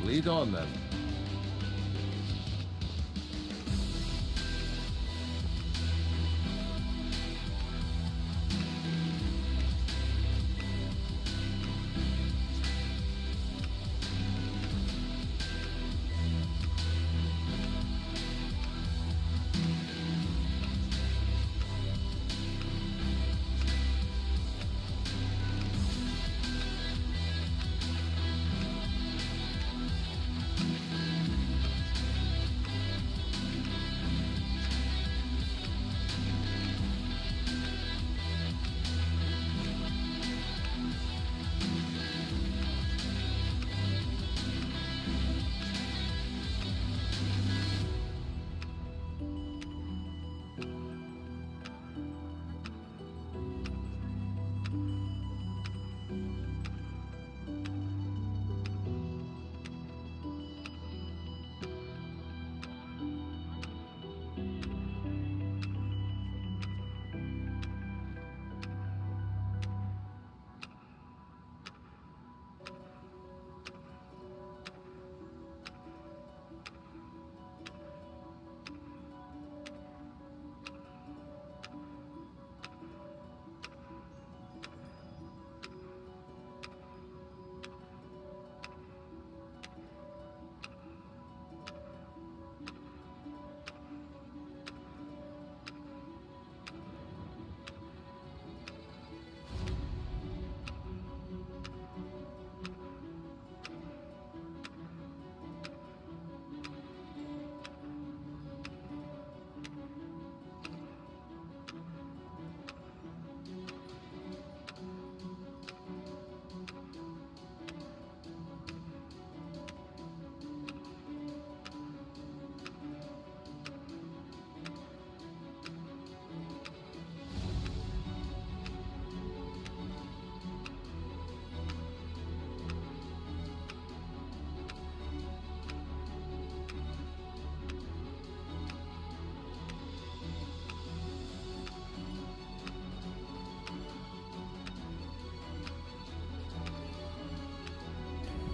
Lead on then.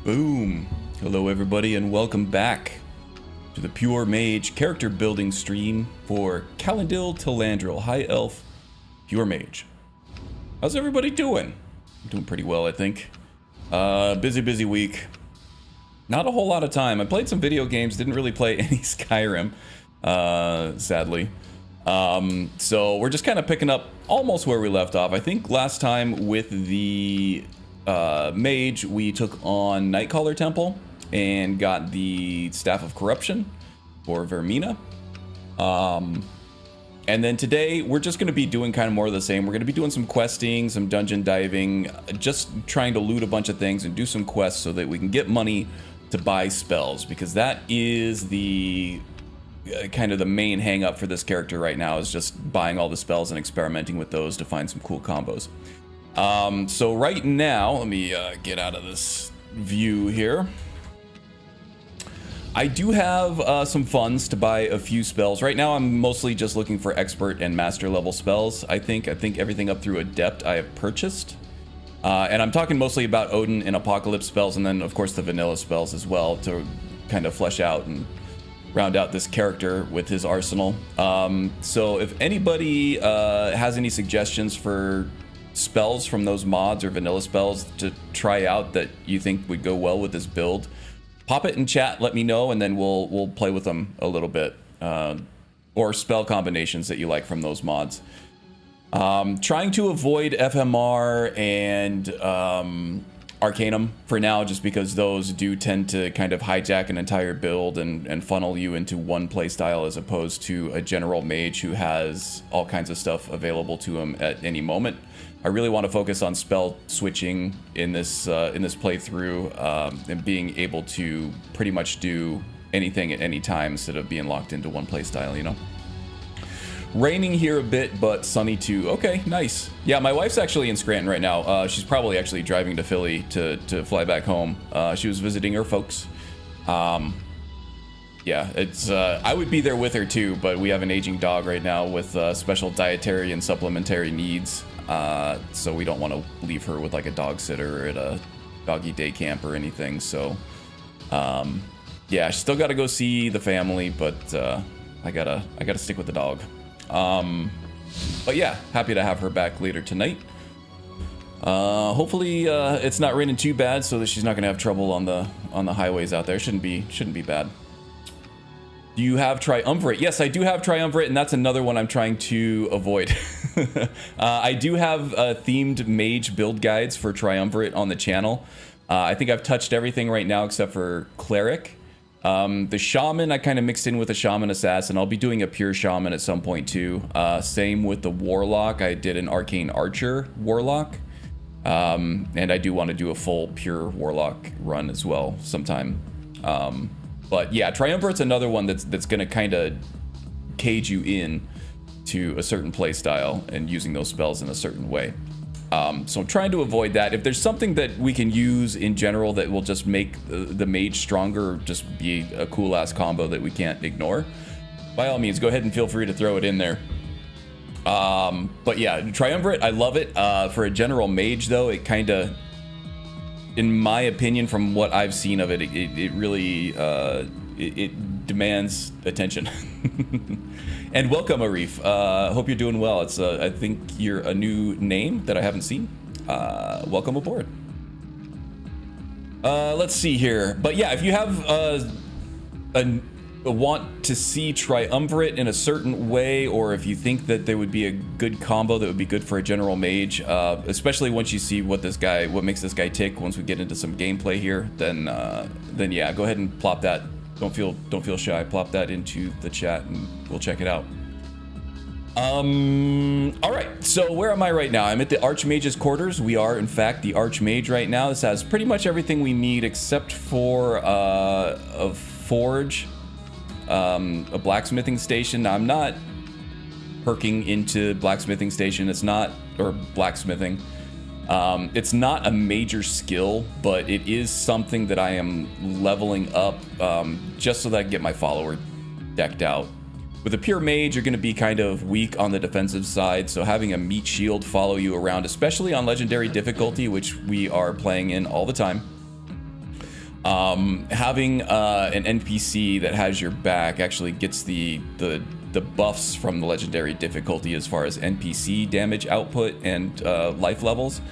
Boom! Hello everybody and welcome back to the Pure Mage character building stream for Calendil Telandril, High Elf Pure Mage. How's everybody doing? I'm doing pretty well, I think. Busy week. Not a whole lot of time. I played some video games, didn't really play any Skyrim, sadly. So we're just kind of picking up almost where we left off. I think last time with the Mage, we took on Nightcaller Temple and got the Staff of Corruption for Vermina. And then today, we're just going to be doing kind of more of the same. We're going to be doing some questing, some dungeon diving, just trying to loot a bunch of things and do some quests so that we can get money to buy spells, because that is the kind of the main hang up for this character right now, is just buying all the spells and experimenting with those to find some cool combos. So right now, let me get out of this view here. I do have some funds to buy a few spells. Right now, I'm mostly just looking for expert and master level spells. I think everything up through adept I have purchased. And I'm talking mostly about Odin and Apocalypse spells, and then of course the vanilla spells as well, to kind of flesh out and round out this character with his arsenal. So if anybody has any suggestions for spells from those mods or vanilla spells to try out that you think would go well with this build, pop it in chat, let me know, and then we'll play with them a little bit. Or spell combinations that you like from those mods. Trying to avoid FMR and Arcanum for now, just because those do tend to kind of hijack an entire build and funnel you into one playstyle, as opposed to a general mage who has all kinds of stuff available to him at any moment. I really want to focus on spell switching in this playthrough, and being able to pretty much do anything at any time instead of being locked into one playstyle, you know? Raining here a bit, but sunny too. Okay, nice. Yeah, my wife's actually in Scranton right now. She's probably actually driving to Philly to fly back home. She was visiting her folks. Yeah, it's I would be there with her too, but we have an aging dog right now with special dietary and supplementary needs. So we don't want to leave her with like a dog sitter or at a doggy day camp or anything. So Yeah, I still got to go see the family, but I gotta stick with the dog. But yeah, happy to have her back later tonight. Hopefully it's not raining too bad, so that she's not gonna have trouble on the highways out there. Shouldn't be bad. Do you have Triumvirate? Yes, I do have Triumvirate, and that's another one I'm trying to avoid. I do have themed Mage build guides for Triumvirate on the channel. I think I've touched everything right now except for Cleric. The Shaman I kind of mixed in with a Shaman Assassin. I'll be doing a pure Shaman at some point too. Same with the Warlock. I did an Arcane Archer Warlock. And I do want to do a full pure Warlock run as well sometime. But yeah, Triumvirate's another one that's going to kind of cage you in to a certain play style and using those spells in a certain way. So I'm trying to avoid that. If there's something that we can use in general that will just make the mage stronger, just be a cool ass combo that we can't ignore, by all means, go ahead and feel free to throw it in there. But yeah, Triumvirate, I love it. For a general mage though, it kind of, in my opinion, from what I've seen of it, it really it demands attention. And welcome, Arif. Hope you're doing well. It's I think you're a new name that I haven't seen. Welcome aboard. Let's see here. But yeah, if you have a want to see Triumvirate in a certain way, or if you think that there would be a good combo that would be good for a general mage, especially once you see what makes this guy tick, once we get into some gameplay here, then yeah, go ahead and plop that. Don't feel shy. Plop that into the chat and we'll check it out. All right, so where am I right now? I'm at the Archmage's quarters. We are in fact the Archmage right now. This has pretty much everything we need except for a forge, a blacksmithing station. Now, I'm not perking into blacksmithing station. It's not, or blacksmithing. It's not a major skill, but it is something that I am leveling up just so that I can get my follower decked out. With a pure mage, you're going to be kind of weak on the defensive side, so having a meat shield follow you around, especially on legendary difficulty, which we are playing in all the time, having an NPC that has your back actually gets the buffs from the legendary difficulty as far as NPC damage output and life levels,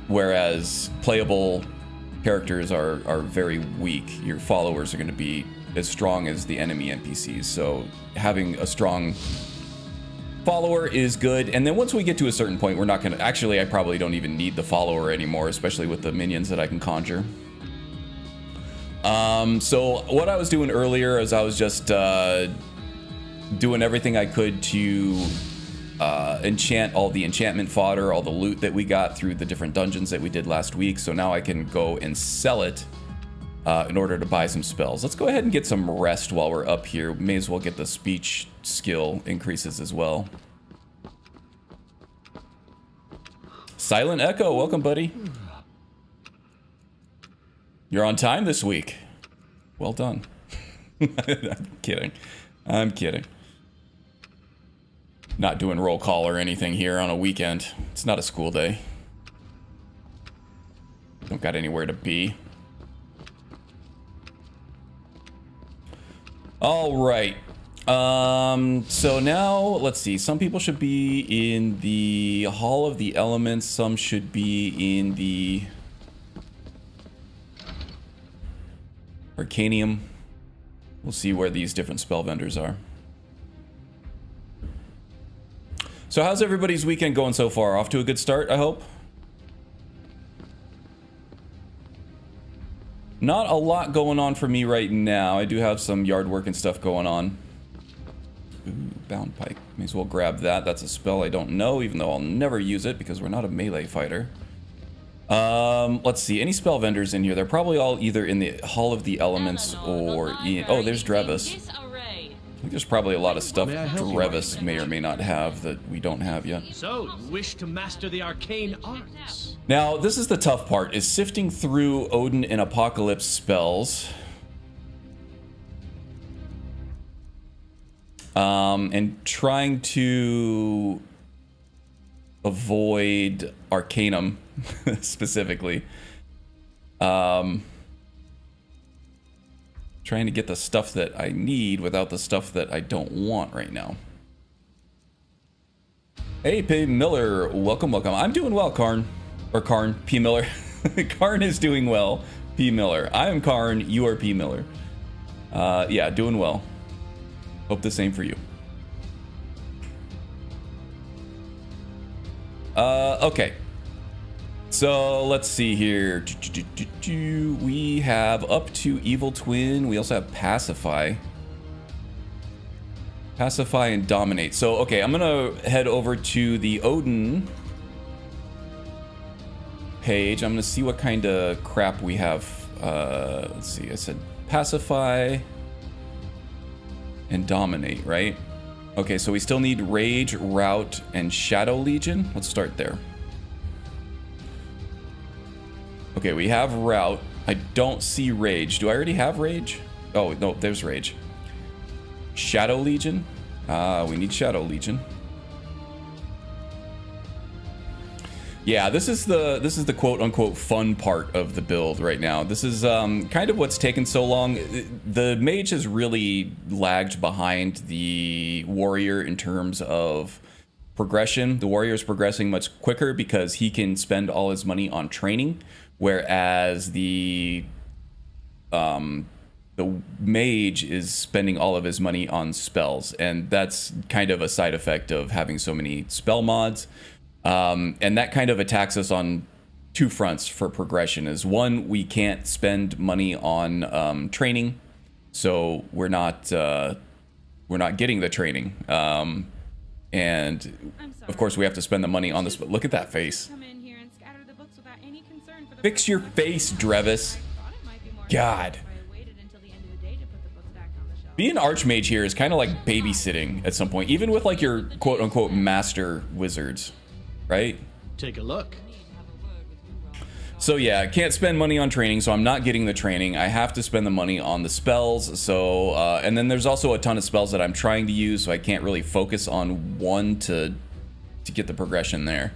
whereas playable characters are very weak. Your followers are going to be as strong as the enemy NPCs, so having a strong follower is good. And then once we get to a certain point, we're not going to, actually I probably don't even need the follower anymore, especially with the minions that I can conjure. So what I was doing earlier is I was just doing everything I could to enchant all the enchantment fodder, all the loot that we got through the different dungeons that we did last week, so now I can go and sell it in order to buy some spells. Let's go ahead and get some rest while we're up here. May as well get the speech skill increases as well. Silent Echo, welcome, buddy. You're on time this week. Well done. I'm kidding. I'm kidding. Not doing roll call or anything here on a weekend. It's not a school day. Don't got anywhere to be. All right. So now let's see. Some people should be in the Hall of the Elements. Some should be in the Arcanium. We'll see where these different spell vendors are. So how's everybody's weekend going so far? Off to a good start, I hope? Not a lot going on for me right now. I do have some yard work and stuff going on. Ooh, bound pike. May as well grab that. That's a spell I don't know, even though I'll never use it because we're not a melee fighter. Let's see. Any spell vendors in here? They're probably all either in the Hall of the Elements or in... Oh, there's Drevis. I think there's probably a lot of stuff Drevis may or may not have that we don't have yet. So, you wish to master the arcane arts? Now, this is the tough part, is sifting through Odin and Apocalypse spells. And trying to avoid Arcanum, specifically. Trying to get the stuff that I need without the stuff that I don't want right now. Hey, P. Miller, welcome, welcome. I'm doing well, Karn. Or Karn, P. Miller. Karn is doing well, P. Miller. I am Karn, you are P. Miller. Yeah, doing well. Hope the same for you. Okay. So let's see here. We have up to Evil Twin. We also have Pacify. Pacify and Dominate. So, okay, I'm gonna head over to the Odin page. I'm gonna see what kind of crap we have. Let's see, I said Pacify and Dominate, right? Okay, so we still need Rage, Rout, and Shadow Legion. Let's start there. Okay, we have Rout. I don't see Rage. Do I already have Rage? Oh, no, there's Rage. Shadow Legion. We need Shadow Legion. Yeah, this is the quote-unquote fun part of the build right now. This is kind of what's taken so long. The Mage has really lagged behind the Warrior in terms of progression. The Warrior is progressing much quicker because he can spend all his money on training, whereas the Mage is spending all of his money on spells, and that's kind of a side effect of having so many spell mods. And that kind of attacks us on two fronts for progression. Is one, we can't spend money on training, so we're not getting the training. And of course, we have to spend the money on this. But look at that face. Fix your face, Drevis. God. Being Archmage here is kind of like babysitting at some point, even with like your quote-unquote master wizards, right? Take a look. So yeah, I can't spend money on training, so I'm not getting the training. I have to spend the money on the spells. So and then there's also a ton of spells that I'm trying to use, so I can't really focus on one to get the progression there.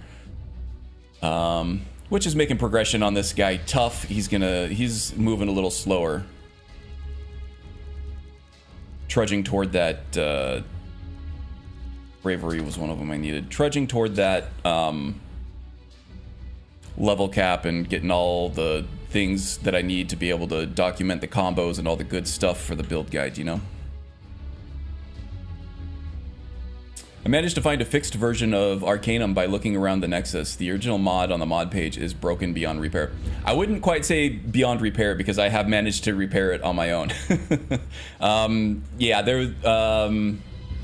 Which is making progression on this guy tough. He's moving a little slower. Trudging toward that, Bravery was one of them I needed. Trudging toward that level cap and getting all the things that I need to be able to document the combos and all the good stuff for the build guide, you know? I managed to find a fixed version of Arcanum by looking around the Nexus. The original mod on the mod page is broken beyond repair. I wouldn't quite say beyond repair because I have managed to repair it on my own. Yeah,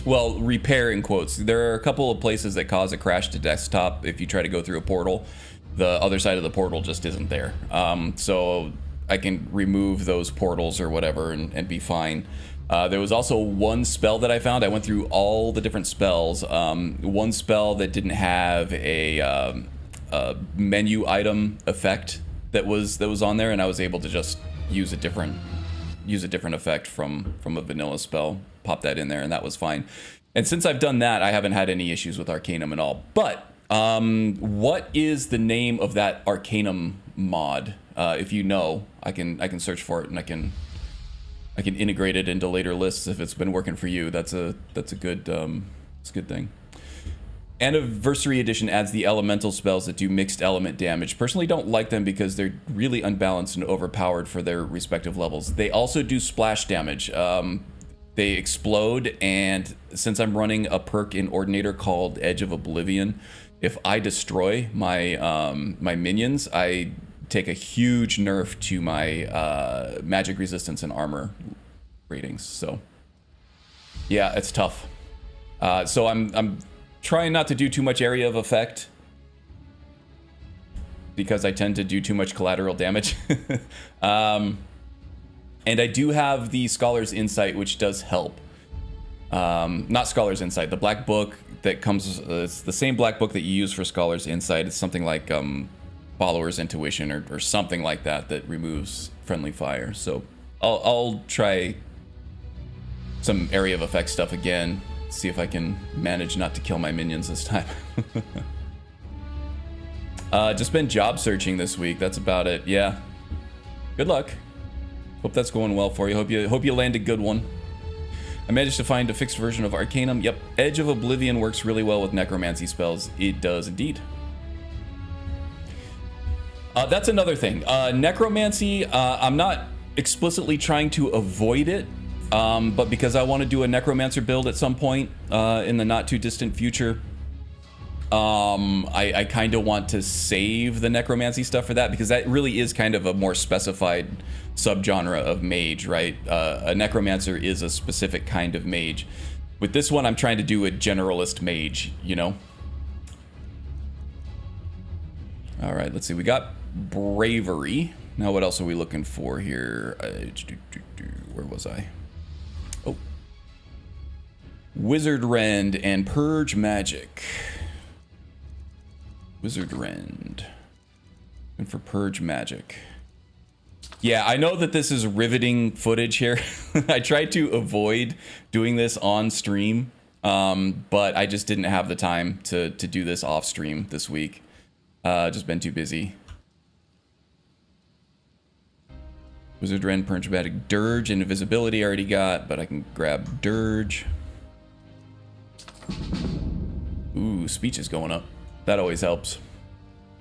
well, repair in quotes. There are a couple of places that cause a crash to desktop if you try to go through a portal. The other side of the portal just isn't there. So I can remove those portals or whatever and be fine. There was also one spell that I found. I went through all the different spells. One spell that didn't have a menu item effect that was on there, and I was able to just use a different effect from a vanilla spell. Pop that in there, and that was fine. And since I've done that, I haven't had any issues with Arcanum at all. But what is the name of that Arcanum mod? If you know, I can search for it, and I can integrate it into later lists if it's been working for you. That's a good thing. Anniversary Edition adds the elemental spells that do mixed element damage. Personally, don't like them because they're really unbalanced and overpowered for their respective levels. They also do splash damage. They explode, and since I'm running a perk in Ordinator called Edge of Oblivion, if I destroy my my minions, I take a huge nerf to my magic resistance and armor ratings. So yeah, it's tough. So I'm trying not to do too much area of effect because I tend to do too much collateral damage. And I do have the Scholar's Insight, which does help. Not Scholar's Insight, the black book that comes, it's the same black book that you use for Scholar's Insight. It's something like Follower's Intuition or something like that removes friendly fire. So I'll try some area of effect stuff again, see if I can manage not to kill my minions this time. Just been job searching this week. That's about it. Yeah. Good luck. Hope that's going well for you. Hope you land a good one. I managed to find a fixed version of Arcanum. Yep, Edge of Oblivion works really well with necromancy spells. It does indeed. That's another thing. Necromancy, I'm not explicitly trying to avoid it, but because I want to do a necromancer build at some point in the not too distant future, I kind of want to save the necromancy stuff for that, because that really is kind of a more specified subgenre of mage, right? A necromancer is a specific kind of mage. With this one, I'm trying to do a generalist mage, you know? All right, let's see. We got bravery. Now, what else are we looking for here? Where was I? Oh. Wizard Rend and Purge Magic. Wizard Rend. And for Purge Magic. Yeah, I know that this is riveting footage here. I tried to avoid doing this on stream, but I just didn't have the time to do this off stream this week. Just been too busy. Wizard Rend, Purge Magic, Dirge, and Invisibility I already got, but I can grab Dirge. Ooh, speech is going up. That always helps.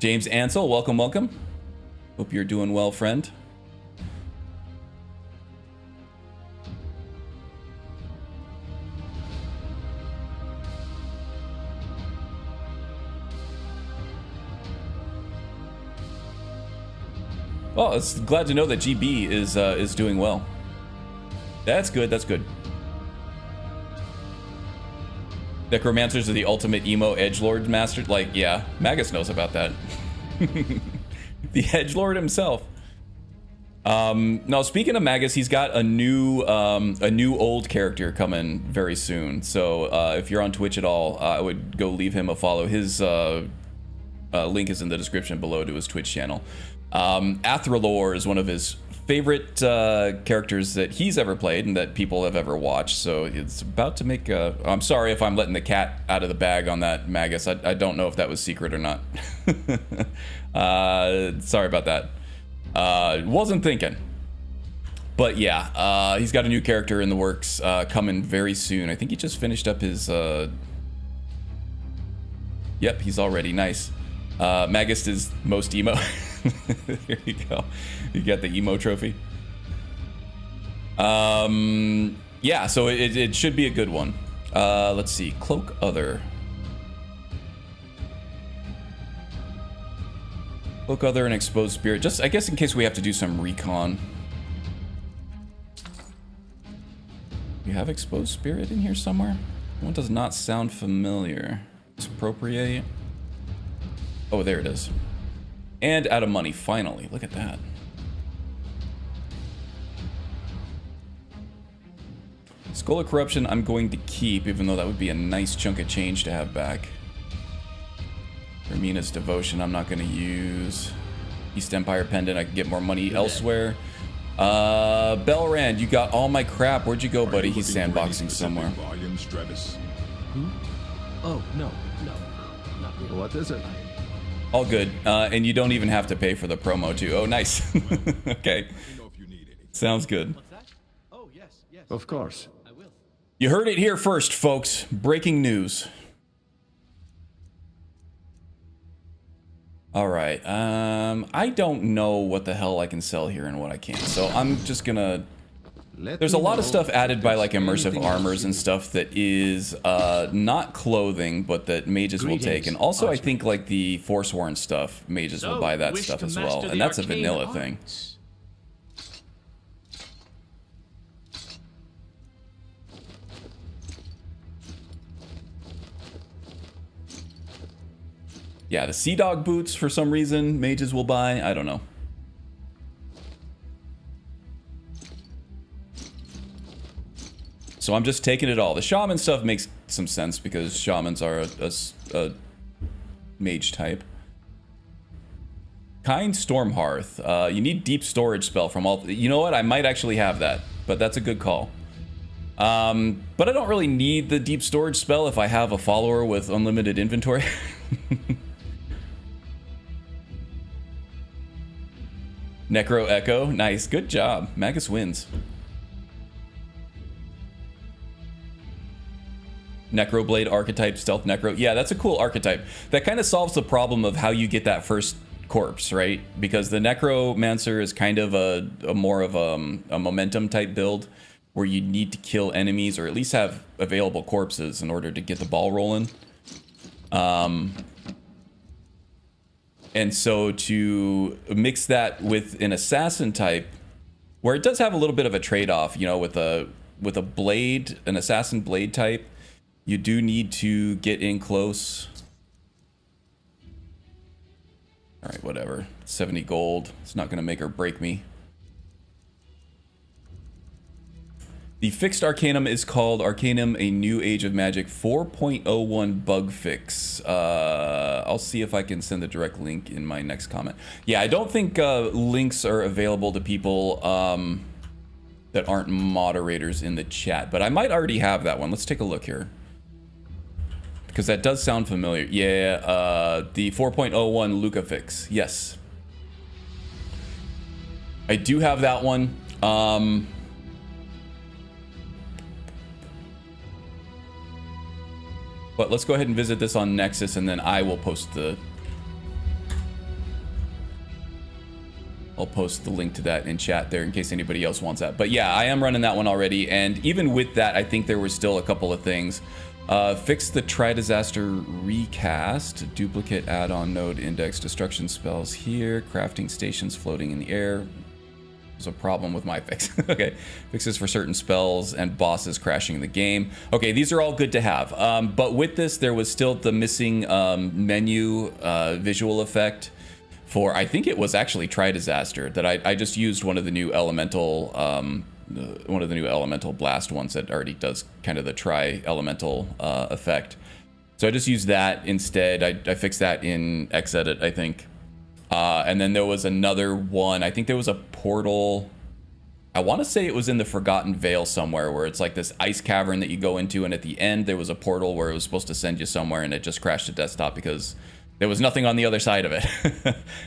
James Ansel, welcome, welcome. Hope you're doing well, friend. Oh, it's glad to know that GB is doing well. That's good. That's good. Necromancers are the ultimate emo edgelord master. Like, yeah, Magus knows about that. The edgelord himself. Now, speaking of Magus, he's got a new old character coming very soon. So if you're on Twitch at all, I would go leave him a follow. His link is in the description below to his Twitch channel. Athralor is one of his favorite characters that he's ever played and that people have ever watched. So it's about to make a... I'm sorry if I'm letting the cat out of the bag on that, Magus. I don't know if that was secret or not. Sorry about that. Wasn't thinking. But yeah, he's got a new character in the works coming very soon. I think he just finished up his... Yep, he's already nice. Magus is most emo. There you go. You got the emo trophy. Yeah, so it should be a good one. Let's see. Cloak Other. Cloak Other and Exposed Spirit. Just, I guess, in case we have to do some recon. You have Exposed Spirit in here somewhere? One does not sound familiar. Expropriate. Oh, there it is. And out of money, finally. Look at that. Skull of Corruption I'm going to keep, even though that would be a nice chunk of change to have back. Ramina's Devotion I'm not going to use. East Empire Pendant, I can get more money elsewhere. Belrand, you got all my crap. Where'd you go, buddy? He's sandboxing somewhere. Who? Oh, no, not really. What is it? All good, and you don't even have to pay for the promo too. Oh, nice. Okay, sounds good. What's that? Oh, yes. Of course. I will. You heard it here first, folks. Breaking news. All right, I don't know what the hell I can sell here and what I can't, so I'm just gonna... There's a lot of stuff added by like immersive armors and stuff that is not clothing, but that mages will take. And also I think like the Forsworn stuff, mages will buy that stuff as well. And that's a vanilla thing. Yeah, the Sea Dog boots for some reason mages will buy. I don't know. So I'm just taking it all. The shaman stuff makes some sense because shamans are a mage type. Kind Stormhearth. You need deep storage spell from all... You know what? I might actually have that, but that's a good call. But I don't really need the deep storage spell if I have a follower with unlimited inventory. Necro Echo. Nice. Good job. Magus wins. Necroblade archetype, stealth necro. Yeah, that's a cool archetype. That kind of solves the problem of how you get that first corpse, right? Because the necromancer is kind of a more of a momentum type build where you need to kill enemies or at least have available corpses in order to get the ball rolling. And so to mix that with an assassin type, where it does have a little bit of a trade-off, you know, with a blade, an assassin blade type, you do need to get in close. All right, whatever. 70 gold. It's not going to make or break me. The fixed Arcanum is called Arcanum, a New Age of Magic 4.01 bug fix. I'll see if I can send the direct link in my next comment. Yeah, I don't think links are available to people that aren't moderators in the chat, but I might already have that one. Let's take a look here. Because that does sound familiar. Yeah, the 4.01 Luca fix. Yes. I do have that one. But let's go ahead and visit this on Nexus, and then I will post I'll post the link to that in chat there in case anybody else wants that. But yeah, I am running that one already, and even with that, I think there were still a couple of things. Fix the Tri-Disaster Recast, duplicate add-on node index, destruction spells here, crafting stations floating in the air. There's a problem with my fix. Okay, fixes for certain spells and bosses crashing the game. Okay, these are all good to have. But with this, there was still the missing menu visual effect for, I think it was actually Tri-Disaster, that I just used one of the new elemental blast ones that already does kind of the tri-elemental effect. So I just used that instead. I fixed that in Xedit, I think. And then there was another one. I think there was a portal. I want to say it was in the Forgotten Vale somewhere, where it's like this ice cavern that you go into, and at the end there was a portal where it was supposed to send you somewhere, and it just crashed the desktop because there was nothing on the other side of it.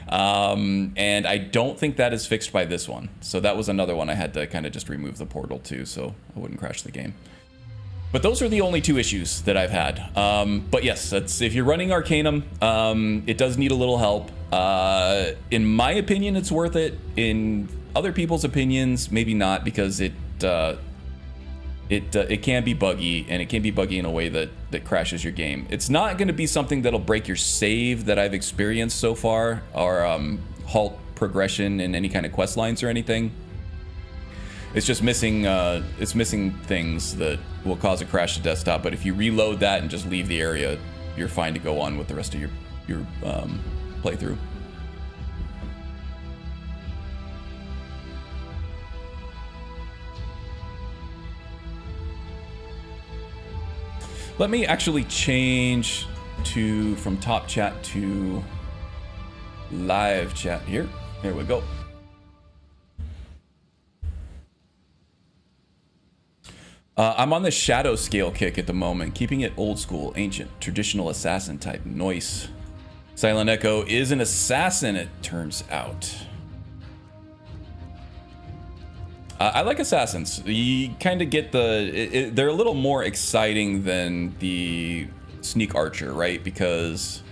And I don't think that is fixed by this one. So that was another one I had to kind of just remove the portal to, so I wouldn't crash the game. But those are the only two issues that I've had. But yes, that's, if you're running Arcanum, it does need a little help. In my opinion, it's worth it. In other people's opinions, maybe not, because it can be buggy, and it can be buggy in a way that crashes your game. It's not going to be something that'll break your save that I've experienced so far, or halt progression in any kind of quest lines or anything. It's just missing things that will cause a crash to desktop. But if you reload that and just leave the area, you're fine to go on with the rest of your playthrough. Let me actually change from top chat to live chat here. Here we go. I'm on the shadow scale kick at the moment, keeping it old school, ancient, traditional assassin type. Noise. Silent Echo is an assassin, it turns out. I like assassins. You kind of get they're a little more exciting than the sneak archer, right? Because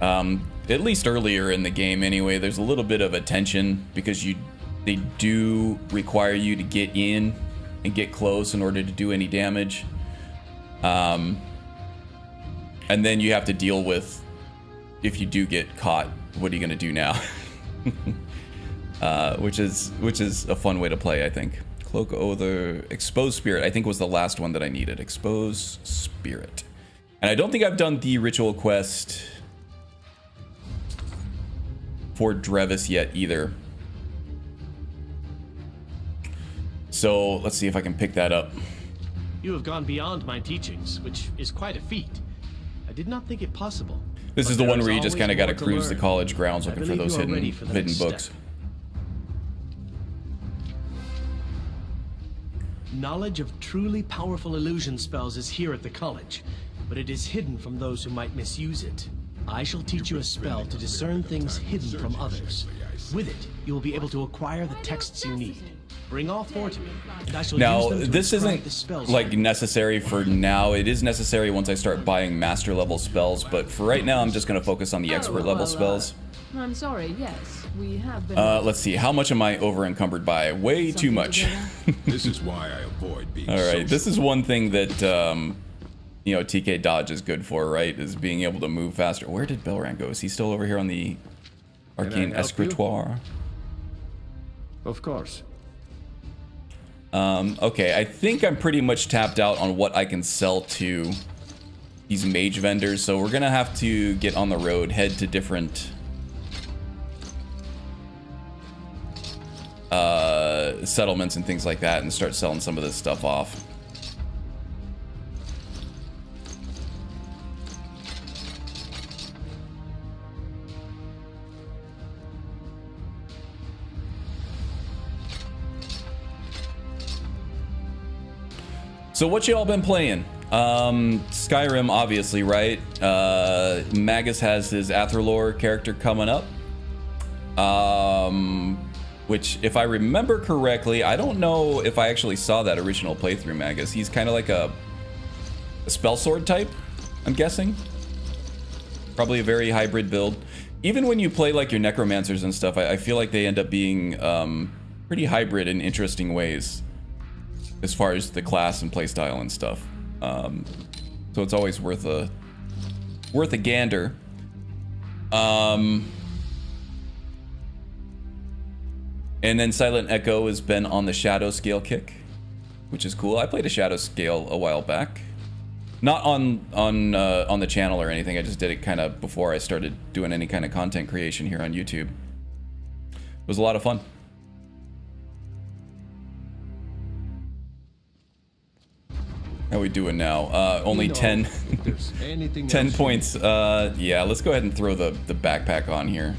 at least earlier in the game anyway, there's a little bit of attention because they do require you to get in and get close in order to do any damage. And then you have to deal with, if you do get caught, what are you going to do now? Which is a fun way to play, I think. Cloak Oath, Expose Spirit, I think was the last one that I needed. Expose Spirit. And I don't think I've done the ritual quest for Drevis yet either. So let's see if I can pick that up. You have gone beyond my teachings, which is quite a feat. I did not think it possible. This is the one where you just kind of got to cruise the college grounds looking for those hidden books. Knowledge of truly powerful illusion spells is here at the college, but it is hidden from those who might misuse it. I shall teach you a spell to discern things hidden from others. With it, you will be able to acquire the texts you need. Bring all four to me, and I shall Now, use them to this inscribe the isn't spells. like necessary for now. It is necessary once I start buying master level spells, but for right now, I'm just going to focus on the expert level spells. I'm sorry, yes, we have been... Let's see, how much am I over encumbered by? Way too much. This is why I avoid being All right, social. this is one thing that, you know, TK Dodge is good for, right? Is being able to move faster. Where did Belran go? Is he still over here on the Arcane Escritoire? Of course. Okay, I think I'm pretty much tapped out on what I can sell to these mage vendors, so we're gonna have to get on the road, head to different settlements and things like that, and start selling some of this stuff off. So what y'all been playing? Skyrim, obviously, right? Magus has his Athralor character coming up. Which, if I remember correctly, I don't know if I actually saw that original playthrough, Magus. He's kind of like a spell sword type, I'm guessing. Probably a very hybrid build. Even when you play like your necromancers and stuff, I feel like they end up being pretty hybrid in interesting ways, as far as the class and playstyle and stuff. So it's always worth a gander. And then Silent Echo has been on the Shadow Scale kick, which is cool. I played a Shadow Scale a while back. Not on the channel or anything. I just did it kind of before I started doing any kind of content creation here on YouTube. It was a lot of fun. How we doing now? Only 10 10 points. Yeah, let's go ahead and throw the backpack on here.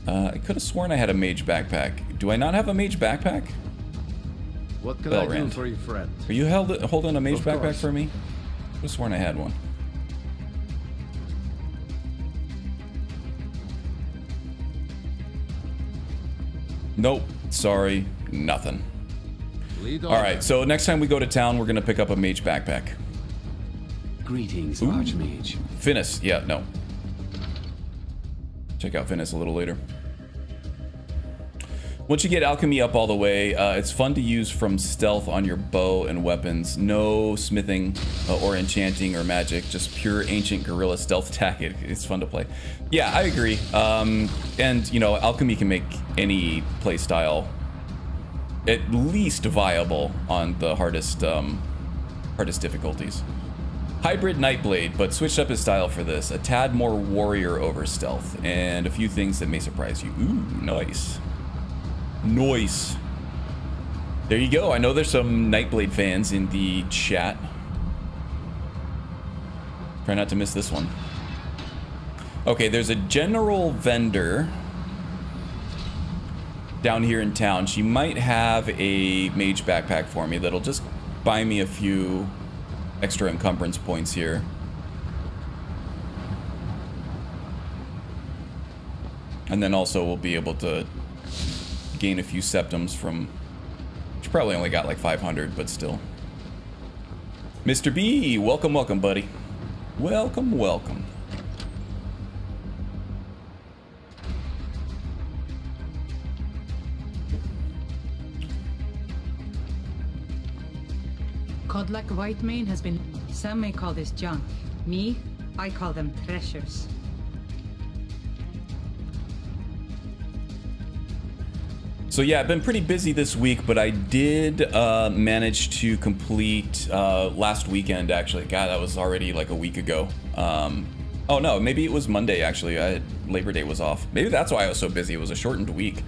I could have sworn I had a mage backpack. Do I not have a mage backpack? What can I do for you, friend? Are you holding a mage Of backpack course. for me? I could have sworn I had one. Nope. Sorry. Nothing. Lead on. All right, so next time we go to town, we're going to pick up a mage backpack. Greetings, Archmage. Finis. Yeah, no. Check out Finis a little later. Once you get alchemy up all the way, it's fun to use from stealth on your bow and weapons. No smithing or enchanting or magic, just pure ancient guerrilla stealth attack. It's fun to play. Yeah, I agree. And, you know, alchemy can make any play style at least viable on the hardest difficulties. Hybrid Nightblade, but switched up his style for this. A tad more warrior over stealth, and a few things that may surprise you. Ooh, nice. Nice. There you go. I know there's some Nightblade fans in the chat. Try not to miss this one. Okay, there's a general vendor down here in town. She might have a mage backpack for me that'll just buy me a few extra encumbrance points here. And then also we'll be able to gain a few septums from... She probably only got like 500, but still. Mr. B, welcome, welcome, buddy. Welcome, welcome. Codlak Whitemane has been... Some may call this junk. Me, I call them treasures. So yeah, I've been pretty busy this week, but I did manage to complete last weekend, actually. God, that was already like a week ago. Oh no, maybe it was Monday, actually. Labor Day was off. Maybe that's why I was so busy. It was a shortened week.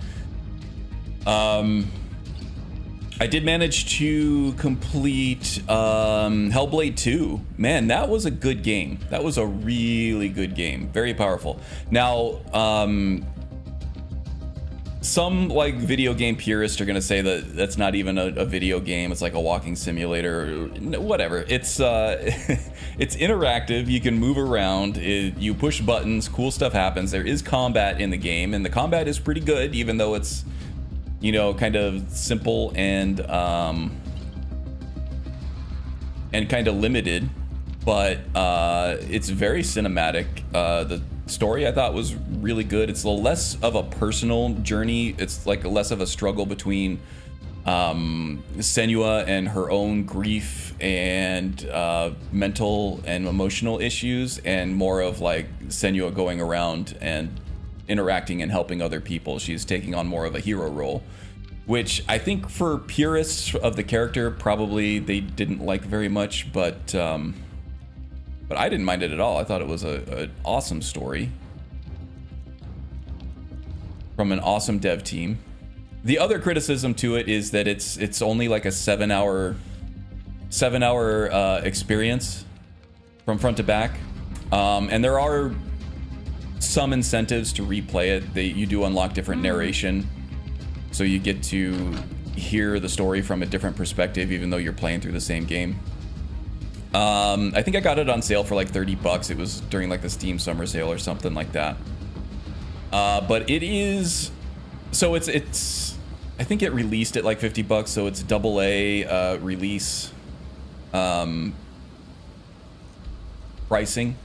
I did manage to complete Hellblade 2. Man, that was a good game. That was a really good game. Very powerful. Now, some like video game purists are gonna say that that's not even a video game. It's like a walking simulator, or whatever. It's it's interactive. You can move around. You push buttons. Cool stuff happens. There is combat in the game, and the combat is pretty good, even though it's, you know, kind of simple and kind of limited. But it's very cinematic. The story I thought was really good. It's a little less of a personal journey. It's like less of a struggle between Senua and her own grief and mental and emotional issues, and more of like Senua going around and interacting and helping other people. She's taking on more of a hero role, which I think for purists of the character probably they didn't like very much, but I didn't mind it at all. I thought it was an awesome story from an awesome dev team. The other criticism to it is that it's only like a 7-hour experience from front to back, and there are some incentives to replay it. You do unlock different narration, so you get to hear the story from a different perspective, even though you're playing through the same game. I think I got it on sale for like $30. It was during like the Steam summer sale or something like that. But it is, so it's I think it released at like $50, so it's AA release pricing.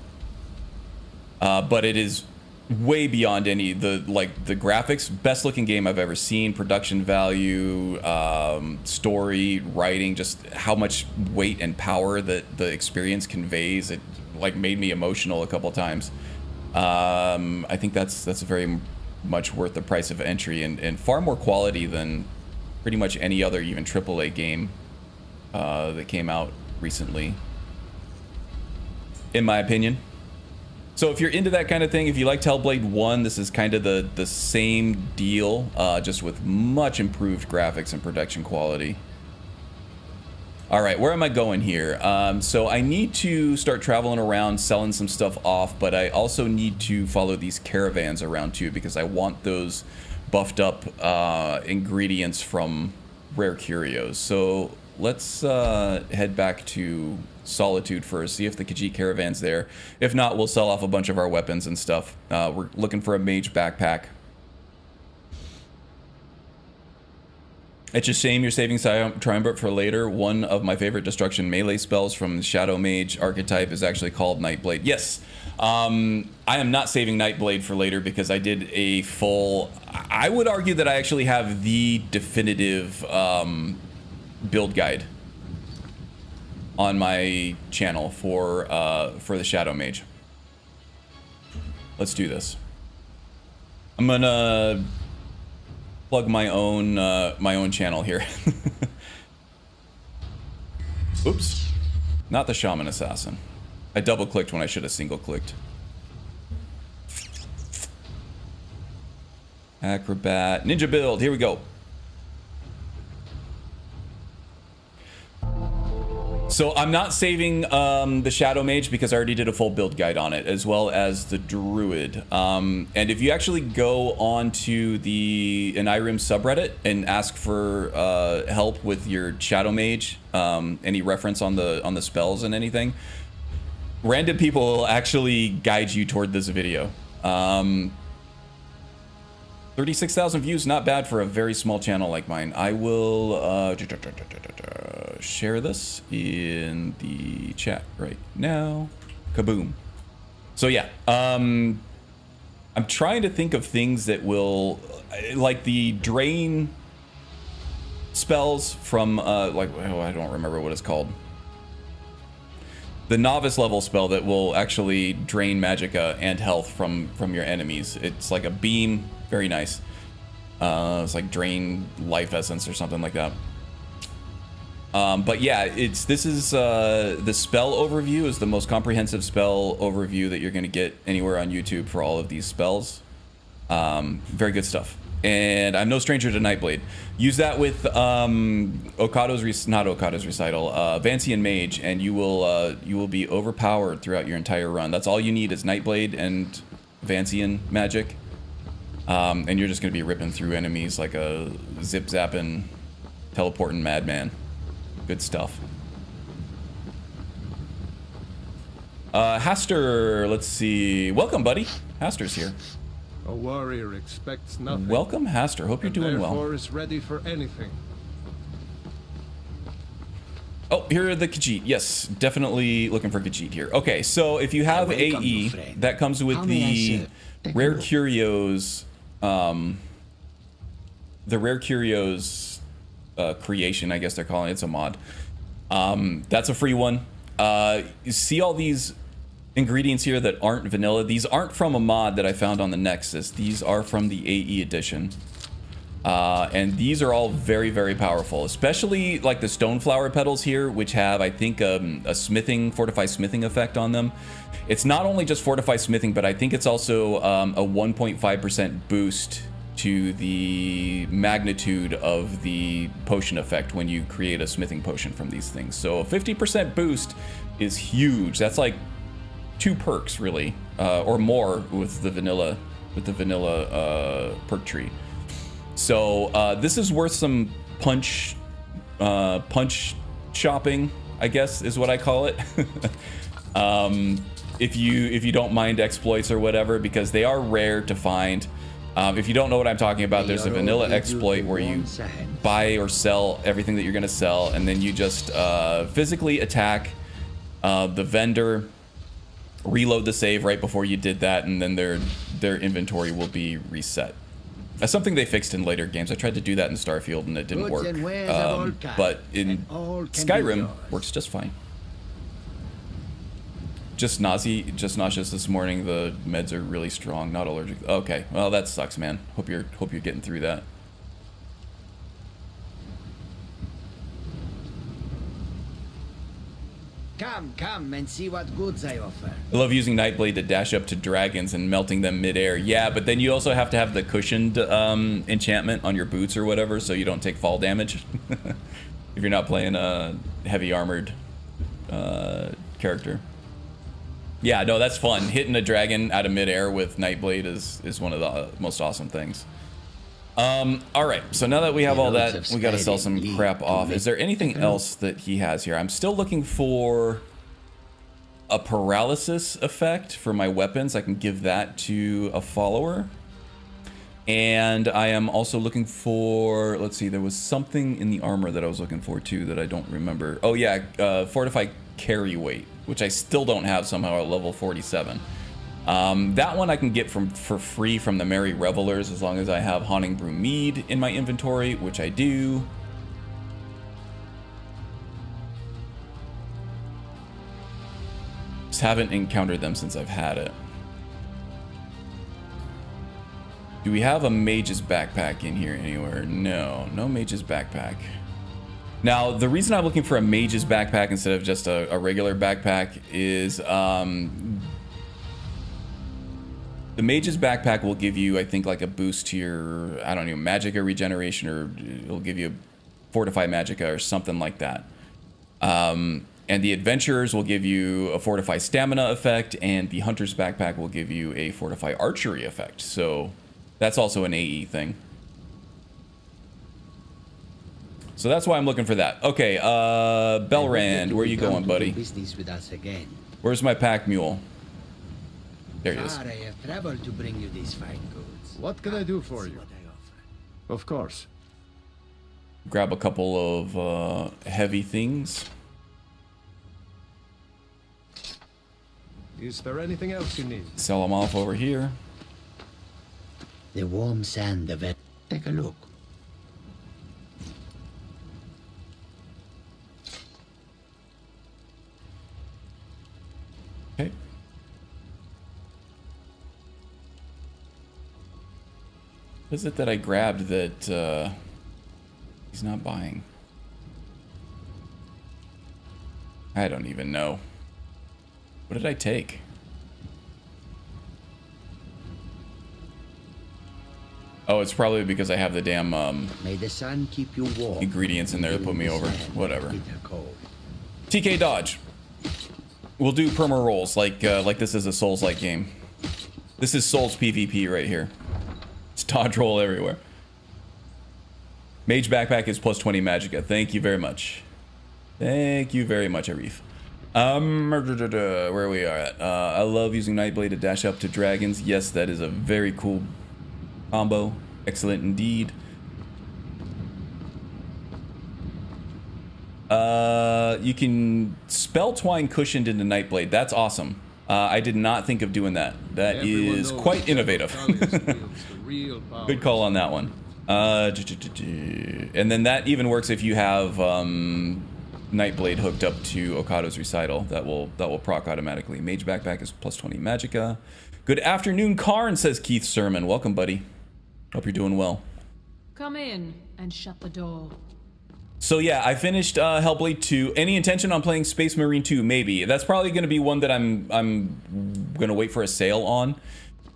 But it is way beyond any the graphics, best looking game I've ever seen, production value, story, writing, just how much weight and power that the experience conveys. It like made me emotional a couple times. I think that's very much worth the price of entry, and far more quality than pretty much any other even AAA game that came out recently, in my opinion. So if you're into that kind of thing, if you liked Hellblade 1, this is kind of the same deal, just with much improved graphics and production quality. All right, where am I going here? So I need to start traveling around, selling some stuff off, but I also need to follow these caravans around too, because I want those buffed up ingredients from Rare Curios. So let's head back to Solitude first, see if the Khajiit caravan's there. If not, we'll sell off a bunch of our weapons and stuff. We're looking for a mage backpack. It's a shame you're saving Triumvirate for later. One of my favorite destruction melee spells from the Shadow Mage archetype is actually called Nightblade. Yes, I am not saving Nightblade for later because I did a full... I would argue that I actually have the definitive build guide on my channel for the Shadow Mage. Let's do this. I'm gonna plug my own channel here. Oops, not the Shaman Assassin. I double clicked when I should have single clicked. Acrobat ninja build. Here we go. So I'm not saving the Shadow Mage because I already did a full build guide on it, as well as the Druid. And if you actually go on to the Skyrim subreddit and ask for help with your Shadow Mage, any reference on the spells and anything, random people will actually guide you toward this video. 36,000 views, not bad for a very small channel like mine. I will share this in the chat right now. Kaboom. So yeah, I'm trying to think of things that will, like the drain spells from I don't remember what it's called. The novice level spell that will actually drain magicka and health from your enemies. It's like a beam, very nice. It's like drain life essence or something like that. But yeah, this is the spell overview is the most comprehensive spell overview that you're going to get anywhere on YouTube for all of these spells. Very good stuff. And I'm no stranger to Nightblade. Use that with Okado's recital, Vancian Mage, and you will be overpowered throughout your entire run. That's all you need is Nightblade and Vancian magic. And you're just going to be ripping through enemies like a zip-zapping, teleporting madman. Good stuff. Haster, let's see. Welcome, buddy. Haster's here. A warrior expects nothing. Welcome, Haster. Hope you're doing well. Therefore is ready for anything. Oh, here are the Khajiit. Yes, definitely looking for Khajiit here. Okay, so if you have AE, that comes with the Rare Curios, the Rare Curios creation, I guess they're calling it. It's a mod. That's a free one. You see all these ingredients here that aren't vanilla. These aren't from a mod that I found on the Nexus. These are from the AE edition. And these are all very, very powerful, especially like the stoneflower petals here, which have, I think, a fortify smithing effect on them. It's not only just fortify smithing, but I think it's also a 1.5% boost to the magnitude of the potion effect when you create a smithing potion from these things. So a 50% boost is huge. That's like 2 perks, really, or more with the vanilla perk tree. So this is worth some punch shopping, I guess is what I call it. If you don't mind exploits or whatever, because they are rare to find. If you don't know what I'm talking about, there's a vanilla exploit where you buy or sell everything that you're going to sell, and then you just physically attack the vendor, reload the save right before you did that, and then their inventory will be reset. That's something they fixed in later games. I tried to do that in Starfield and it didn't work. But in Skyrim, works just fine. Just nauseous this morning. The meds are really strong, not allergic. Okay, well that sucks, man. Hope you're getting through that. Come and see what goods I offer. I love using Nightblade to dash up to dragons and melting them midair. Yeah, but then you also have to have the cushioned enchantment on your boots or whatever, so you don't take fall damage. If you're not playing a heavy armored character. Yeah, no, that's fun. Hitting a dragon out of midair with Nightblade is one of the most awesome things. All right, so now that we have all that, we got to sell some crap off. Is there anything else that he has here? I'm still looking for a paralysis effect for my weapons. I can give that to a follower. And I am also looking for, let's see, there was something in the armor that I was looking for too that I don't remember. Oh yeah, fortify carry weight, which I still don't have somehow at level 47. That one I can get for free from the Merry Revelers as long as I have Haunting Brew Mead in my inventory, which I do. Just haven't encountered them since I've had it. Do we have a Mage's backpack in here anywhere? No Mage's backpack. Now, the reason I'm looking for a Mage's backpack instead of just a regular backpack is, the Mage's backpack will give you, I think, like a boost to your, I don't know, magicka regeneration, or it'll give you fortify magicka or something like that. And the adventurers will give you a fortify stamina effect, and the hunter's backpack will give you a fortify archery effect. So that's also an AE thing. So that's why I'm looking for that. Okay, Belrand, where are you going, buddy? Where's my pack mule? There he is. I have traveled to bring you these fine goods. What can I do for you? Of course. Grab a couple of heavy things. Is there anything else you need? Sell them off over here. The warm sand of it. Take a look. Okay. What is it that I grabbed that he's not buying? I don't even know. What did I take? Oh, it's probably because I have the damn May the sun keep you warm. Ingredients in there that put me over. Whatever. TK dodge. We'll do perma rolls like this is a Souls-like game. This is Souls PvP right here. Just dodge roll everywhere. Mage backpack is plus 20 magicka. Thank you very much. Thank you very much, Arif. Where we are at. I love using Nightblade to dash up to dragons. Yes, that is a very cool combo. Excellent indeed. You can spell twine cushioned into Nightblade. That's awesome. I did not think of doing that. That is quite innovative. Good call on that one. And then that even works if you have Nightblade hooked up to Okado's recital. That will proc automatically. Mage backpack is plus 20 magicka. Good afternoon, Karn, says Keith Sermon. Welcome, buddy. Hope you're doing well. Come in and shut the door. So yeah, I finished Hellblade 2. Any intention on playing Space Marine 2? Maybe. That's probably going to be one that I'm going to wait for a sale on.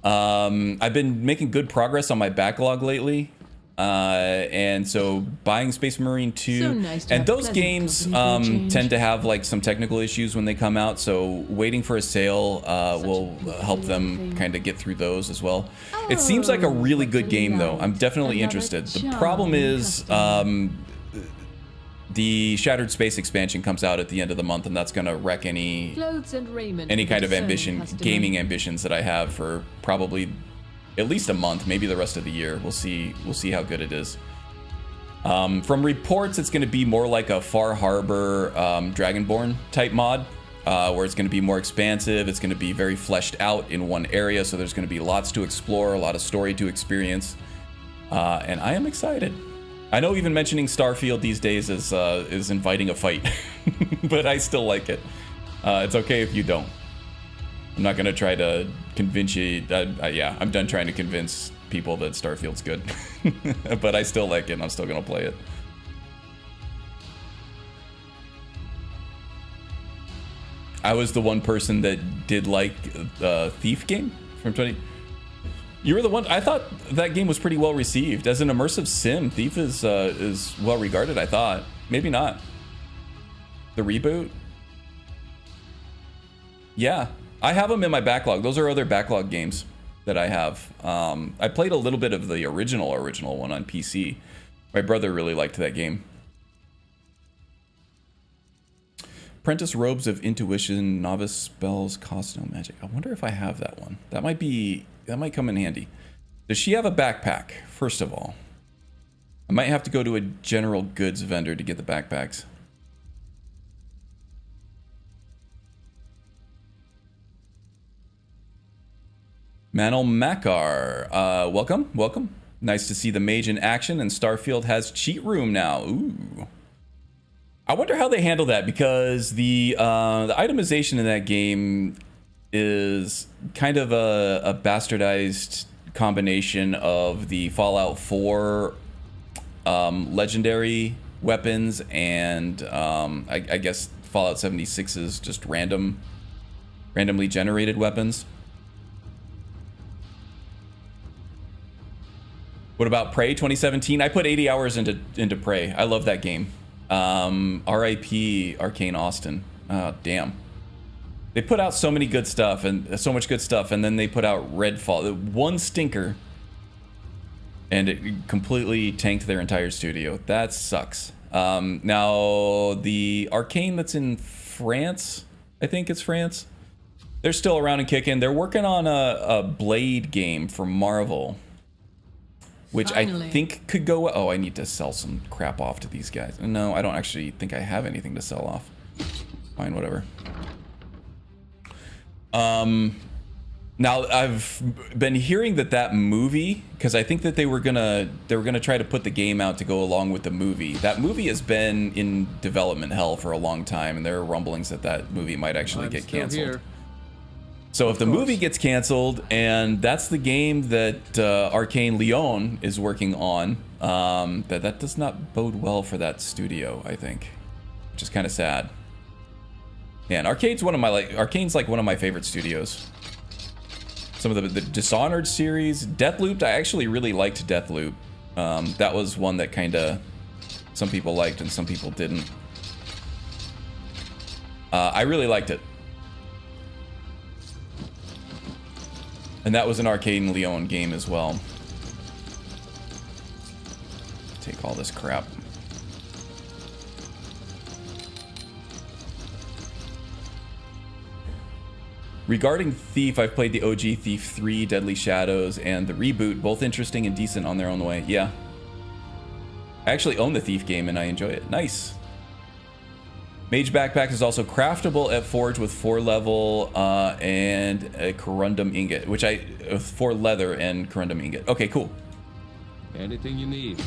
I've been making good progress on my backlog lately. And so buying Space Marine 2 So nice to and have those pleasant games company for a change. tend to have like some technical issues when they come out, so waiting for a sale will help them kind of get through those as well. It seems like a really good game though. I'm definitely interested. The problem is the Shattered Space expansion comes out at the end of the month, and that's going to wreck any Clothes and raiment kind for of discerning ambition, customer. gaming ambitions that I have for probably at least a month, maybe the rest of the year. We'll see how good it is. From reports, it's going to be more like a Far Harbor Dragonborn type mod, where it's going to be more expansive. It's going to be very fleshed out in one area, so there's going to be lots to explore, a lot of story to experience, and I am excited. I know even mentioning Starfield these days is inviting a fight, but I still like it. It's okay if you don't. I'm not going to try to convince you. Yeah, I'm done trying to convince people that Starfield's good. But I still like it, and I'm still going to play it. I was the one person that did like the Thief game from 20... You were the one. I thought that game was pretty well received as an immersive sim. Thief is well regarded. I thought maybe not. The reboot. Yeah, I have them in my backlog. Those are other backlog games that I have. I played a little bit of the original one on PC. My brother really liked that game. Apprentice Robes of Intuition, Novice Spells, Cost No Magic. I wonder if I have that one. That might come in handy. Does she have a backpack, first of all? I might have to go to a general goods vendor to get the backpacks. Manel Makar, welcome. Nice to see the Mage in action, and Starfield has cheat room now. Ooh. I wonder how they handle that, because the itemization in that game is kind of a bastardized combination of the Fallout 4 legendary weapons and I guess Fallout 76's just randomly generated weapons. What about Prey 2017? I put 80 hours into Prey. I love that game. RIP Arcane Austin. Damn. They put out so many good stuff and so much good stuff, and then they put out Redfall. One stinker, and it completely tanked their entire studio. That sucks. Now, the Arcane that's in France, I think it's France, they're still around and kicking. They're working on a Blade game for Marvel, which Finally. I think could go... Oh, I need to sell some crap off to these guys. No, I don't actually think I have anything to sell off. Fine, whatever. Now I've been hearing that movie, because I think that they were gonna try to put the game out to go along with the movie. That movie has been in development hell for a long time, and there are rumblings that movie might actually get canceled. Here. So if the movie gets canceled, and that's the game that Arcane Leon is working on, that does not bode well for that studio, I think, which is kind of sad. Yeah, and Arcane's like one of my favorite studios. Some of the Dishonored series, Deathloop. I actually really liked Deathloop. That was one that kind of some people liked and some people didn't. I really liked it. And that was an Arcane Leon game as well. Take all this crap. Regarding Thief, I've played the OG Thief 3, Deadly Shadows, and the reboot, both interesting and decent on their own way. Yeah. I actually own the Thief game and I enjoy it. Nice. Mage Backpack is also craftable at Forge with 4 level and a corundum ingot, which I... 4 leather and corundum ingot. Okay, cool. Anything you need.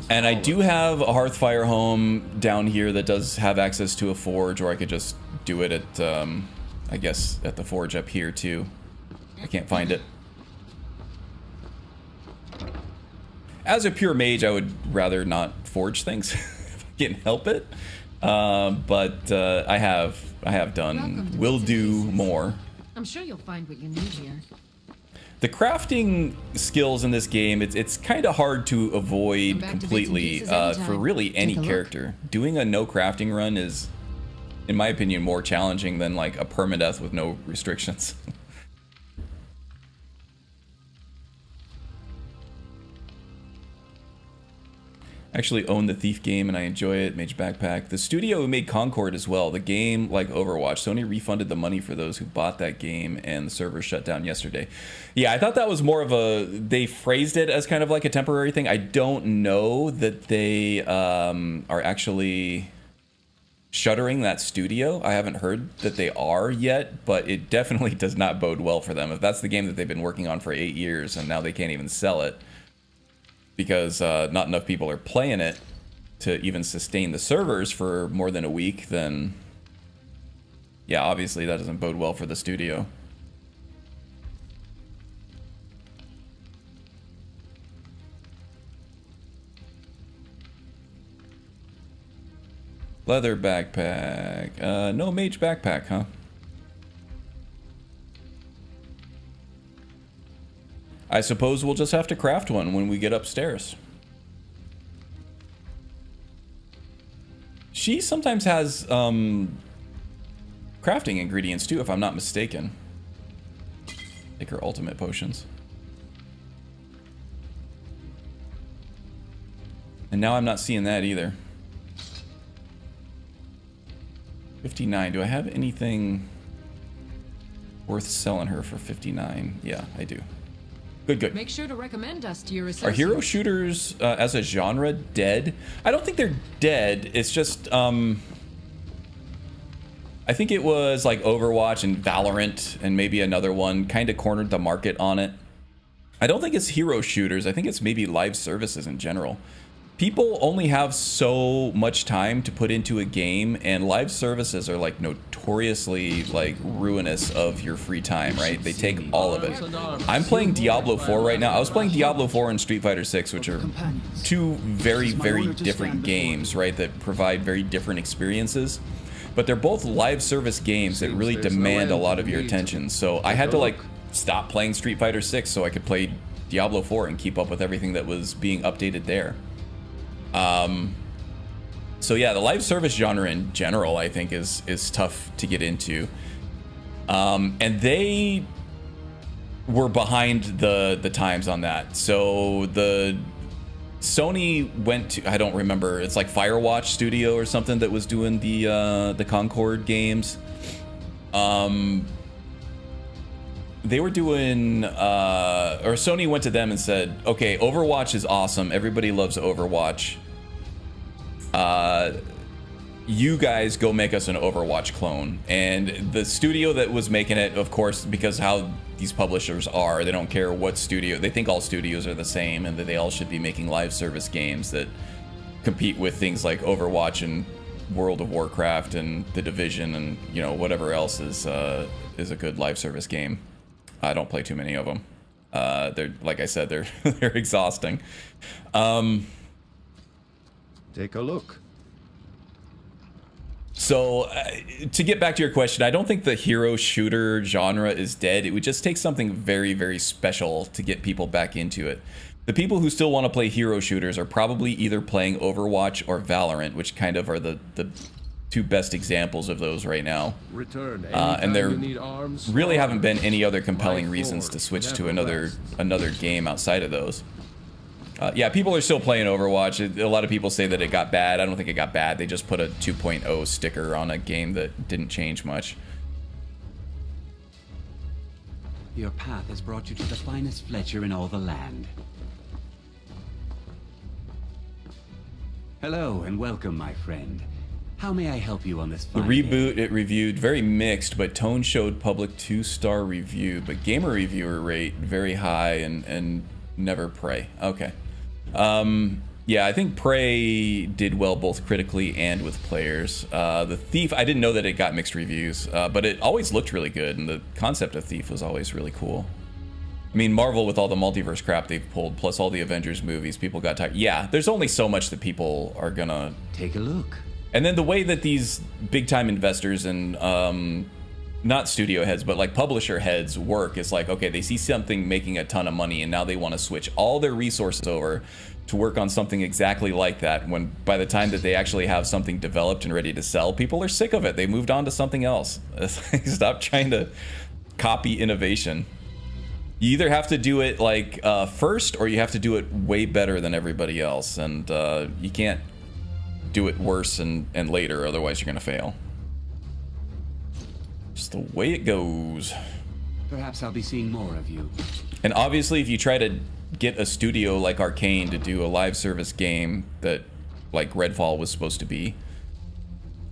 And I do have a Hearthfire home down here that does have access to a Forge, or I could just do it at... I guess at the Forge up here too. I can't find it. As a pure mage, I would rather not forge things if I can help it. But I have done. Will do more. I'm sure you'll find what you need here. The crafting skills in this game, it's kind of hard to avoid completely for really any character. Doing a no crafting run is, in my opinion, more challenging than like a permadeath with no restrictions. Actually own the Thief game and I enjoy it. Mage Backpack. The studio who made Concord as well. The game, like Overwatch, Sony refunded the money for those who bought that game and the servers shut down yesterday. Yeah, I thought that was more of a... They phrased it as kind of like a temporary thing. I don't know that they are actually shuttering that studio. I haven't heard that they are yet, but it definitely does not bode well for them. If that's the game that they've been working on for 8 years and now they can't even sell it, because not enough people are playing it to even sustain the servers for more than a week, then yeah, obviously that doesn't bode well for the studio. Leather backpack. No mage backpack, huh? I suppose we'll just have to craft one when we get upstairs. She sometimes has crafting ingredients too, if I'm not mistaken. Like her ultimate potions. And now I'm not seeing that either. 59. Do I have anything worth selling her for 59? Yeah, I do. Good, good. Make sure to recommend us to your Are associates. hero shooters as a genre dead? I don't think they're dead. It's just, I think it was like Overwatch and Valorant and maybe another one kind of cornered the market on it. I don't think it's hero shooters. I think it's maybe live services in general. People only have so much time to put into a game, and live services are like notoriously like ruinous of your free time, right? They take all of it. I'm playing Diablo 4 right now. I was playing Diablo 4 and Street Fighter 6, which are two very, very different games, right? That provide very different experiences. But they're both live service games that really demand a lot of your attention. So I had to like stop playing Street Fighter 6 so I could play Diablo 4 and keep up with everything that was being updated there. So yeah, the live service genre in general, I think is tough to get into. And they were behind the times on that. So the Sony went to, I don't remember, it's like Firewatch Studio or something that was doing the Concord games. They were doing, or Sony went to them and said, okay, Overwatch is awesome. Everybody loves Overwatch. You guys go make us an Overwatch clone. And the studio that was making it, of course, because how these publishers are, they don't care what studio, they think all studios are the same and that they all should be making live service games that compete with things like Overwatch and World of Warcraft and The Division and, you know, whatever else is a good live service game. I don't play too many of them. They're, like I said, they're exhausting. Take a look. So to get back to your question, I don't think the hero shooter genre is dead. It would just take something very, very special to get people back into it. The people who still want to play hero shooters are probably either playing Overwatch or Valorant, which kind of are the two best examples of those right now. Return and there need arms, really haven't been any other compelling reasons to switch to another game outside of those. Yeah, people are still playing Overwatch. A lot of people say that it got bad. I don't think it got bad. They just put a 2.0 sticker on a game that didn't change much. Your path has brought you to the finest Fletcher in all the land. Hello and welcome, my friend. How may I help you on this The fine reboot, day? it reviewed very mixed, but tone showed public 2-star review, but gamer reviewer rate very high and never Prey. Okay. Yeah, I think Prey did well both critically and with players. The Thief, I didn't know that it got mixed reviews, but it always looked really good, and the concept of Thief was always really cool. I mean, Marvel, with all the multiverse crap they've pulled, plus all the Avengers movies, people got tired. Yeah, there's only so much that people are gonna... Take a look. And then the way that these big-time investors and, not studio heads, but like publisher heads work is like, okay, they see something making a ton of money, and now they want to switch all their resources over to work on something exactly like that, when by the time that they actually have something developed and ready to sell, people are sick of it. They moved on to something else. Stop trying to copy innovation. You either have to do it like first, or you have to do it way better than everybody else, and you can't do it worse and later, otherwise you're gonna fail. Just the way it goes. Perhaps I'll be seeing more of you. And obviously, if you try to get a studio like Arcane to do a live service game that, like Redfall was supposed to be,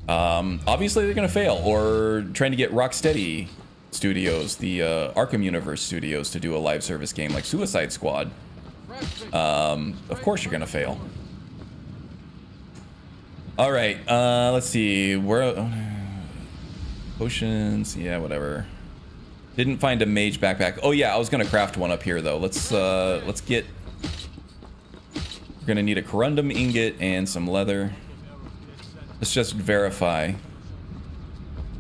obviously they're gonna fail. Or trying to get Rocksteady Studios, the Arkham Universe Studios, to do a live service game like Suicide Squad. Of course you're gonna fail. All right, let's see. Where? Potions, yeah, whatever. Didn't find a mage backpack. Oh yeah, I was gonna craft one up here though. Let's get. We're gonna need a corundum ingot and some leather. Let's just verify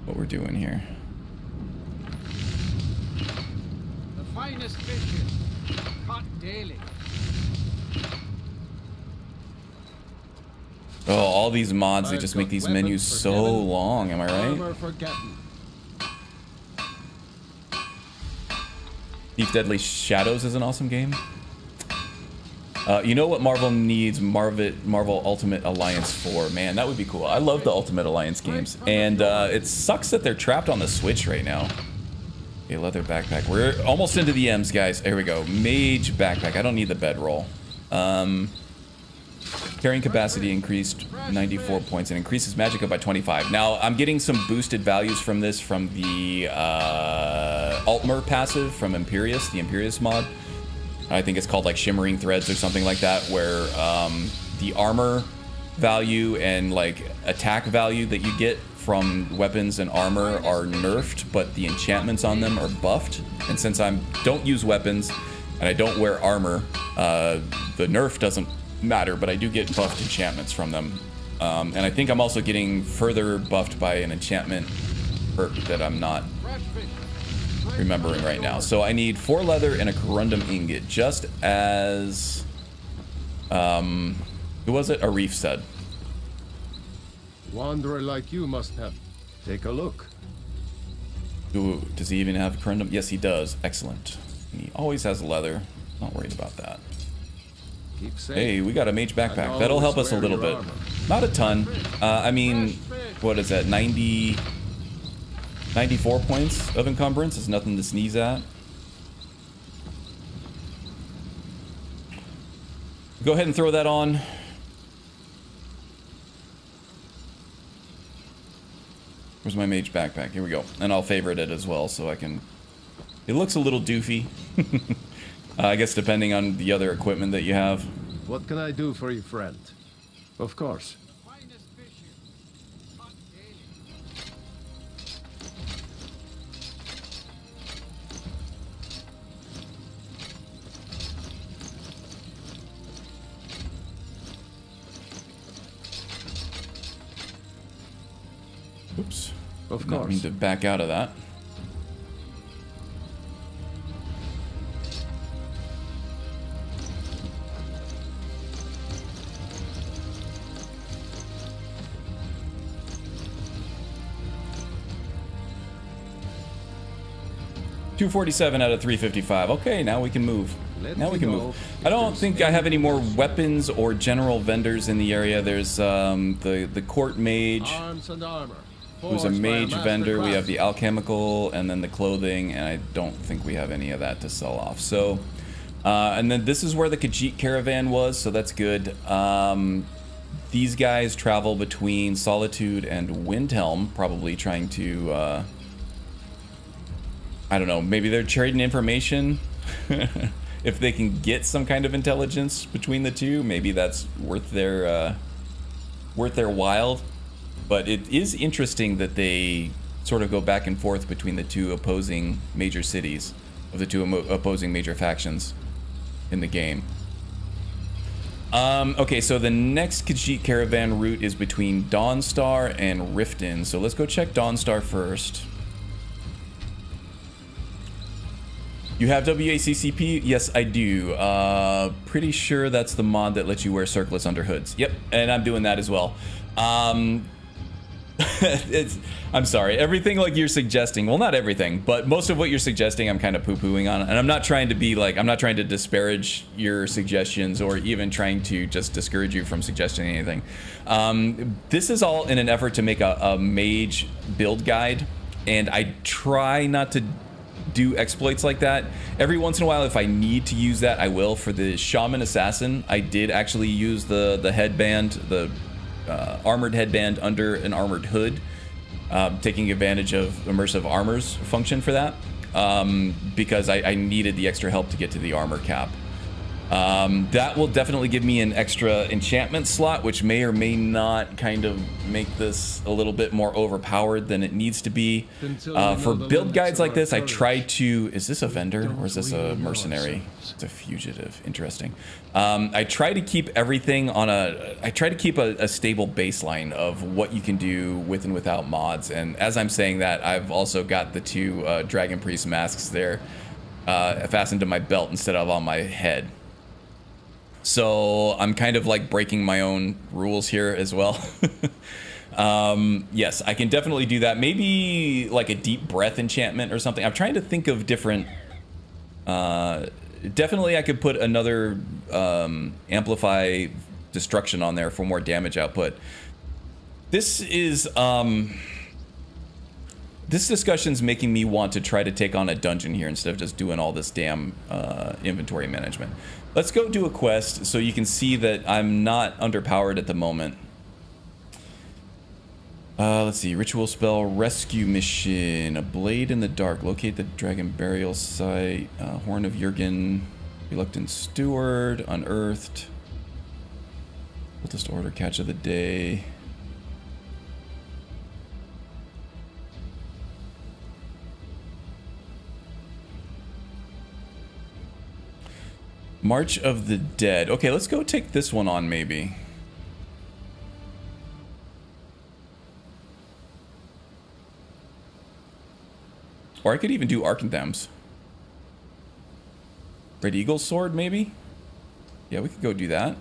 what we're doing here. The finest fishes, caught daily. Oh, all these mods, they just make these menus so long, am I right? Thief Deadly Shadows is an awesome game. You know what Marvel needs Marvel Ultimate Alliance for? Man, that would be cool. I love the Ultimate Alliance games. And it sucks that they're trapped on the Switch right now. Okay, leather backpack. We're almost into the M's, guys. Here we go. Mage backpack. I don't need the bedroll. Carrying capacity increased 94 points and increases magicka by 25. Now, I'm getting some boosted values from this from the Altmer passive from Imperius, the Imperius mod. I think it's called like Shimmering Threads or something like that, where the armor value and like attack value that you get from weapons and armor are nerfed, but the enchantments on them are buffed. And since I don't use weapons and I don't wear armor, the nerf doesn't matter, but I do get buffed enchantments from them. And I think I'm also getting further buffed by an enchantment perk that I'm not remembering right now. So I need 4 leather and a corundum ingot, just as who was it? Arif said. Wanderer like you must have. Take a look. Ooh, does he even have corundum? Yes, he does. Excellent. He always has leather. Not worried about that. Keep safe. Hey, we got a mage backpack. That'll help us a little bit. Not a ton. I mean, what is that? 94 points of encumbrance is nothing to sneeze at. Go ahead and throw that on. Where's my mage backpack? Here we go. And I'll favorite it as well so I can... It looks a little doofy. I guess depending on the other equipment that you have. What can I do for you, friend? Of course. Oops. Of Did not mean course. to back out of that. 247 out of 355. Okay, now we can move. Now we can move. I don't think I have any more weapons or general vendors in the area. There's the court mage, Arms and armor. who's a mage vendor. We have the alchemical, and then the clothing, and I don't think we have any of that to sell off. So, and then this is where the Khajiit caravan was, so that's good. These guys travel between Solitude and Windhelm, probably trying to, I don't know, maybe they're trading information. If they can get some kind of intelligence between the two, maybe that's worth their while. But it is interesting that they sort of go back and forth between the two opposing major cities of the two opposing major factions in the game. Okay, so the next Khajiit caravan route is between Dawnstar and Riften. So let's go check Dawnstar first. You have WACCP? Yes, I do. Pretty sure that's the mod that lets you wear circlets under hoods. Yep, and I'm doing that as well. I'm sorry, everything like you're suggesting, well, not everything, but most of what you're suggesting I'm kind of poo-pooing on, and I'm not trying to be like, I'm not trying to disparage your suggestions or even trying to just discourage you from suggesting anything. This is all in an effort to make a mage build guide, and I try not to do exploits like that. Every once in a while, if I need to use that, I will. For the Shaman Assassin, I did actually use the headband, the armored headband under an armored hood, taking advantage of immersive armor's function for that, because I needed the extra help to get to the armor cap. That will definitely give me an extra enchantment slot, which may or may not kind of make this a little bit more overpowered than it needs to be. For build guides like this, I try to... Is this a vendor or is this a mercenary? It's a fugitive. Interesting. I try to keep everything on a... I try to keep a stable baseline of what you can do with and without mods. And as I'm saying that, I've also got the two Dragon Priest masks there fastened to my belt instead of on my head. So I'm kind of like breaking my own rules here as well. Yes, I can definitely do that. Maybe like a deep breath enchantment or something. I'm trying to think of different... definitely I could put another amplify destruction on there for more damage output. This is... This discussion's making me want to try to take on a dungeon here instead of just doing all this damn inventory management. Let's go do a quest so you can see that I'm not underpowered at the moment. Let's see. Ritual spell, rescue mission, a blade in the dark. Locate the dragon burial site. Horn of Jurgen, reluctant steward, unearthed. Cultist order, catch of the day. March of the Dead. Okay, let's go take this one on, maybe. Or I could even do Arcanthems. Red Eagle's sword, maybe? Yeah, we could go do that.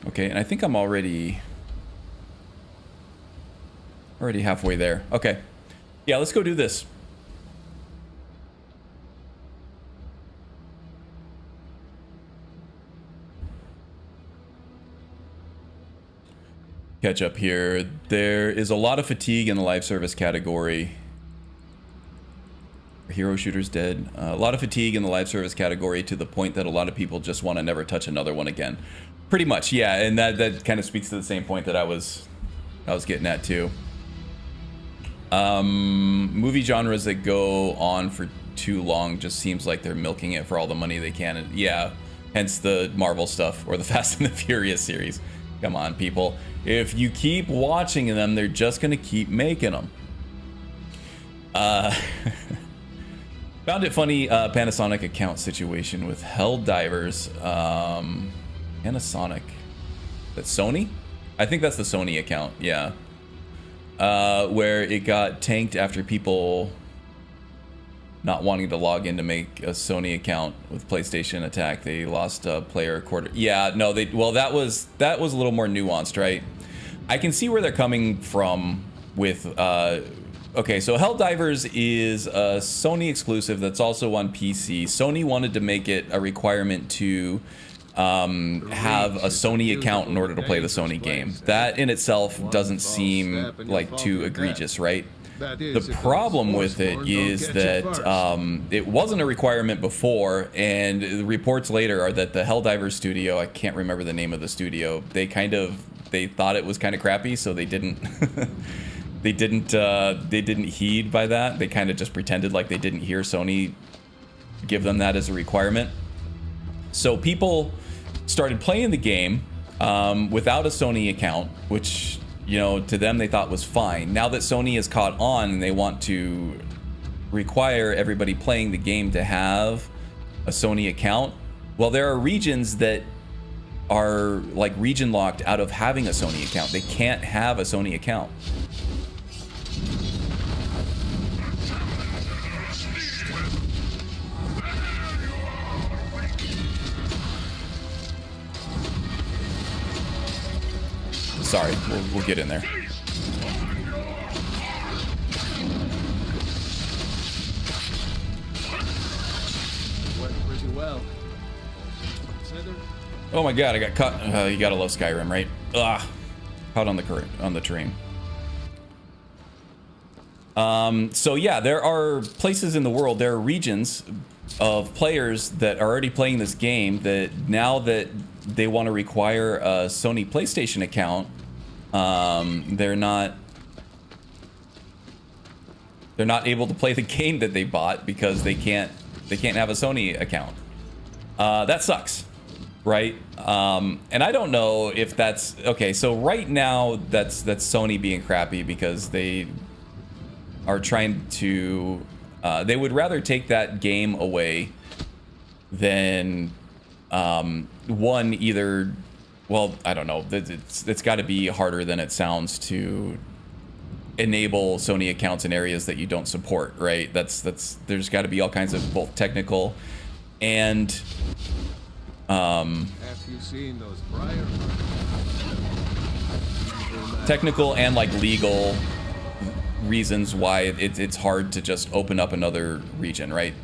Okay, and I think I'm already halfway there. Okay. Yeah, let's go do this. Catch up here. There is a lot of fatigue in the live service category. Hero shooter's dead. A lot of fatigue in the live service category to the point that a lot of people just want to never touch another one again. Pretty much, yeah, and that kind of speaks to the same point that I was getting at too. Movie genres that go on for too long just seems like they're milking it for all the money they can. And yeah, hence the Marvel stuff or the Fast and the Furious series. Come on, people. If you keep watching them, they're just gonna keep making them. Found it funny, Panasonic account situation with Helldivers. Panasonic. That's Sony? I think that's the Sony account, yeah. Where it got tanked after people not wanting to log in to make a Sony account with PlayStation attack. They lost a player a quarter. Yeah, no, that was a little more nuanced, right? I can see where they're coming from with okay, so Helldivers is a Sony exclusive that's also on PC. Sony wanted to make it a requirement to have a Sony account in order to play the Sony game. That in itself doesn't seem like too egregious, right? The problem with it is that it wasn't a requirement before, and the reports later are that the Helldivers studio, I can't remember the name of the studio, they thought it was kind of crappy, so they didn't they didn't heed by that. They kind of just pretended like they didn't hear Sony give them that as a requirement. So people started playing the game without a Sony account, which, you know, to them they thought was fine. Now that Sony has caught on and they want to require everybody playing the game to have a Sony account, well, there are regions that are like region locked out of having a Sony account. They can't have a Sony account. Sorry, we'll get in there. Went pretty well. Oh my god, I got caught. You gotta love Skyrim, right? Ugh. Caught on the terrain. So yeah, there are places in the world, there are regions of players that are already playing this game that now that they want to require a Sony PlayStation account, they're not able to play the game that they bought because they can't have a Sony account. That sucks, right? And I don't know if that's okay. So right now, that's Sony being crappy because they are trying to. They would rather take that game away than one either. Well, I don't know. It's got to be harder than it sounds to enable Sony accounts in areas that you don't support, right? There's got to be all kinds of both technical and Have you seen those briar? technical and like legal reasons why it's hard to just open up another region, right?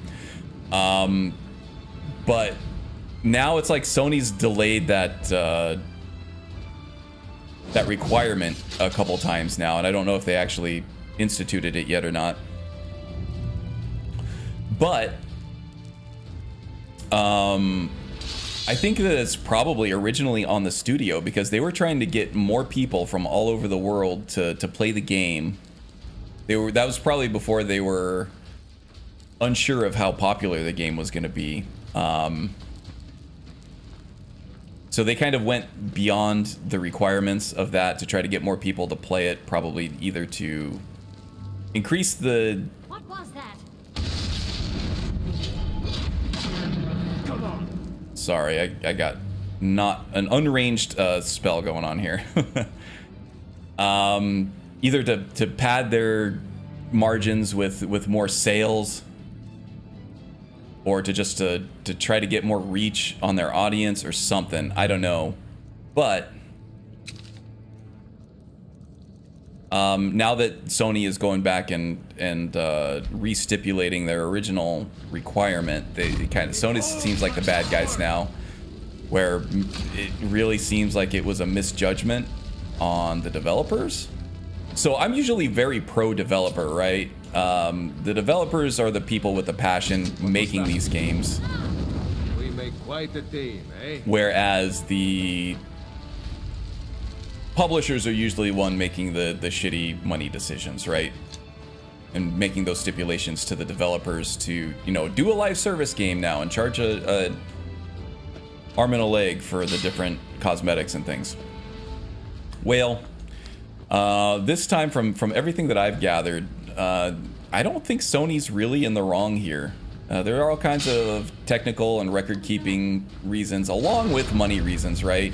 But now it's like Sony's delayed that requirement a couple times now, and I don't know if they actually instituted it yet or not. But I think that it's probably originally on the studio because they were trying to get more people from all over the world to play the game. That was probably before they were unsure of how popular the game was going to be. So they kind of went beyond the requirements of that to try to get more people to play it, probably either to increase the... What was that? Sorry, I got not an unranged spell going on here. Either to pad their margins with more sales, or to just to try to get more reach on their audience or something. I don't know. But now that Sony is going back and re-stipulating their original requirement, Sony seems like the bad guys now, where it really seems like it was a misjudgment on the developers. So I'm usually very pro-developer, right? The developers are the people with the passion making these games. We make quite a team, eh? Whereas the publishers are usually one making the shitty money decisions, right? And making those stipulations to the developers to, you know, do a live service game now and charge a arm and a leg for the different cosmetics and things. Well, this time from everything that I've gathered, I don't think Sony's really in the wrong here. There are all kinds of technical and record-keeping reasons, along with money reasons, right?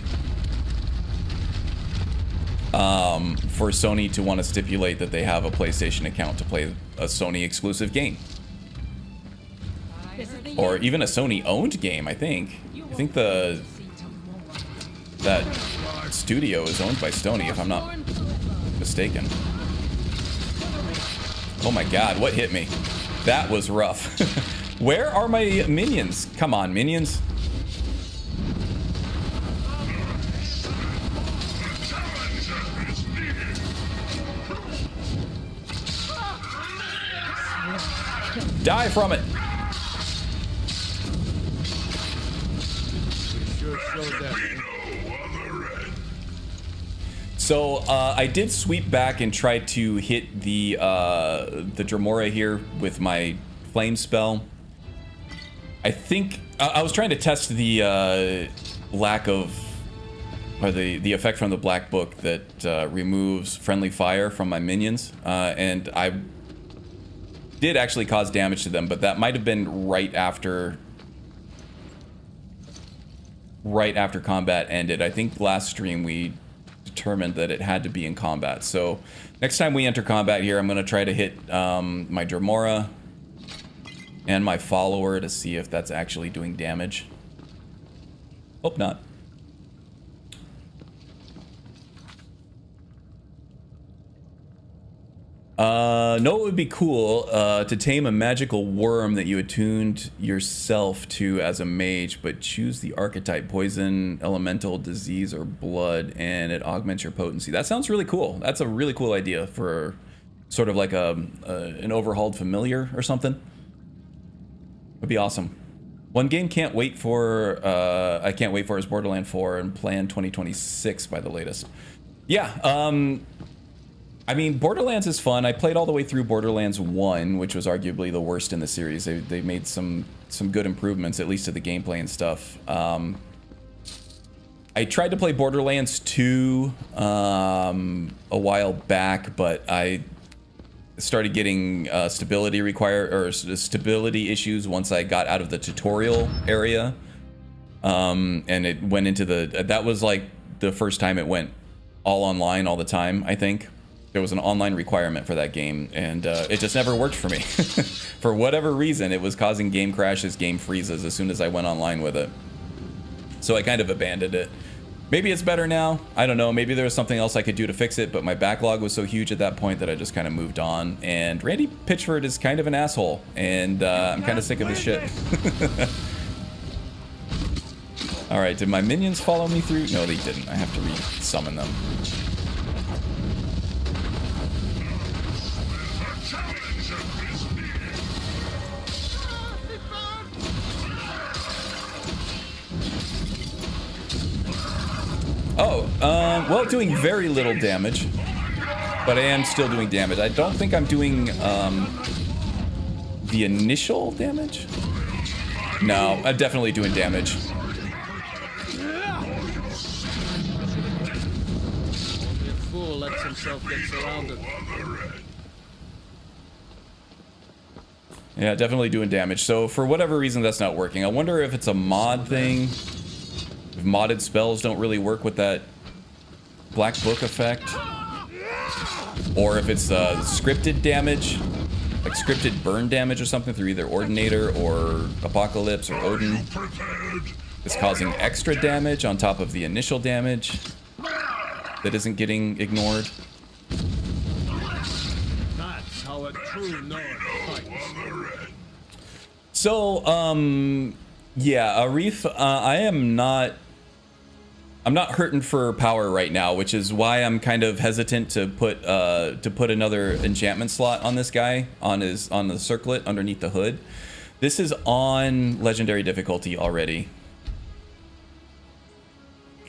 For Sony to want to stipulate that they have a PlayStation account to play a Sony exclusive game. or even a Sony-owned game. I think that studio is owned by Sony, if I'm not mistaken. Oh my God, what hit me? That was rough. Where are my minions? Come on, minions. Die from it. Sure showed them. So I did sweep back and try to hit the Dremora here with my flame spell. I think I was trying to test the lack of, or the effect from the black book that removes friendly fire from my minions, and I did actually cause damage to them, but that might have been right after combat ended. I think last stream we determined that it had to be in combat. So next time we enter combat here, I'm going to try to hit my Dremora and my follower to see if that's actually doing damage. Hope not. No, it would be cool to tame a magical worm that you attuned yourself to as a mage, but choose the archetype poison, elemental, disease, or blood, and it augments your potency. That sounds really cool. That's a really cool idea for sort of like an overhauled familiar or something. Would be awesome. One game can't wait for I can't wait for is Borderlands 4 and plan 2026 by the latest. Yeah, I mean, Borderlands is fun. I played all the way through Borderlands 1, which was arguably the worst in the series. They made some good improvements, at least to the gameplay and stuff. I tried to play Borderlands 2 a while back, but I started getting stability issues once I got out of the tutorial area, and it went into that was like the first time it went all online all the time. I think there was an online requirement for that game, and it just never worked for me. For whatever reason, it was causing game crashes, game freezes as soon as I went online with it. So I kind of abandoned it. Maybe it's better now. I don't know. Maybe there was something else I could do to fix it, but my backlog was so huge at that point that I just kind of moved on. And Randy Pitchford is kind of an asshole, and I'm kind of sick of his shit. All right, did my minions follow me through? No, they didn't. I have to re-summon them. Oh, well, doing very little damage, but I am still doing damage. I don't think I'm doing the initial damage. No, I'm definitely doing damage. Only a fool lets himself get surrounded. Yeah, definitely doing damage. So for whatever reason, that's not working. I wonder if it's a mod thing. If modded spells don't really work with that black book effect, or if it's scripted damage, like scripted burn damage or something through either Ordinator or Apocalypse or Odin. It's causing extra damage on top of the initial damage that isn't getting ignored. That's how a true Nord fights. So, yeah, Arif, I'm not hurting for power right now, which is why I'm kind of hesitant to put another enchantment slot on this guy on the circlet underneath the hood. This is on legendary difficulty already,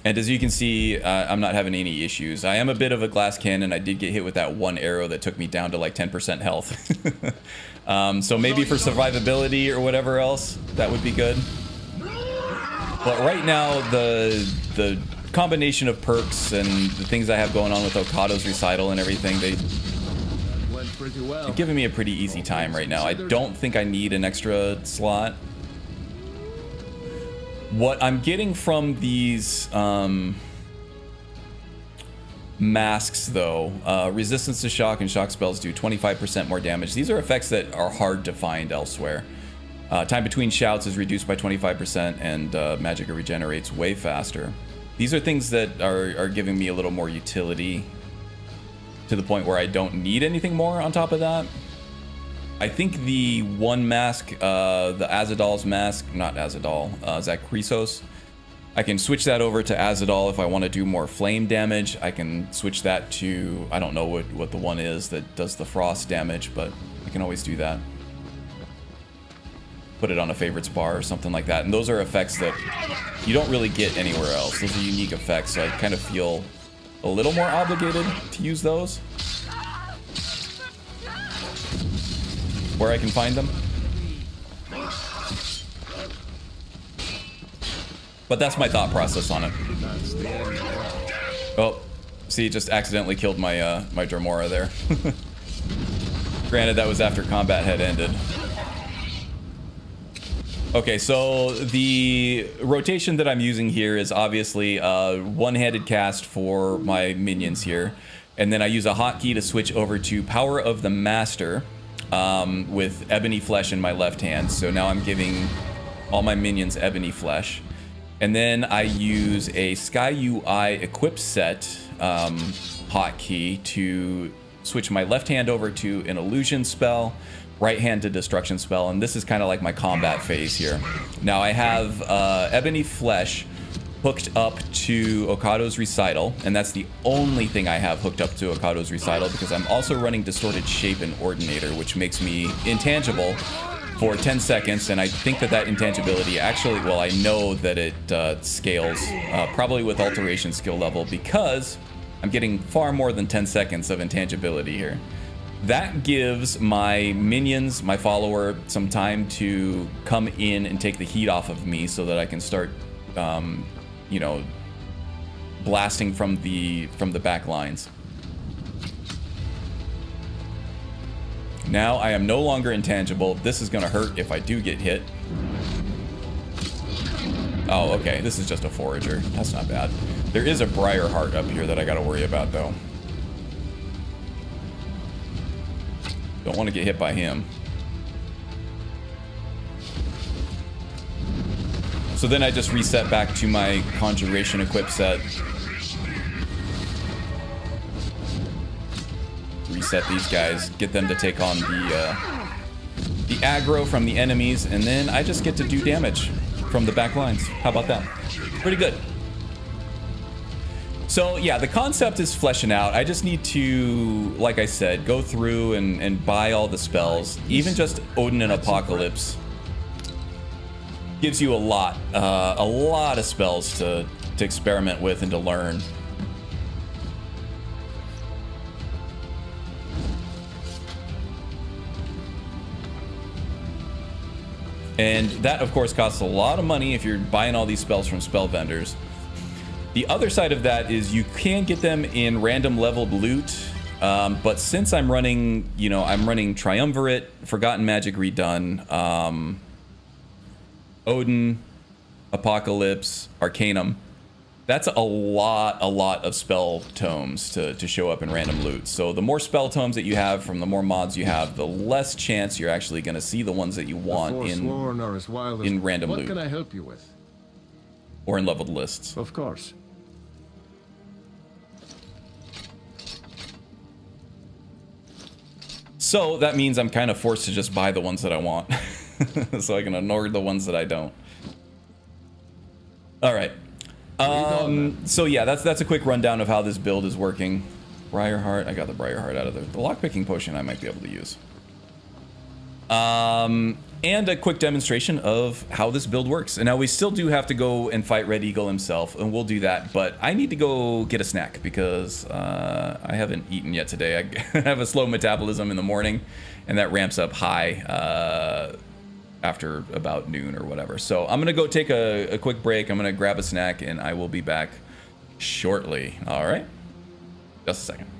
and as you can see, I'm not having any issues. I am a bit of a glass cannon. I did get hit with that one arrow that took me down to like 10% health. So maybe for survivability or whatever else, that would be good. But right now, the combination of perks and the things I have going on with Okado's recital and everything, they're giving me a pretty easy time right now. I don't think I need an extra slot. What I'm getting from these masks, though, resistance to shock and shock spells do 25% more damage. These are effects that are hard to find elsewhere. Time between shouts is reduced by 25%, and magic regenerates way faster. These are things that are giving me a little more utility to the point where I don't need anything more on top of that. I think the one mask, the Azadal's mask, not Azadal, Zakrisos, I can switch that over to Azadal if I want to do more flame damage. I can switch that to, I don't know what the one is that does the frost damage, but I can always do that. Put it on a favorites bar or something like that. And those are effects that you don't really get anywhere else. Those are unique effects, so I kind of feel a little more obligated to use those where I can find them. But that's my thought process on it. Oh, see, just accidentally killed my my Dremora there. Granted, that was after combat had ended. Okay, so the rotation that I'm using here is obviously a one-handed cast for my minions here. And then I use a hotkey to switch over to Power of the Master with Ebony Flesh in my left hand. So now I'm giving all my minions Ebony Flesh. And then I use a Sky UI equip set hotkey to switch my left hand over to an illusion spell, right hand to destruction spell, and this is kind of like my combat phase here. Now I have Ebony Flesh hooked up to Okado's Recital, and that's the only thing I have hooked up to Okado's Recital because I'm also running Distorted Shape and Ordinator, which makes me intangible for 10 seconds, and I think that intangibility actually, well, I know that it scales probably with alteration skill level because I'm getting far more than 10 seconds of intangibility here. That gives my minions, my follower, some time to come in and take the heat off of me so that I can start, you know, blasting from the back lines. Now I am no longer intangible. This is gonna hurt if I do get hit. Oh, okay, this is just a forager. That's not bad. There is a Briarheart up here that I gotta worry about though. Don't want to get hit by him. So then I just reset back to my Conjuration equip set. Reset these guys, get them to take on the aggro from the enemies, and then I just get to do damage from the back lines. How about that? Pretty good. So yeah, the concept is fleshing out. I just need to, like I said, go through and buy all the spells. Even just Odin and Apocalypse gives you a lot of spells to experiment with and to learn. And that, of course, costs a lot of money if you're buying all these spells from spell vendors. The other side of that is you can get them in random leveled loot, but since I'm running, you know, I'm running Triumvirate, Forgotten Magic Redone, Odin, Apocalypse, Arcanum. That's a lot of spell tomes to show up in random loot. So the more spell tomes that you have from the more mods you have, the less chance you're actually going to see the ones that you want in random loot. What can I help you with? Or in leveled lists. Of course. So that means I'm kind of forced to just buy the ones that I want. So I can ignore the ones that I don't. All right. So yeah, that's a quick rundown of how this build is working. Briarheart, I got the Briarheart out of there. The lockpicking potion I might be able to use. And a quick demonstration of how this build works. And now we still do have to go and fight Red Eagle himself, and we'll do that. But I need to go get a snack because I haven't eaten yet today. I have a slow metabolism in the morning, and that ramps up high after about noon or whatever. So I'm gonna go take a quick break. I'm gonna grab a snack, and I will be back shortly. All right, just a second.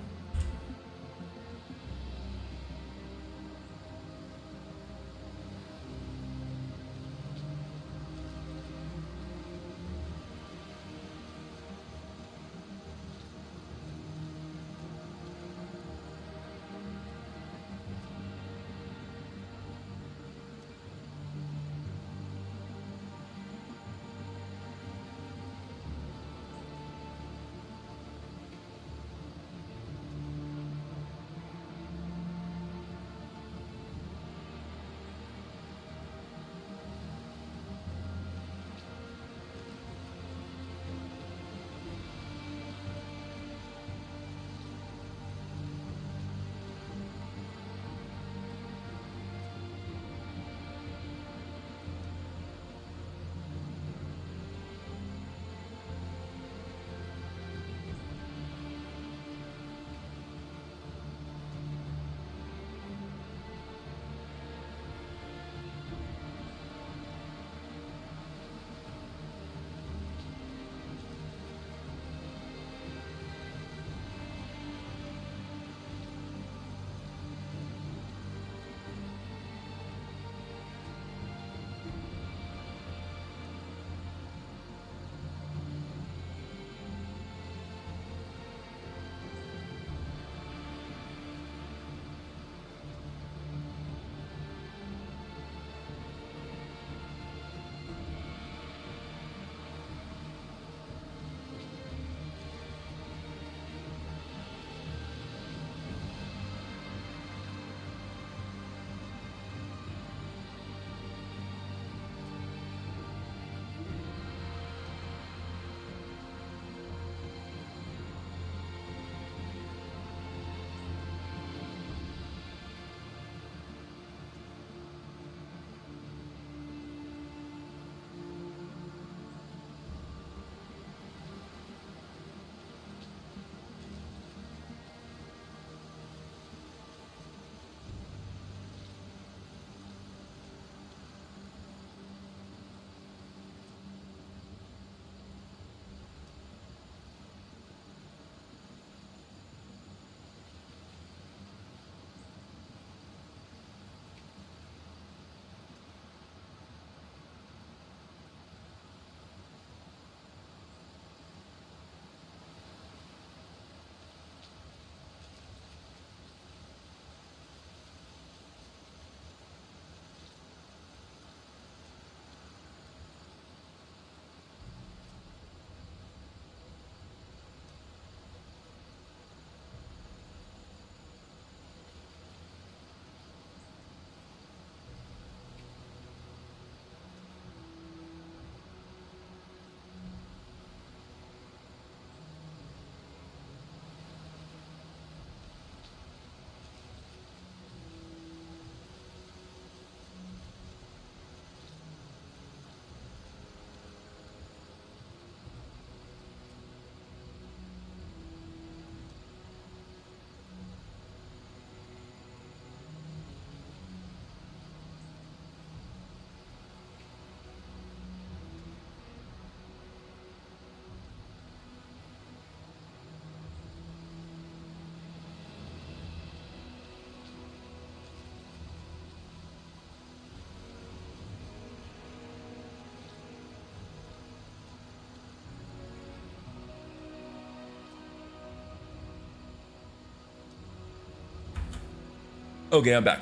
Okay, I'm back.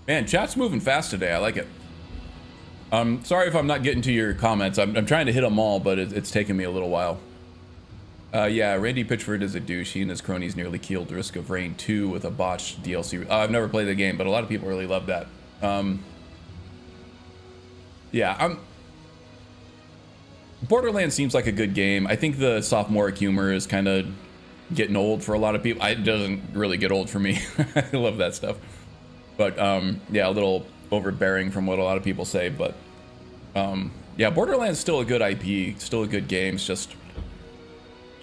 Man, chat's moving fast today. I like it. Sorry if I'm not getting to your comments. I'm trying to hit them all, but it's taking me a little while. Yeah, Randy Pitchford is a douche. He and his cronies nearly killed Risk of Rain 2 with a botched DLC. I've never played the game, but a lot of people really love that. Yeah, Borderlands seems like a good game. I think the sophomoric humor is kind of getting old for a lot of people. It doesn't really get old for me. I love that stuff. But yeah, a little overbearing from what a lot of people say. But yeah, Borderlands still a good IP, still a good game. It's just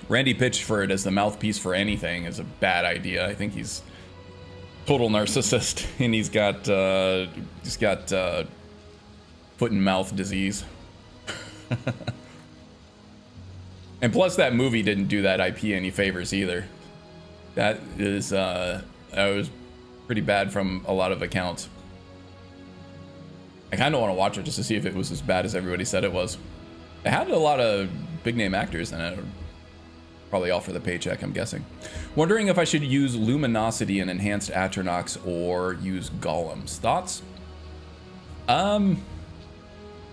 Randy Pitchford as the mouthpiece for anything is a bad idea. I think he's total narcissist, and he's got foot and mouth disease. And plus, that movie didn't do that IP any favors either. That was pretty bad from a lot of accounts. I kind of want to watch it just to see if it was as bad as everybody said it was. It had a lot of big name actors in it. Probably all for the paycheck, I'm guessing. Wondering if I should use Luminosity and Enhanced Atronachs or use Golems. Thoughts?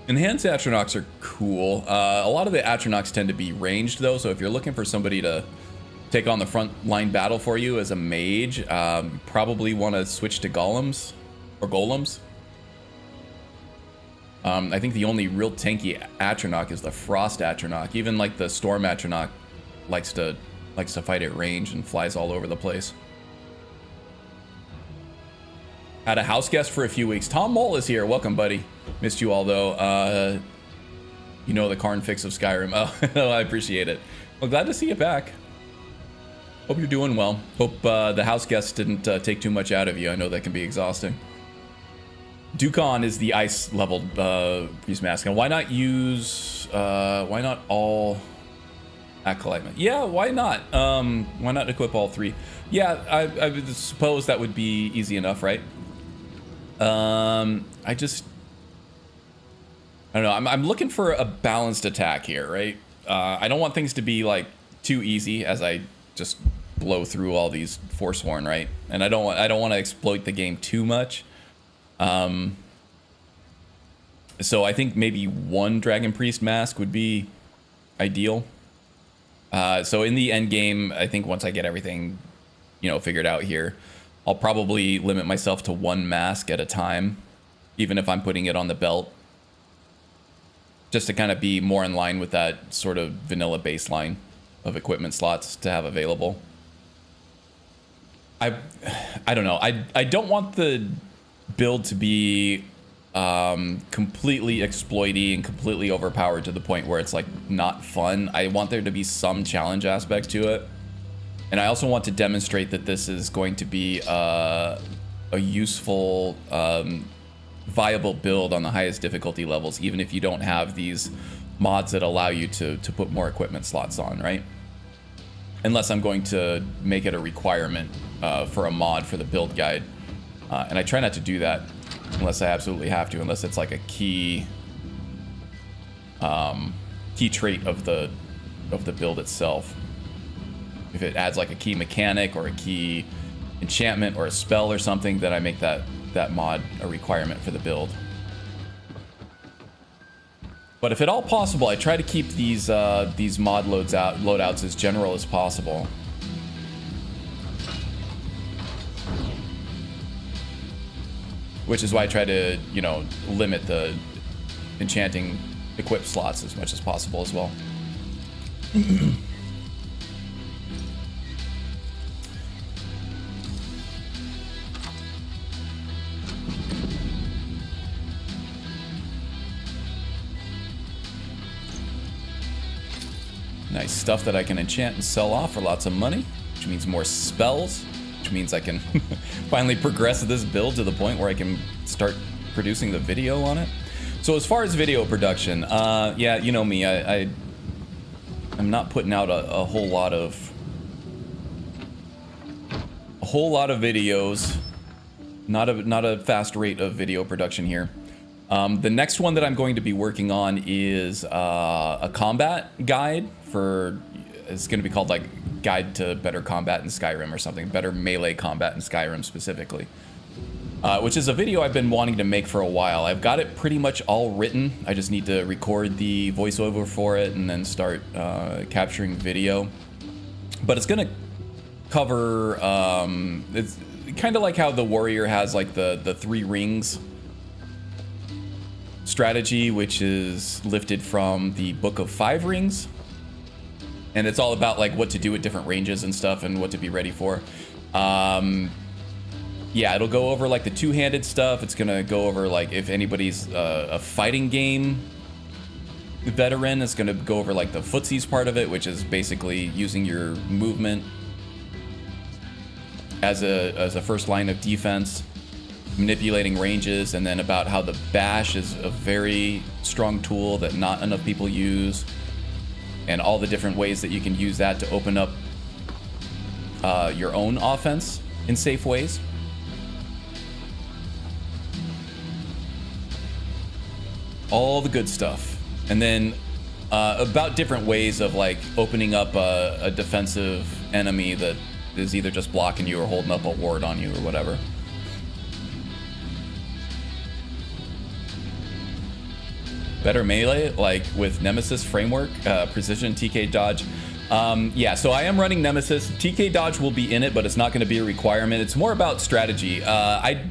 Enhanced Atronachs are cool. A lot of the Atronachs tend to be ranged though, so if you're looking for somebody to take on the front line battle for you as a mage, probably want to switch to Golems or Golems. I think the only real tanky Atronach is the Frost Atronach. Even like the Storm Atronach likes to fight at range and flies all over the place. Had a house guest for a few weeks. Tom Mole is here. Welcome, buddy. Missed you all though. You know the Karn fix of Skyrim. Oh, I appreciate it. Well, glad to see you back. Hope you're doing well. Hope the house guest didn't take too much out of you. I know that can be exhausting. Dukon is the ice leveled priest mask, and why not use? Why not all acolyte? Yeah, why not? Why not equip all three? Yeah, I would suppose that would be easy enough, right? I don't know. I'm looking for a balanced attack here, right? I don't want things to be like too easy as I just blow through all these Forsworn, right? And I don't want to exploit the game too much. So I think maybe one Dragon Priest mask would be ideal. So in the end game, I think once I get everything, figured out here, I'll probably limit myself to one mask at a time, even if I'm putting it on the belt, just to kind of be more in line with that sort of vanilla baseline of equipment slots to have available. I don't know. I don't want the build to be completely exploity and completely overpowered to the point where it's like not fun. I want there to be some challenge aspects to it, and I also want to demonstrate that this is going to be a useful, viable build on the highest difficulty levels, even if you don't have these mods that allow you to put more equipment slots on, right? Unless I'm going to make it a requirement for a mod for the build guide, and I try not to do that unless I absolutely have to, unless it's like a key trait of the build itself. If it adds like a key mechanic or a key enchantment or a spell or something, then I make that mod a requirement for the build. But if at all possible, I try to keep these mod loadouts as general as possible. Which is why I try to, limit the enchanting equip slots as much as possible as well. Nice stuff that I can enchant and sell off for lots of money, which means more spells, which means I can finally progress this build to the point where I can start producing the video on it. So as far as video production, yeah, you know me, I'm not putting out a whole lot of videos, not a fast rate of video production here. The next one that I'm going to be working on is a combat guide it's going to be called like Guide to Better Combat in Skyrim or something, better melee combat in Skyrim specifically. which is a video I've been wanting to make for a while. I've got it pretty much all written. I just need to record the voiceover for it and then start capturing video. But it's gonna cover, it's kind of like how the warrior has like the 3 rings strategy, which is lifted from the Book of 5 Rings. And it's all about like what to do at different ranges and stuff and what to be ready for. Yeah, it'll go over like the 2-handed stuff. It's gonna go over like if anybody's a fighting game veteran, it's gonna go over like the footsies part of it, which is basically using your movement as a first line of defense, manipulating ranges, and then about how the bash is a very strong tool that not enough people use, and all the different ways that you can use that to open up your own offense in safe ways. All the good stuff. And then about different ways of like opening up a defensive enemy that is either just blocking you or holding up a ward on you or whatever. Better melee, like with Nemesis framework, precision, TK dodge. Yeah, so I am running Nemesis. TK dodge will be in it, but it's not going to be a requirement. It's more about strategy. That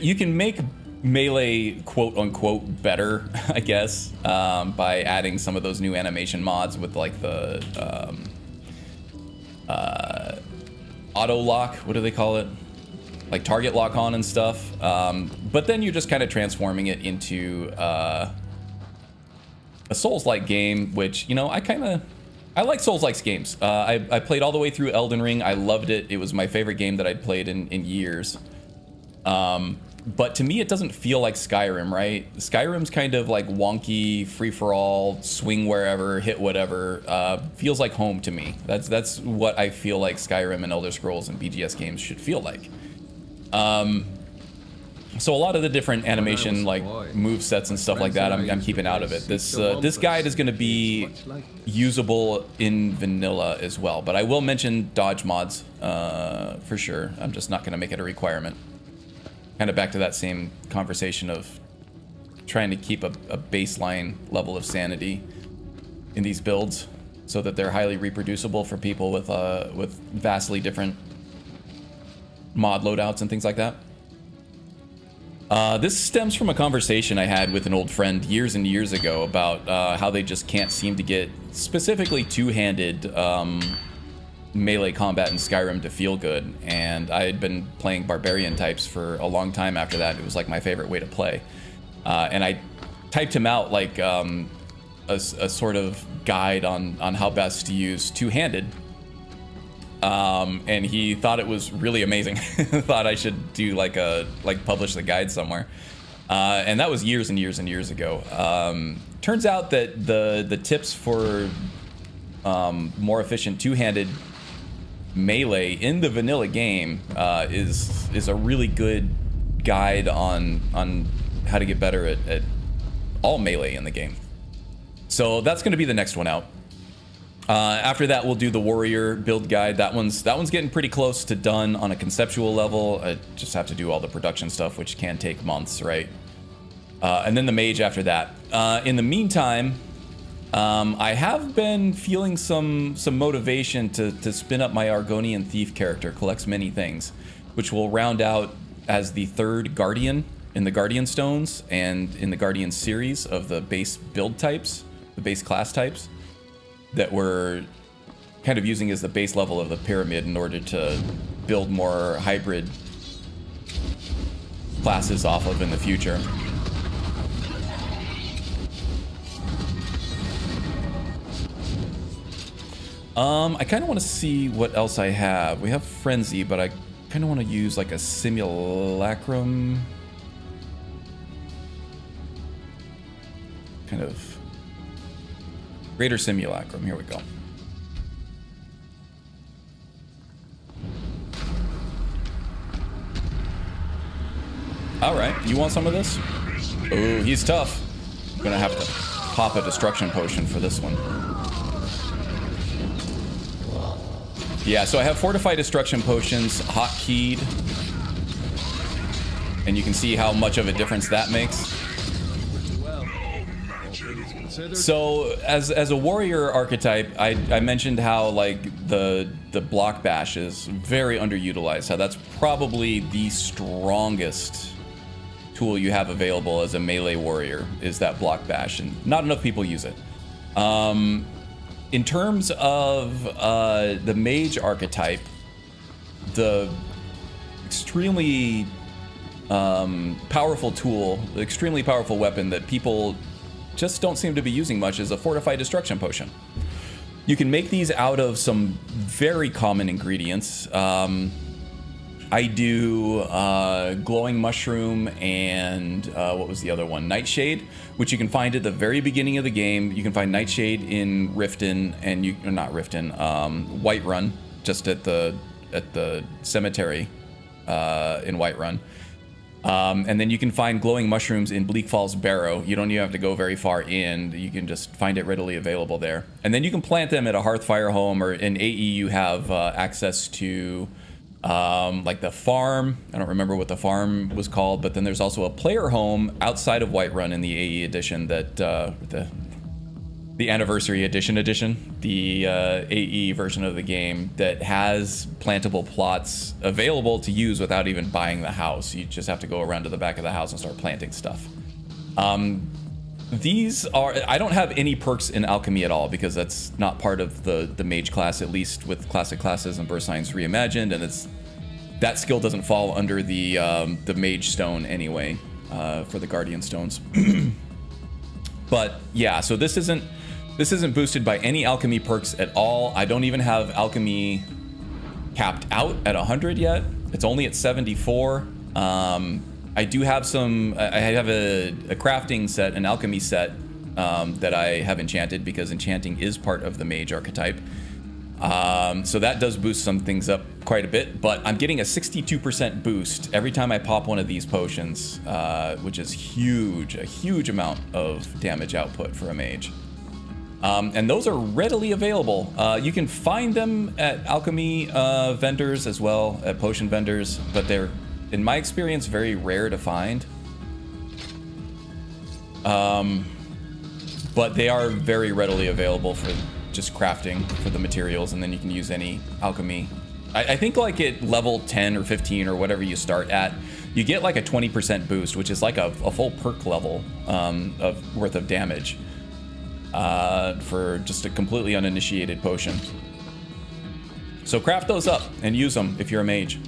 you can make melee quote unquote better, I guess, by adding some of those new animation mods with like the auto lock. What do they call it? Like target lock on and stuff. But then you're just kind of transforming it into a Souls-like game, which, you know, I like Souls-like games. I played all the way through Elden Ring. I loved it. It was my favorite game that I'd played in years. But to me, it doesn't feel like Skyrim, right? Skyrim's kind of like wonky, free-for-all, swing wherever, hit whatever. Feels like home to me. That's what I feel like Skyrim and Elder Scrolls and BGS games should feel like. So a lot of the different animation, like move sets and stuff like that, I'm keeping out of it. This guide is going to be usable in vanilla as well, but I will mention dodge mods for sure. I'm just not going to make it a requirement. Kind of back to that same conversation of trying to keep a baseline level of sanity in these builds so that they're highly reproducible for people with vastly different mod loadouts and things like that. This stems from a conversation I had with an old friend years and years ago about how they just can't seem to get specifically two-handed melee combat in Skyrim to feel good, and I had been playing barbarian types for a long time after that. It was like my favorite way to play, and I typed him out like a sort of guide on how best to use two-handed, and he thought it was really amazing. Thought I should do publish the guide somewhere, and that was years and years and years ago. Turns out that the tips for more efficient two-handed melee in the vanilla game is a really good guide on how to get better at all melee in the game. So that's going to be the next one out. After that, we'll do the warrior build guide. That one's getting pretty close to done on a conceptual level. I just have to do all the production stuff, which can take months, right? And then the mage after that. In the meantime, I have been feeling some motivation to spin up my Argonian thief character. Collects many things, which will round out as the third guardian in the Guardian Stones and in the Guardian series of the base build types, the base class types that we're kind of using as the base level of the pyramid in order to build more hybrid classes off of in the future. I kind of want to see what else I have. We have Frenzy, but I kind of want to use like a simulacrum. Kind of greater simulacrum. Here we go. All right, you want some of this? Oh, he's tough. I'm gonna have to pop a destruction potion for this one. Yeah, so I have Fortify Destruction Potions hotkeyed. And you can see how much of a difference that makes. So, as a warrior archetype, I mentioned how, like, the block bash is very underutilized. How that's probably the strongest tool you have available as a melee warrior is that block bash, and not enough people use it. In terms of the mage archetype, the extremely powerful tool, the extremely powerful weapon that people just don't seem to be using much is a Fortified Destruction Potion. You can make these out of some very common ingredients. I do glowing mushroom and what was the other one? Nightshade, which you can find at the very beginning of the game. You can find Nightshade in Riften, and you, or not Riften, Whiterun, just at the cemetery in Whiterun. And then you can find glowing mushrooms in Bleak Falls Barrow. You don't even have to go very far in. You can just find it readily available there. And then you can plant them at a Hearthfire home, or in AE you have access to like the farm. I don't remember what the farm was called, but then there's also a player home outside of Whiterun in the AE edition that the anniversary edition, the AE version of the game that has plantable plots available to use without even buying the house. You just have to go around to the back of the house and start planting stuff. These are, I don't have any perks in alchemy at all because that's not part of the mage class, at least with classic classes and Burst Science Reimagined, and it's that skill doesn't fall under the mage stone anyway for the guardian stones. But yeah, so this isn't boosted by any alchemy perks at all. I don't even have alchemy capped out at 100 yet. It's only at 74. I do have some, I have a crafting set, an alchemy set that I have enchanted because enchanting is part of the mage archetype. So that does boost some things up quite a bit, but I'm getting a 62% boost every time I pop one of these potions, which is huge, a huge amount of damage output for a mage. And those are readily available. You can find them at alchemy vendors as well, at potion vendors, but they're, in my experience, very rare to find. But they are very readily available for just crafting for the materials, and then you can use any alchemy. I think like at level 10 or 15 or whatever you start at, you get like a 20% boost, which is like a full perk level worth of damage. For just a completely uninitiated potion. So craft those up and use them if you're a mage.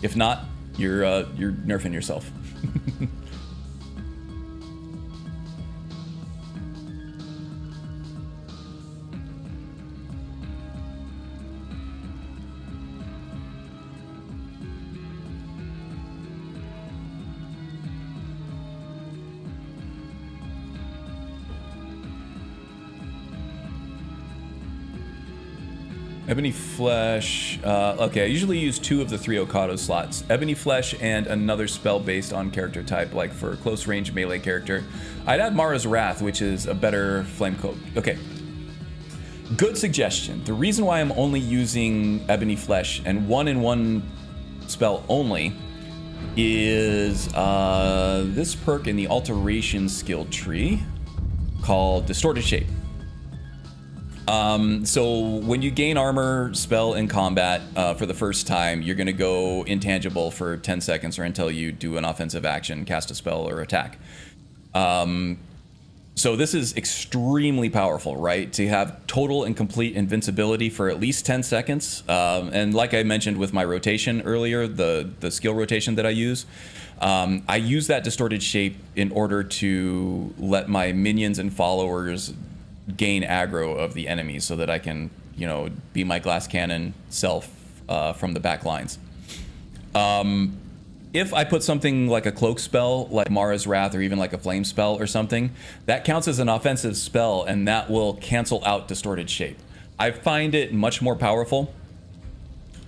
If not, you're nerfing yourself. Ebony Flesh, okay, I usually use 2 of the 3 Okado slots. Ebony Flesh and another spell based on character type, like for a close range melee character. I'd add Mara's Wrath, which is a better flame coat. Okay, good suggestion. The reason why I'm only using Ebony Flesh and 1-in-1 spell only is this perk in the Alteration skill tree called Distorted Shape. So when you gain armor spell in combat for the first time, you're going to go intangible for 10 seconds or until you do an offensive action, cast a spell, or attack. So this is extremely powerful, right? To have total and complete invincibility for at least 10 seconds. And like I mentioned with my rotation earlier, the skill rotation that I use that Distorted Shape in order to let my minions and followers gain aggro of the enemies so that I can, you know, be my glass cannon self from the back lines. If I put something like a cloak spell, like Mara's Wrath, or even like a flame spell or something, that counts as an offensive spell, and that will cancel out Distorted Shape. I find it much more powerful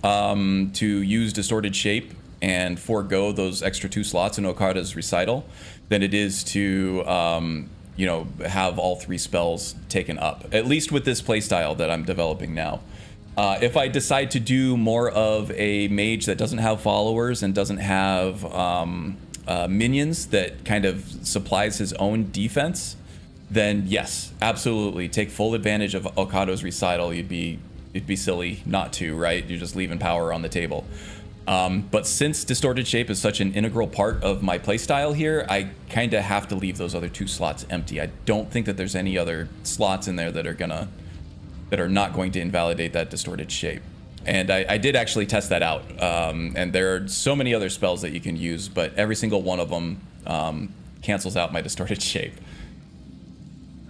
to use Distorted Shape and forego those extra 2 slots in Okada's recital than it is to you know, have all 3 spells taken up, at least with this playstyle that I'm developing now. If I decide to do more of a mage that doesn't have followers and doesn't have minions that kind of supplies his own defense, then yes, absolutely, take full advantage of Okado's recital. It'd be silly not to, right? You're just leaving power on the table. But since distorted shape is such an integral part of my playstyle here, I kind of have to leave those other 2 slots empty. I don't think that there's any other slots in there that are not going to invalidate that distorted shape. And I did actually test that out. And there are so many other spells that you can use, but every single one of them cancels out my distorted shape.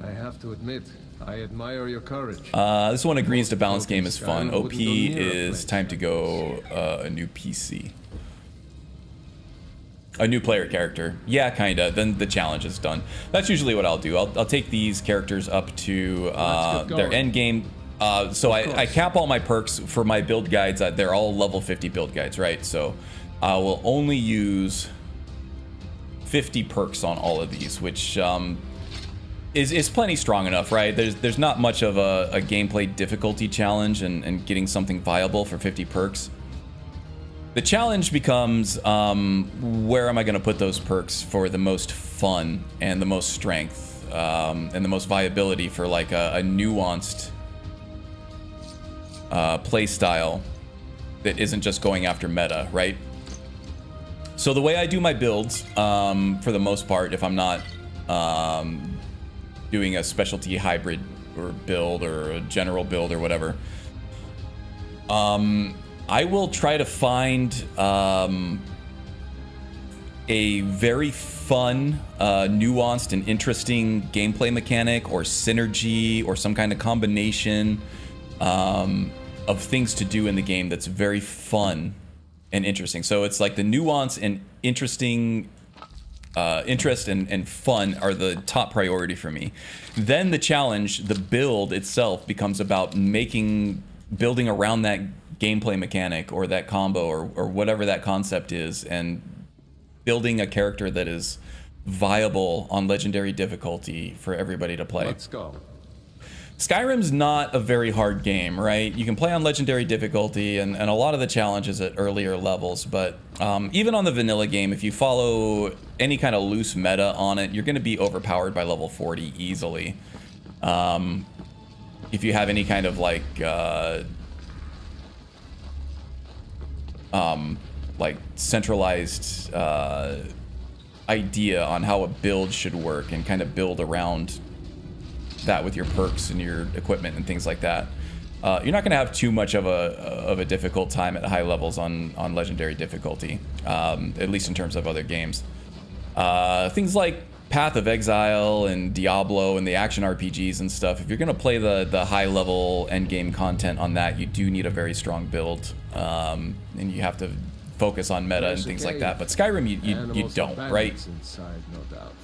I have to admit, I admire your courage. This one agrees to balance game is fun. Skyrim OP wouldn't go near a is place time to like go a new PC. A new player character. Yeah, kinda. Then the challenge is done. That's usually what I'll do. I'll take these characters up to their end game. So I cap all my perks for my build guides. They're all level 50 build guides, right? So I will only use 50 perks on all of these, which is plenty strong enough, right? There's not much of a gameplay difficulty challenge and getting something viable for 50 perks. The challenge becomes where am I going to put those perks for the most fun and the most strength and the most viability for like a nuanced play style that isn't just going after meta, right? So the way I do my builds, for the most part, if I'm not doing a specialty hybrid or build or a general build or whatever, I will try to find a very fun, nuanced and interesting gameplay mechanic or synergy or some kind of combination of things to do in the game that's very fun and interesting. So it's like the nuance and interesting interest and fun are the top priority for me. Then the challenge, the build itself, becomes about building around that gameplay mechanic or that combo or whatever that concept is, and building a character that is viable on legendary difficulty for everybody to play. Let's go. Skyrim's not a very hard game, right? You can play on legendary difficulty and a lot of the challenges at earlier levels, but even on the vanilla game, if you follow any kind of loose meta on it, you're going to be overpowered by level 40 easily. If you have any kind of like centralized idea on how a build should work and kind of build around that with your perks and your equipment and things like that, you're not going to have too much of a difficult time at high levels on legendary difficulty, at least in terms of other games. Things like Path of Exile and Diablo and the action RPGs and stuff, if you're going to play the high level end game content on that, you do need a very strong build, and you have to focus on meta and things like that. But Skyrim, you don't, right? Inside, no doubt.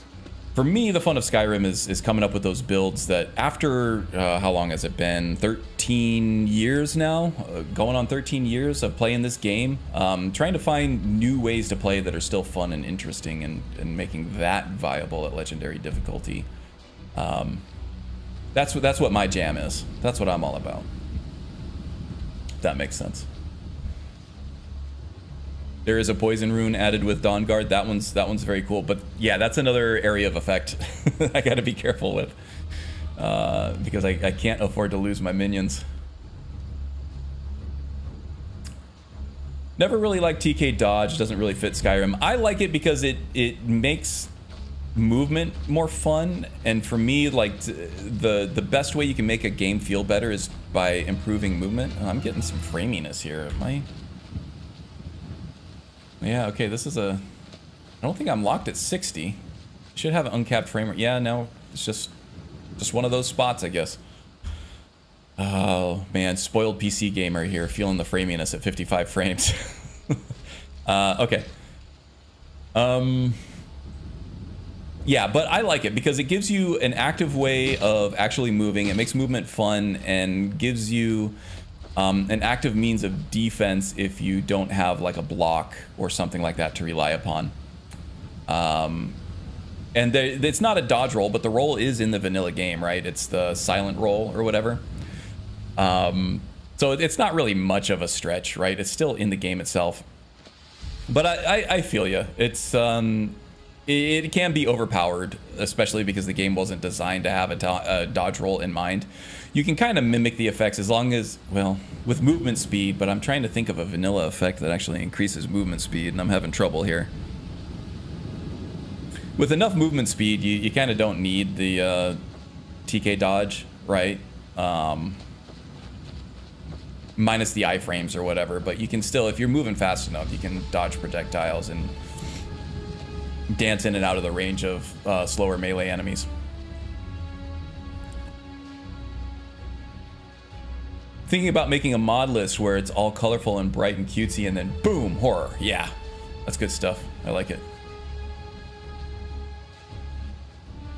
For me, the fun of Skyrim is coming up with those builds that after, how long has it been? 13 years now? Going on 13 years of playing this game. Trying to find new ways to play that are still fun and interesting and making that viable at legendary difficulty. That's what my jam is. That's what I'm all about. If that makes sense. There is a poison rune added with Dawnguard. That one's very cool. But yeah, that's another area of effect I got to be careful with because I can't afford to lose my minions. Never really liked TK dodge. Doesn't really fit Skyrim. I like it because it makes movement more fun. And for me, like the best way you can make a game feel better is by improving movement. I'm getting some framiness here. Am I? Yeah, okay, this is I don't think I'm locked at 60. Should have an uncapped frame rate. Yeah, no, it's just one of those spots, I guess. Oh, man, spoiled PC gamer here, feeling the framiness at 55 frames. Okay. Yeah, but I like it because it gives you an active way of actually moving. It makes movement fun and gives you an active means of defense if you don't have like a block or something like that to rely upon. And it's not a dodge roll, but the roll is in the vanilla game, right? It's the silent roll or whatever. So So it's not really much of a stretch, right? It's still in the game itself. But I feel you. It's it can be overpowered, especially because the game wasn't designed to have a dodge roll in mind. You can kind of mimic the effects as long as, well, with movement speed, but I'm trying to think of a vanilla effect that actually increases movement speed, and I'm having trouble here. With enough movement speed, you kind of don't need the TK dodge, right? Minus the iframes or whatever, but you can still, if you're moving fast enough, you can dodge projectiles and dance in and out of the range of slower melee enemies. Thinking about making a mod list where it's all colorful and bright and cutesy and then boom, horror. Yeah, that's good stuff. I like it.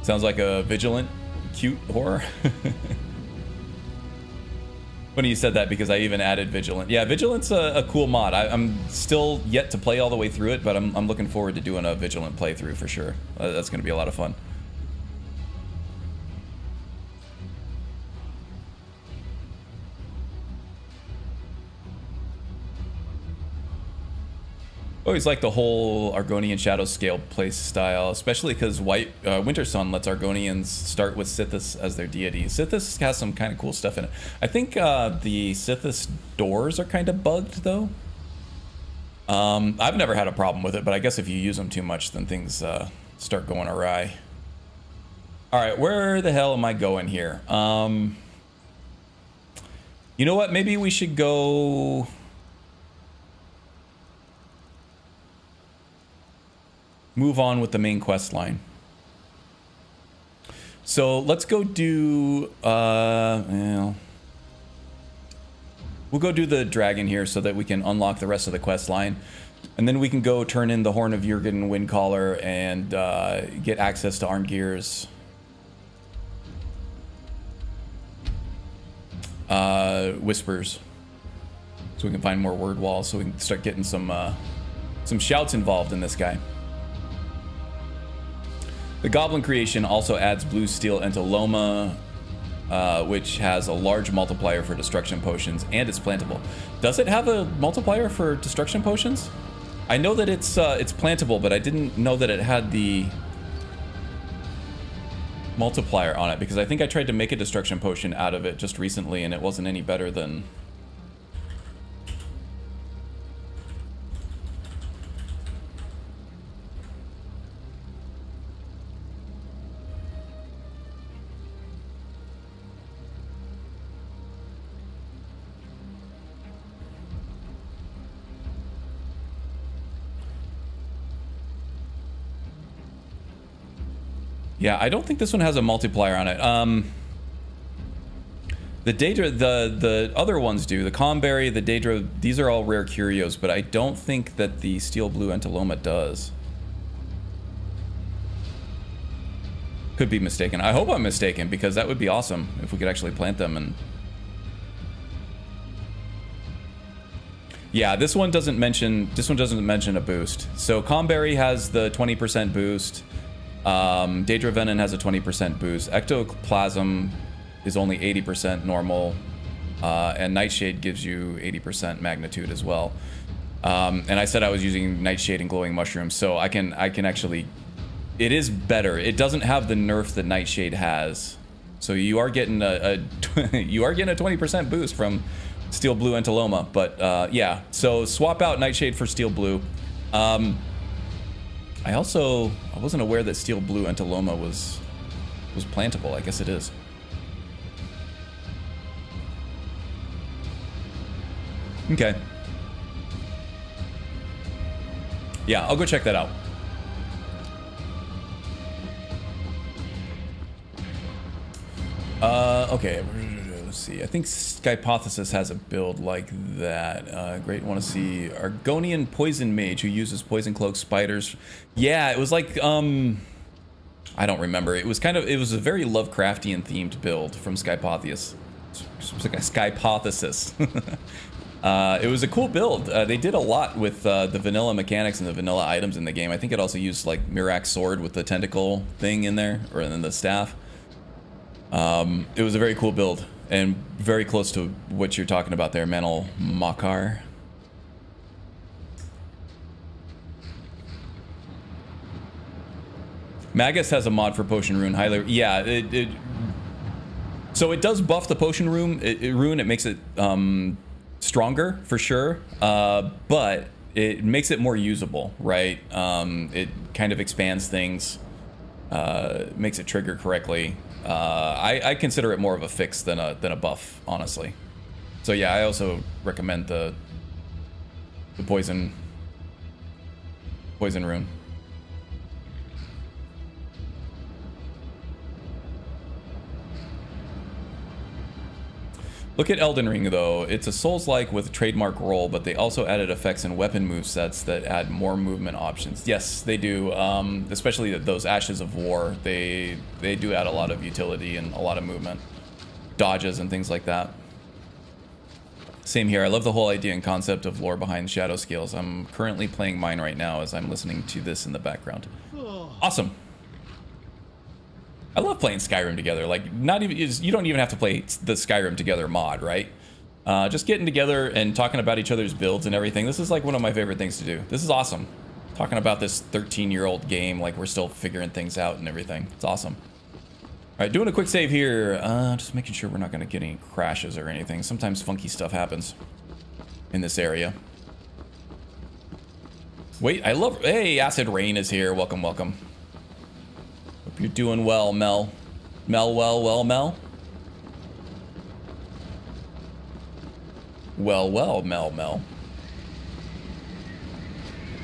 Sounds like a vigilant, cute horror. Funny you said that because I even added Vigilant. Yeah, Vigilant's a cool mod. I'm still yet to play all the way through it, but I'm looking forward to doing a Vigilant playthrough for sure. That's going to be a lot of fun. Always like the whole Argonian Shadow Scale play style, especially because Winter Sun lets Argonians start with Sithis as their deity. Sithis has some kind of cool stuff in it. I think the Sithis doors are kind of bugged, though. I've never had a problem with it, but I guess if you use them too much, then things start going awry. All right, where the hell am I going here? You know what? Maybe we should go... move on with the main quest line. So let's go do we'll go do the dragon here so that we can unlock the rest of the quest line, and then we can go turn in the Horn of Jurgen Windcaller and get access to Arngeir's whispers, so we can find more word walls, so we can start getting some shouts involved in this guy. The Goblin creation also adds Blue Steel Entoloma, which has a large multiplier for destruction potions, and it's plantable. Does it have a multiplier for destruction potions? I know that it's plantable, but I didn't know that it had the multiplier on it, because I think I tried to make a destruction potion out of it just recently, and it wasn't any better than... Yeah, I don't think this one has a multiplier on it. The Daedra, the other ones do. The Comberry, the Daedra, these are all rare curios, but I don't think that the Steel Blue Entoloma does. Could be mistaken. I hope I'm mistaken, because that would be awesome if we could actually plant them. And yeah, this one doesn't mention a boost. So Comberry has the 20% boost. Daedra Venom has a 20% boost. Ectoplasm is only 80% normal, and Nightshade gives you 80% magnitude as well. And I said I was using Nightshade and Glowing Mushrooms, so I can actually... It is better. It doesn't have the nerf that Nightshade has, so you are getting you are getting a 20% boost from Steel Blue Entoloma. But yeah, so swap out Nightshade for Steel Blue. I wasn't aware that Steel Blue Entoloma was plantable. I guess it is. Okay. Yeah, I'll go check that out. Okay, let's see. I think Skypothesis has a build like that. Great, want to see Argonian Poison Mage who uses Poison Cloak Spiders. Yeah, it was like, I don't remember. It was a very Lovecraftian themed build from Skypothesis. It was like a Skypothesis. It was a cool build. They did a lot with the vanilla mechanics and the vanilla items in the game. I think it also used like Mirak's sword with the tentacle thing in there, or in the staff. It was a very cool build. and very close to what you're talking about there, Mental Makar. Magus has a mod for Potion Rune. Highly, yeah. So it does buff the Potion Rune. It makes it stronger for sure, but it makes it more usable, right? It kind of expands things, makes it trigger correctly. I consider it more of a fix than a buff, honestly. So yeah, I also recommend the poison rune. Look at Elden Ring though. It's a Souls-like with trademark roll, but they also added effects and weapon move sets that add more movement options. Yes, they do. Especially those Ashes of War. They do add a lot of utility and a lot of movement, dodges and things like that. Same here. I love the whole idea and concept of lore behind shadow scales. I'm currently playing mine right now as I'm listening to this in the background. Awesome. I love playing Skyrim together. Like, you don't even have to play the Skyrim together mod, right? Just getting together and talking about each other's builds and everything. This is like one of my favorite things to do. This is awesome. Talking about this 13-year-old game, like we're still figuring things out and everything. It's awesome. All right, doing a quick save here. Just making sure we're not going to get any crashes or anything. Sometimes funky stuff happens in this area. Wait, hey, Acid Rain is here. Welcome, welcome. Hope you're doing well, Mel. Mel. Well, Mel.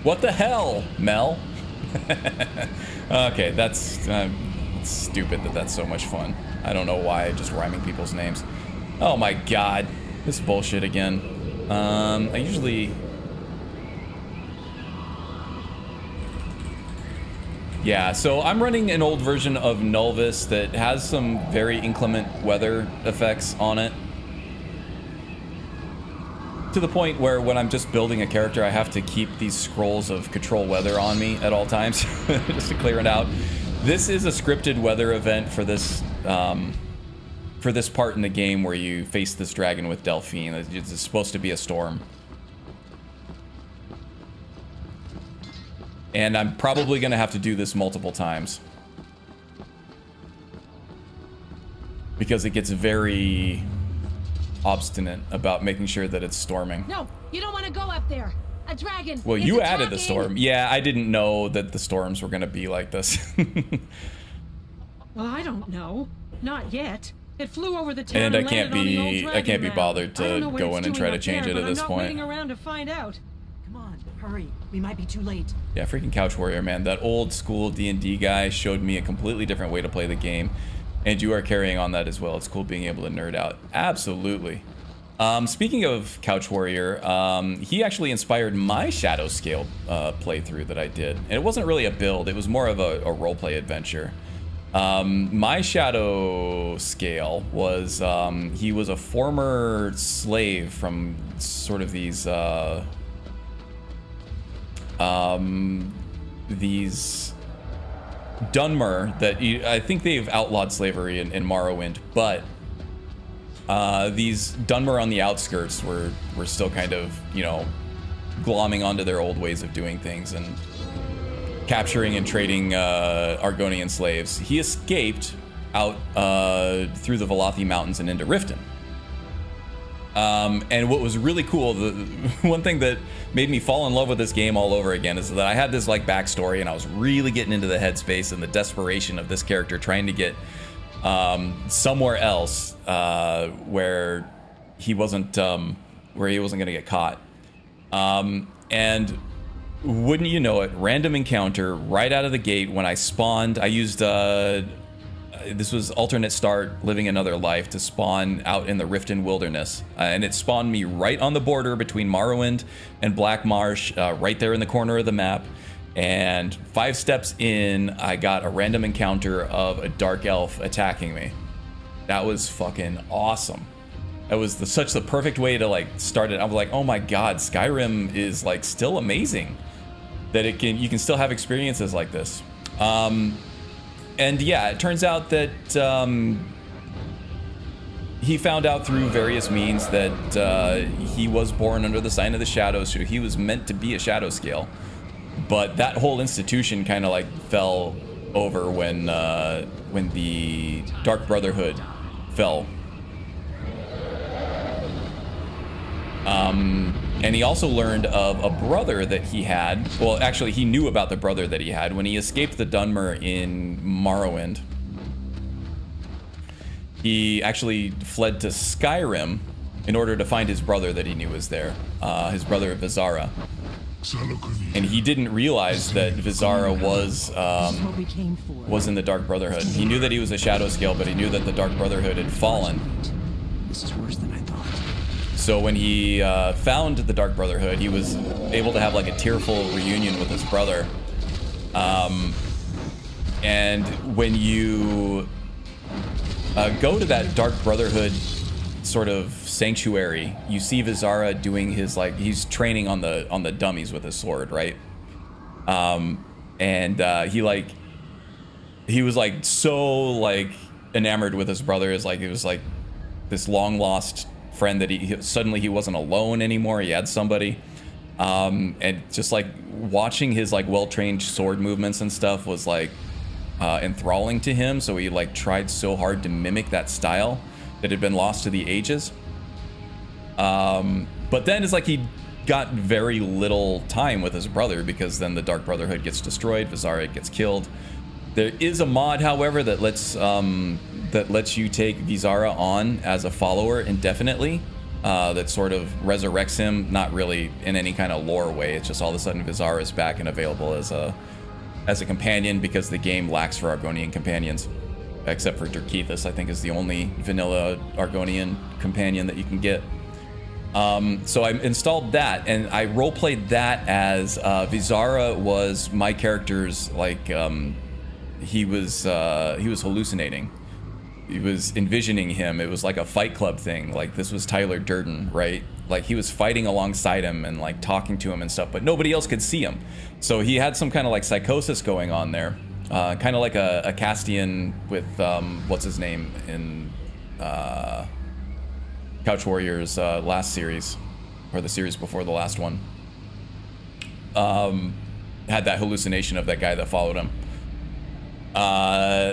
What the hell, Mel? Okay, that's stupid that's so much fun. I don't know why, just rhyming people's names. Oh my god, this bullshit again. I usually... Yeah, so I'm running an old version of Nulvis that has some very inclement weather effects on it. To the point where when I'm just building a character, I have to keep these scrolls of control weather on me at all times, just to clear it out. This is a scripted weather event for this part in the game where you face this dragon with Delphine. It's supposed to be a storm. And I'm probably going to have to do this multiple times. Because it gets very obstinate about making sure that it's storming. No, you don't want to go up there. A dragon. Well, you added the storm. Yeah, I didn't know that the storms were going to be like this. Well, I don't know. Not yet. It flew over the town and I landed on the old dragon can't be mound. bothered to go in and try to change it at this point. I'm not waiting around to find out. Come on, hurry. We might be too late. Yeah, freaking Couch Warrior, man. That old school D&D guy showed me a completely different way to play the game. And you are carrying on that as well. It's cool being able to nerd out. Absolutely. Speaking of Couch Warrior, he actually inspired my Shadow Scale playthrough that I did. And it wasn't really a build. It was more of a roleplay adventure. My Shadow Scale was, he was a former slave from sort of these Dunmer that I think they've outlawed slavery in Morrowind, but these Dunmer on the outskirts were still kind of, you know, glomming onto their old ways of doing things and capturing and trading Argonian slaves. He escaped out through the Velothi Mountains and into Riften. And what was really cool, the one thing that made me fall in love with this game all over again is that I had this like backstory and I was really getting into the headspace and the desperation of this character trying to get somewhere else where he wasn't gonna get caught. And wouldn't you know it, random encounter right out of the gate when I spawned. I used this was alternate start, living another life, to spawn out in the Riften Wilderness, and it spawned me right on the border between Morrowind and Black Marsh, right there in the corner of the map. And 5 steps in, I got a random encounter of a dark elf attacking me. That was fucking awesome. That was such the perfect way to like start it. I was like, oh my god, Skyrim is like still amazing that you can still have experiences like this. And yeah, it turns out that he found out through various means that he was born under the sign of the shadow, so he was meant to be a shadow scale. But that whole institution kind of like fell over when the Dark Brotherhood fell. And he also learned of a brother that he had. Well, actually, he knew about the brother that he had when he escaped the Dunmer in Morrowind. He actually fled to Skyrim in order to find his brother that he knew was there, his brother Vizara. And he didn't realize that Vizara was in the Dark Brotherhood. He knew that he was a shadow scale, but he knew that the Dark Brotherhood had fallen. This is worse than I thought. So when he found the Dark Brotherhood, he was able to have like a tearful reunion with his brother. And when you go to that Dark Brotherhood sort of sanctuary, you see Vizara doing his like he's training on the dummies with his sword, right? He was like so like enamored with his brother. Is like it was like this long lost friend that he suddenly he wasn't alone anymore. He had somebody, and just like watching his like well-trained sword movements and stuff was like enthralling to him. So he like tried so hard to mimic that style that had been lost to the ages. But then it's like he got very little time with his brother because then the Dark Brotherhood gets destroyed, Vizara gets killed. There is a mod, however, that lets you take Vizara on as a follower indefinitely. That sort of resurrects him, not really in any kind of lore way. It's just all of a sudden Vizara is back and available as a companion because the game lacks for Argonian companions, except for Dirkethus, I think, is the only vanilla Argonian companion that you can get. So I installed that and I roleplayed that as Vizara was my character's like he was hallucinating. He was envisioning him. It was like a Fight Club thing. Like this was Tyler Durden, right? Like he was fighting alongside him and like talking to him and stuff, but nobody else could see him. So he had some kind of like psychosis going on there, kind of like a Castian with what's his name in Couch Warriors last series, or the series before the last one. Had that hallucination of that guy that followed him.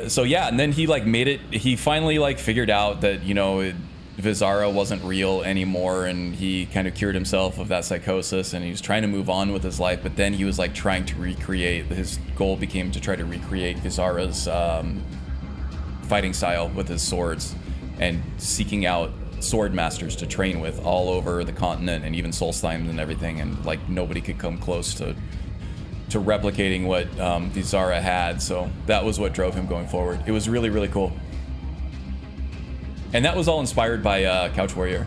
So yeah, and then he like made it, he finally like figured out that, you know, Vizara wasn't real anymore, and he kind of cured himself of that psychosis, and he was trying to move on with his life, but then he was like trying to recreate, his goal became to try to recreate Vizara's fighting style with his swords, and seeking out sword masters to train with all over the continent and even Solstheim and everything, and like nobody could come close to replicating what Vizara had. So that was what drove him going forward. It was really, really cool. And that was all inspired by Couch Warrior.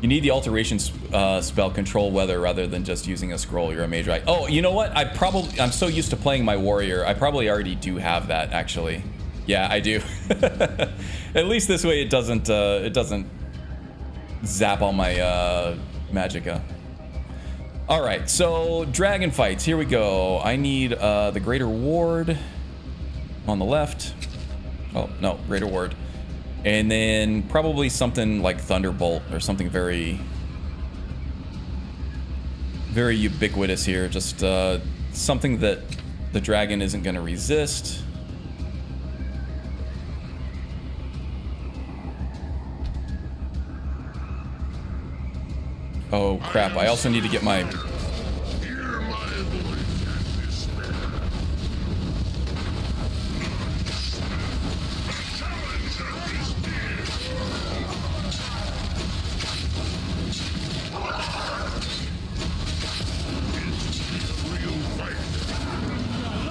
You need the alteration spell control weather rather than just using a scroll. You're a mage, right? Oh, you know what? I'm so used to playing my warrior. I probably already do have that, actually. Yeah, I do. At least this way it doesn't zap all my magicka. All right, so dragon fights. Here we go. I need the Greater Ward on the left. Oh, no, Greater Ward. And then probably something like Thunderbolt or something very, very ubiquitous here. Just something that the dragon isn't going to resist. Oh crap, I also need to get my...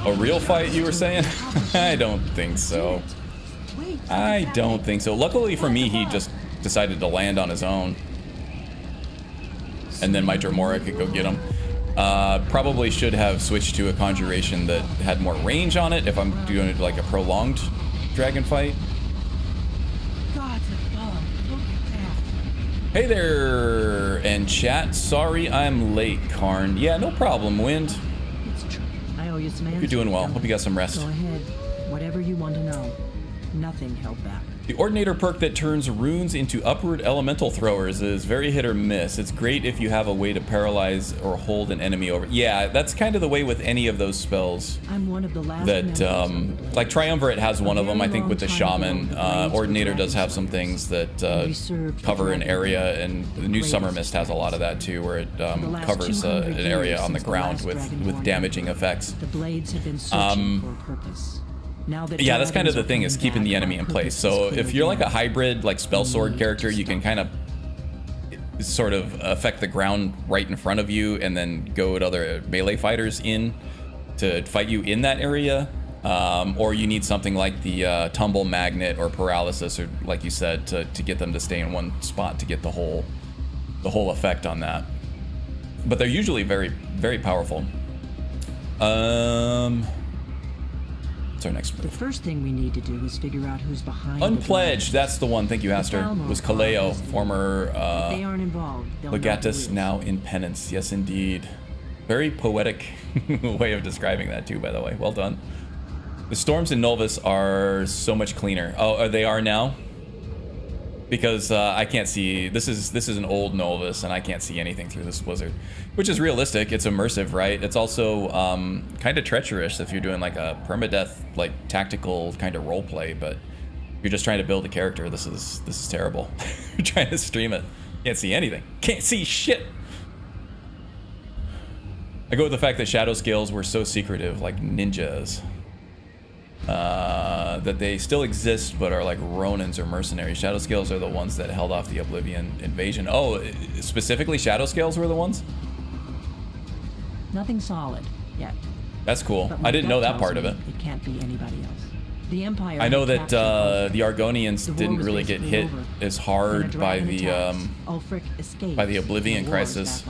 A real fight, you were saying? I don't think so. I don't think so. Luckily for me, he just decided to land on his own. And then my Dremora could go get him. Probably should have switched to a conjuration that had more range on it if I'm doing it like a prolonged dragon fight. Gods above, look at that. Hey there, and chat. Sorry I'm late, Karn. Yeah, no problem, Wind. It's true. I owe you some answers. You're doing well. Hope you got some rest. Go ahead. Whatever you want to know. Nothing held back. The Ordinator perk that turns runes into upward elemental throwers is very hit or miss. It's great if you have a way to paralyze or hold an enemy over. Yeah, that's kind of the way with any of those spells. I'm one of the last That, like Triumvirate has one of them, I think, with the Shaman. Ordinator does have some things that cover an area, and the new Summer Mist has a lot of that too, where it covers an area on the ground with damaging effects. The blades have been searching for a purpose. Now that Yeah, that's kind of the thing, is keeping the enemy in place. So if you're like a hybrid, like spell sword character, you can kind of sort of affect the ground right in front of you and then go at other melee fighters in to fight you in that area. Or you need something like the tumble magnet or paralysis, or like you said, to get them to stay in one spot to get the whole effect on that. But they're usually very, very powerful. What's our next move? The first thing we need to do is figure out who's behind. Unpledged. That's the one. Thank you, Aster. It was Kaleo, former they aren't involved. Legatus, now in penance. Yes, indeed. Very poetic way of describing that too, by the way. Well done. The storms in Novus are so much cleaner. Oh, they are now? Because I can't see. This is an old Novus, and I can't see anything through this blizzard, which is realistic. It's immersive, right? It's also kind of treacherous if you're doing like a permadeath, like tactical kind of role play. But if you're just trying to build a character, this is terrible. You're trying to stream it, can't see anything, can't see shit. I go with the fact that shadow scales were so secretive, like ninjas. That they still exist but are like Ronins or mercenaries. Shadow Scales are the ones that held off the Oblivion invasion. Oh, specifically Shadow Scales were the ones? Nothing solid yet. That's cool. I didn't know that part of it. It can't be anybody else. The Empire. I know that the Argonians didn't really get hit as hard by the Oblivion crisis.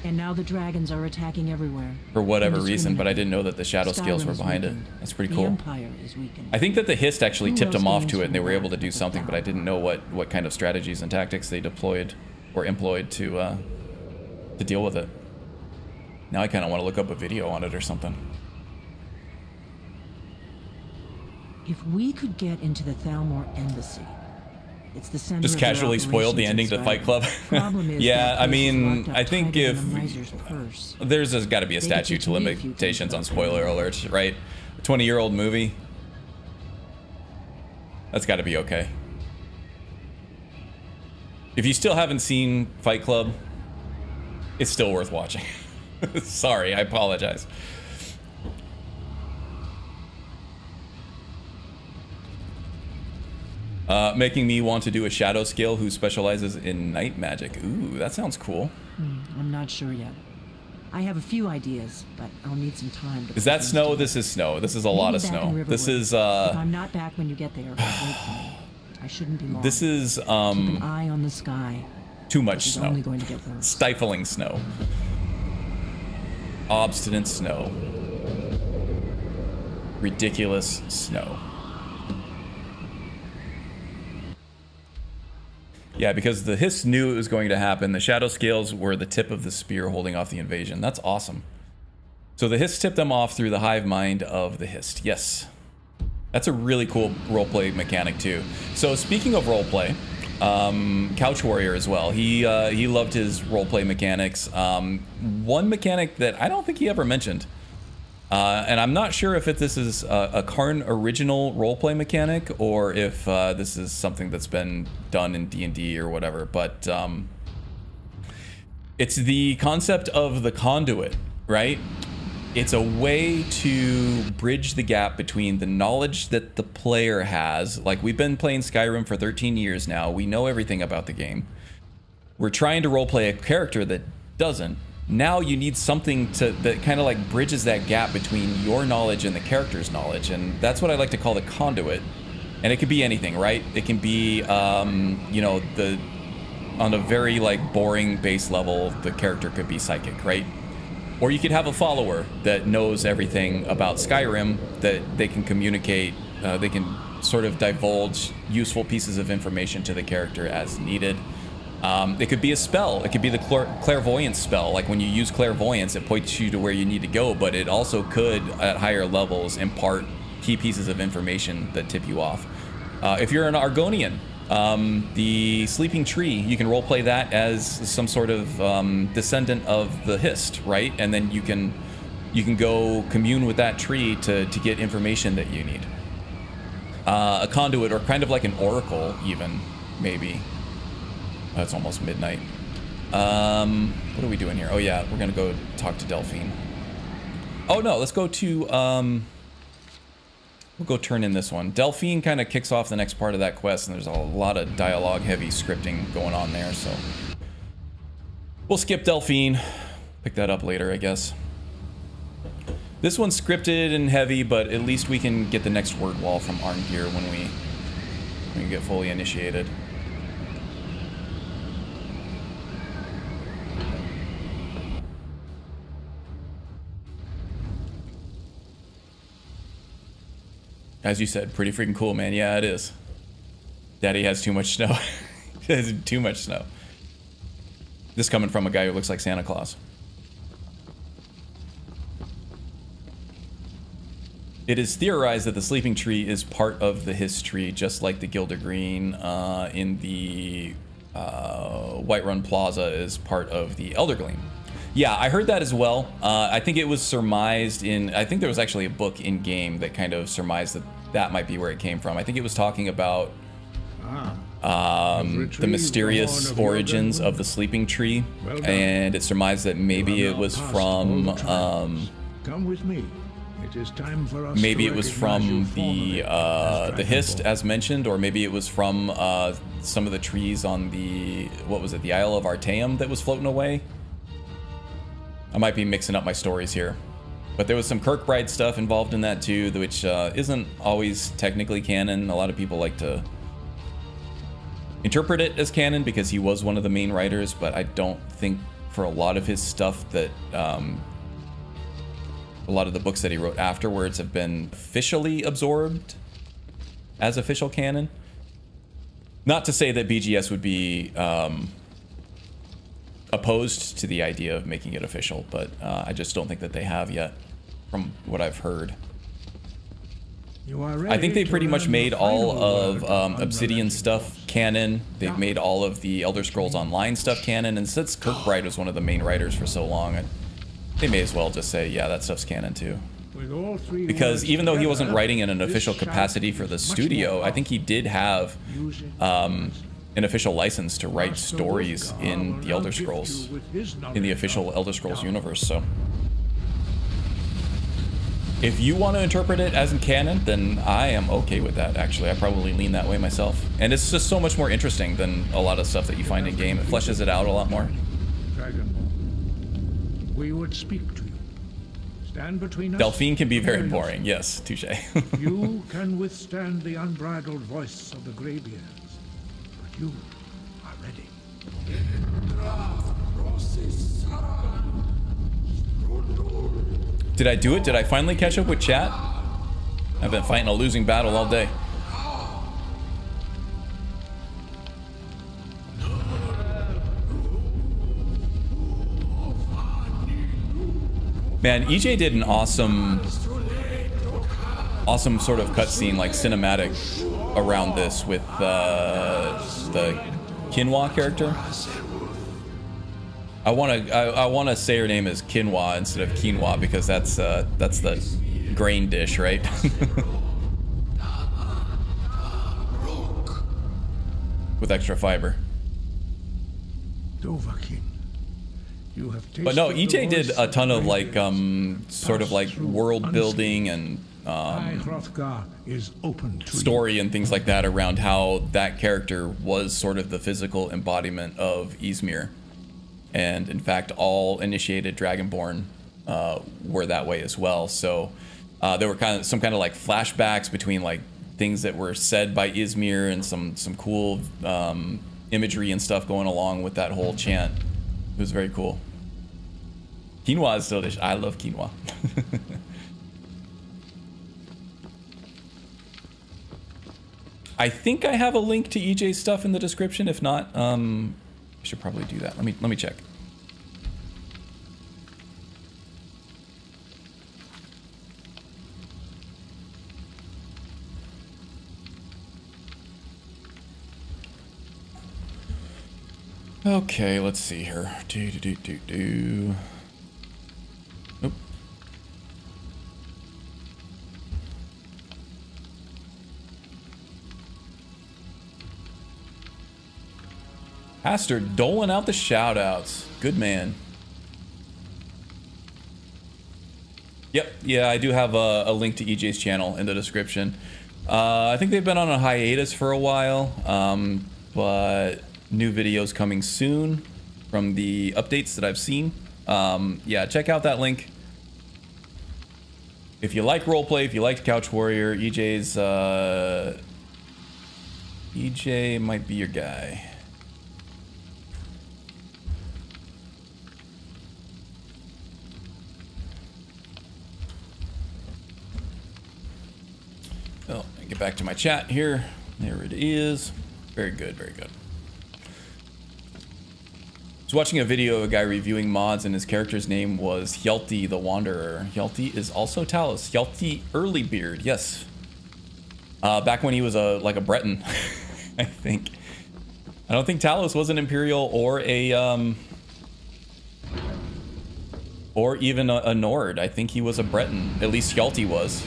And now the dragons are attacking everywhere. For whatever reason, but I didn't know that the Shadow Scales were behind it. That's pretty cool. I think that the Hist actually tipped them off to it, and they were able to do something, but I didn't know what kind of strategies and tactics they deployed or employed to deal with it. Now I kind of want to look up a video on it or something. If we could get into the Thalmor embassy, it's the center. Just casually spoiled the ending to Fight Club. Yeah, I mean, I think if there's got to be a statute to limitations on spoiler alerts, right? A 20-year-old movie. That's got to be okay. If you still haven't seen Fight Club, it's still worth watching. Sorry, I apologize. Making me want to do a shadow scale who specializes in night magic. Ooh, that sounds cool. I'm not sure yet. I have a few ideas, but I'll need some time to. Is that snow? This is snow. This is a lot of snow. This is. If I'm not back when you get there, wait for me. I shouldn't be long. This is. Keep an eye on the sky. Too much snow. Only going to get worse. Stifling snow. Obstinate snow. Ridiculous snow. Yeah, because the Hist knew it was going to happen. The Shadow Scales were the tip of the spear holding off the invasion. That's awesome. So the Hist tipped them off through the hive mind of the Hist. Yes. That's a really cool roleplay mechanic too. So speaking of roleplay, Couch Warrior as well. He loved his roleplay mechanics. One mechanic that I don't think he ever mentioned, and I'm not sure if this is a Karn original roleplay mechanic or if this is something that's been done in D&D or whatever, but it's the concept of the conduit, right? It's a way to bridge the gap between the knowledge that the player has. Like, we've been playing Skyrim for 13 years now. We know everything about the game. We're trying to roleplay a character that doesn't. Now you need something that kind of like bridges that gap between your knowledge and the character's knowledge, and that's what I like to call the conduit. And it could be anything, right? It can be, you know, on a very like boring base level, the character could be psychic, right? Or you could have a follower that knows everything about Skyrim, that they can communicate, they can sort of divulge useful pieces of information to the character as needed. It could be a spell. It could be the clairvoyance spell. Like when you use clairvoyance, it points you to where you need to go, but it also could, at higher levels, impart key pieces of information that tip you off. If you're an Argonian, the Sleeping Tree, you can roleplay that as some sort of descendant of the Hist, right? And then you can go commune with that tree to get information that you need. A conduit, or kind of like an oracle, even, maybe. Oh, it's almost midnight. What are we doing here? Oh yeah, we're gonna go talk to Delphine. Oh no, let's go to, we'll go turn in this one. Delphine kind of kicks off the next part of that quest, and there's a lot of dialogue-heavy scripting going on there, so we'll skip Delphine. Pick that up later, I guess. This one's scripted and heavy, but at least we can get the next word wall from Arngeir when we get fully initiated. As you said, pretty freaking cool, man. Yeah, it is. Daddy has too much snow. He has too much snow. This coming from a guy who looks like Santa Claus. It is theorized that the Sleeping Tree is part of the history, just like the Gildergreen in the Whiterun Plaza is part of the Eldergleam. Yeah, I heard that as well. I think it was surmised in... I think there was actually a book in-game that kind of surmised that that might be where it came from. I think it was talking about the mysterious origins of the Sleeping Tree, and it surmised that maybe it was from... Come with me. It is time for us maybe it was from the Hist, as mentioned, or maybe it was from some of the trees on the... what was it? The Isle of Artaeum that was floating away? I might be mixing up my stories here. But there was some Kirkbride stuff involved in that too, which isn't always technically canon. A lot of people like to interpret it as canon because he was one of the main writers, but I don't think for a lot of his stuff that a lot of the books that he wrote afterwards have been officially absorbed as official canon. Not to say that BGS would be opposed to the idea of making it official, but I just don't think that they have yet, from what I've heard. I think they pretty much made all of Obsidian stuff canon. They've made all of the Elder Scrolls Online stuff canon, and since Kirkbride was one of the main writers for so long, they may as well just say, yeah, that stuff's canon too. Because even though he wasn't writing in an official capacity for the studio, I think he did have an official license to write stories in the Elder Scrolls, in the official Elder Scrolls universe. So if you want to interpret it as in canon, then I am okay with that. Actually, I probably lean that way myself, and it's just so much more interesting than a lot of stuff that you find in game. It fleshes it out a lot more. Dragon, we would speak to you. Stand between us. Delphine can be very boring. Yes, touche. You can withstand the unbridled voice of the Greybeards. You are ready. Did I do it? Did I finally catch up with chat? I've been fighting a losing battle all day. Man, EJ did an awesome sort of cutscene, like cinematic, around this with the Kinwa character. I wanna say her name is Kinwa instead of quinoa because that's the grain dish, right? With extra fiber. Dovahkiin, you have tasted. But no, EJ did a ton of like sort of like world building and is open to story and things like that around how that character was sort of the physical embodiment of Ysmir. And in fact, all initiated Dragonborn were that way as well. So there were some kind of like flashbacks between like things that were said by Ysmir and some cool imagery and stuff going along with that whole chant. It was very cool. Quinoa is delicious. I love quinoa. I think I have a link to EJ's stuff in the description. If not, I should probably do that. Let me check. Okay, let's see here. Nope. Pastor doling out the shout outs. Good man. Yep, yeah, I do have a link to EJ's channel in the description. I think they've been on a hiatus for a while, but new videos coming soon from the updates that I've seen. Yeah, check out that link. If you like roleplay, if you liked Couch Warrior, EJ might be your guy. Oh, get back to my chat here. There it is. Very good, very good. I was watching a video of a guy reviewing mods and his character's name was Hjalti the Wanderer. Hjalti is also Talos. Hjalti Earlybeard, yes. Back when he was like a Breton, I think. I don't think Talos was an Imperial or even a Nord. I think he was a Breton. At least Hjalti was.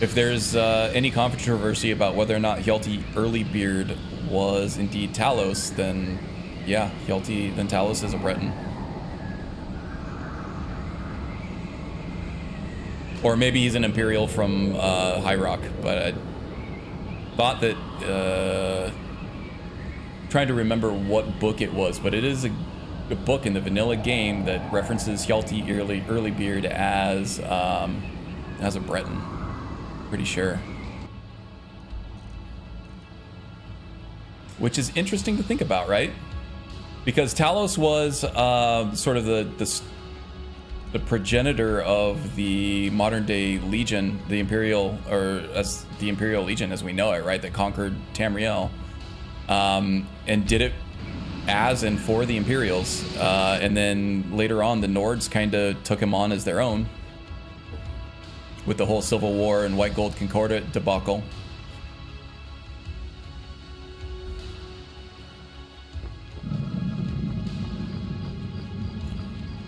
If there's any controversy about whether or not Hjalti Earlybeard was indeed Talos, then yeah, Hjalti, then Talos is a Breton. Or maybe he's an Imperial from High Rock, but I thought that, trying to remember what book it was, but it is a book in the vanilla game that references Hjalti Earlybeard as a Breton. Pretty sure. Which is interesting to think about, right? Because Talos was sort of the progenitor of the modern day Legion, the Imperial Legion as we know it, right? That conquered Tamriel, and did it as and for the Imperials, and then later on the Nords kind of took him on as their own. With the whole Civil War and White Gold Concordat debacle.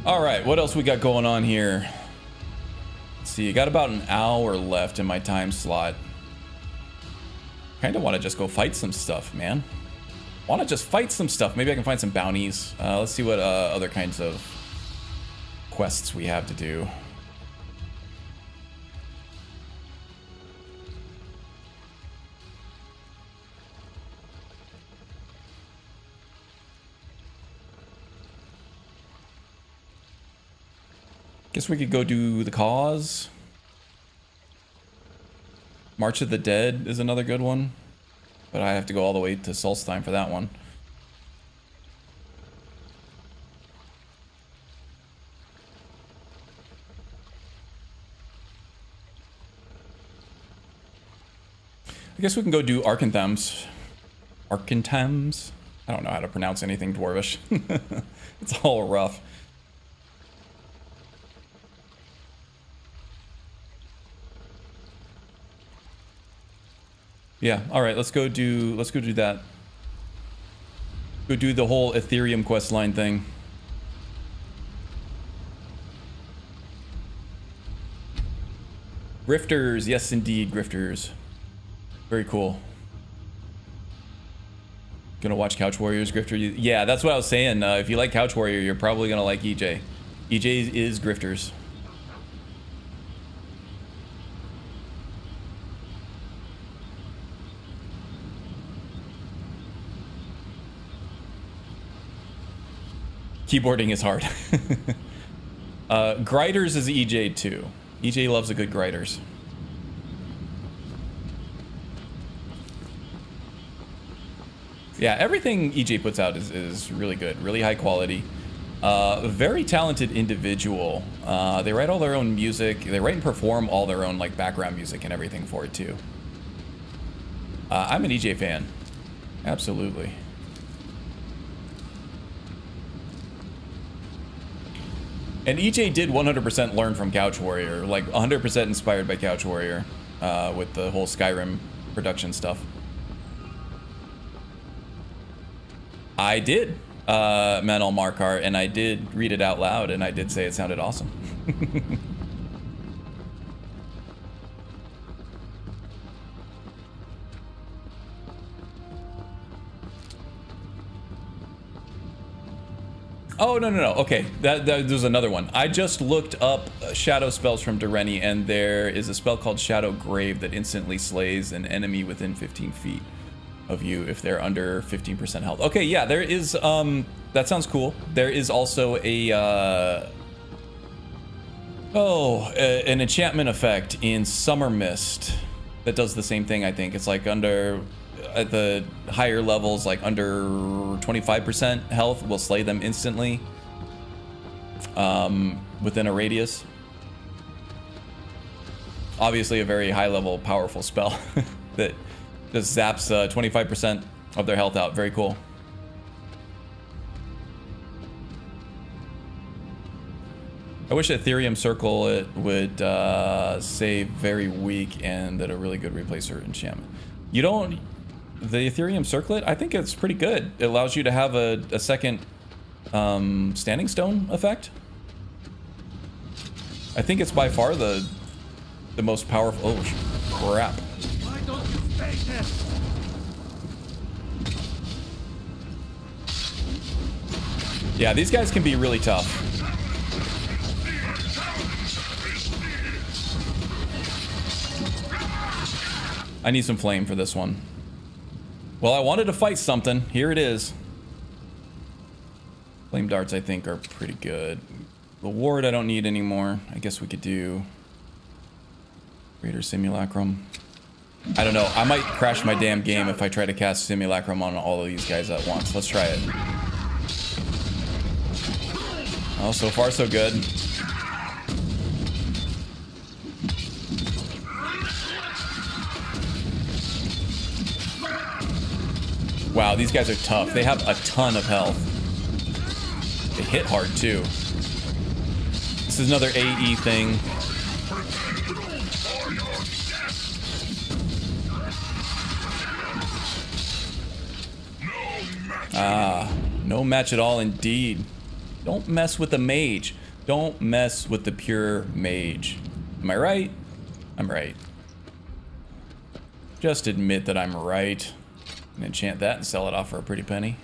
All right, what else we got going on here? Let's see, I got about an hour left in my time slot. Kind of want to just go fight some stuff, man. Want to just fight some stuff. Maybe I can find some bounties. Let's see what other kinds of quests we have to do. Guess we could go do the cause. March of the Dead is another good one, but I have to go all the way to Solstheim for that one. I guess we can go do Arcanthems. Arcanthems? I don't know how to pronounce anything Dwarvish. It's all rough. Yeah, all right, let's go do that. Go do the whole Ethereum questline thing. Grifters, yes indeed, grifters. Very cool. Gonna watch Couch Warriors Grifter. Yeah, that's what I was saying. If you like Couch Warrior, you're probably gonna like EJ. EJ is grifters. Keyboarding is hard. Grinders is EJ too. EJ loves a good grinders. Yeah, everything EJ puts out is really good, really high quality. Very talented individual. They write all their own music. They write and perform all their own like background music and everything for it too. I'm an EJ fan. Absolutely. And EJ did 100% learn from Couch Warrior, like 100% inspired by Couch Warrior with the whole Skyrim production stuff. I did. Manal Markar, and I did read it out loud, and I did say it sounded awesome. Oh, no. Okay, there's another one. I just looked up shadow spells from Dureni, and there is a spell called Shadow Grave that instantly slays an enemy within 15 feet of you if they're under 15% health. Okay, yeah, there is, that sounds cool. There is also an enchantment effect in Summer Mist that does the same thing, I think. It's like at the higher levels, like under 25% health will slay them instantly within a radius. Obviously a very high level powerful spell that just zaps 25% of their health out. Very cool. I wish Ethereum Circle it would say very weak and that a really good replacer enchantment. You don't... The Ethereum Circlet, I think it's pretty good. It allows you to have a second Standing Stone effect. I think it's by far the most powerful... Oh, crap. Why don't you face it? Yeah, these guys can be really tough. I need some flame for this one. Well, I wanted to fight something. Here it is. Flame darts, I think, are pretty good. The ward I don't need anymore. I guess we could do Greater Simulacrum. I don't know. I might crash my damn game if I try to cast Simulacrum on all of these guys at once. Let's try it. Oh, so far so good. Wow, these guys are tough. They have a ton of health. They hit hard, too. This is another AE thing. Ah, no match at all indeed. Don't mess with the mage. Don't mess with the pure mage. Am I right? I'm right. Just admit that I'm right. And enchant that and sell it off for a pretty penny.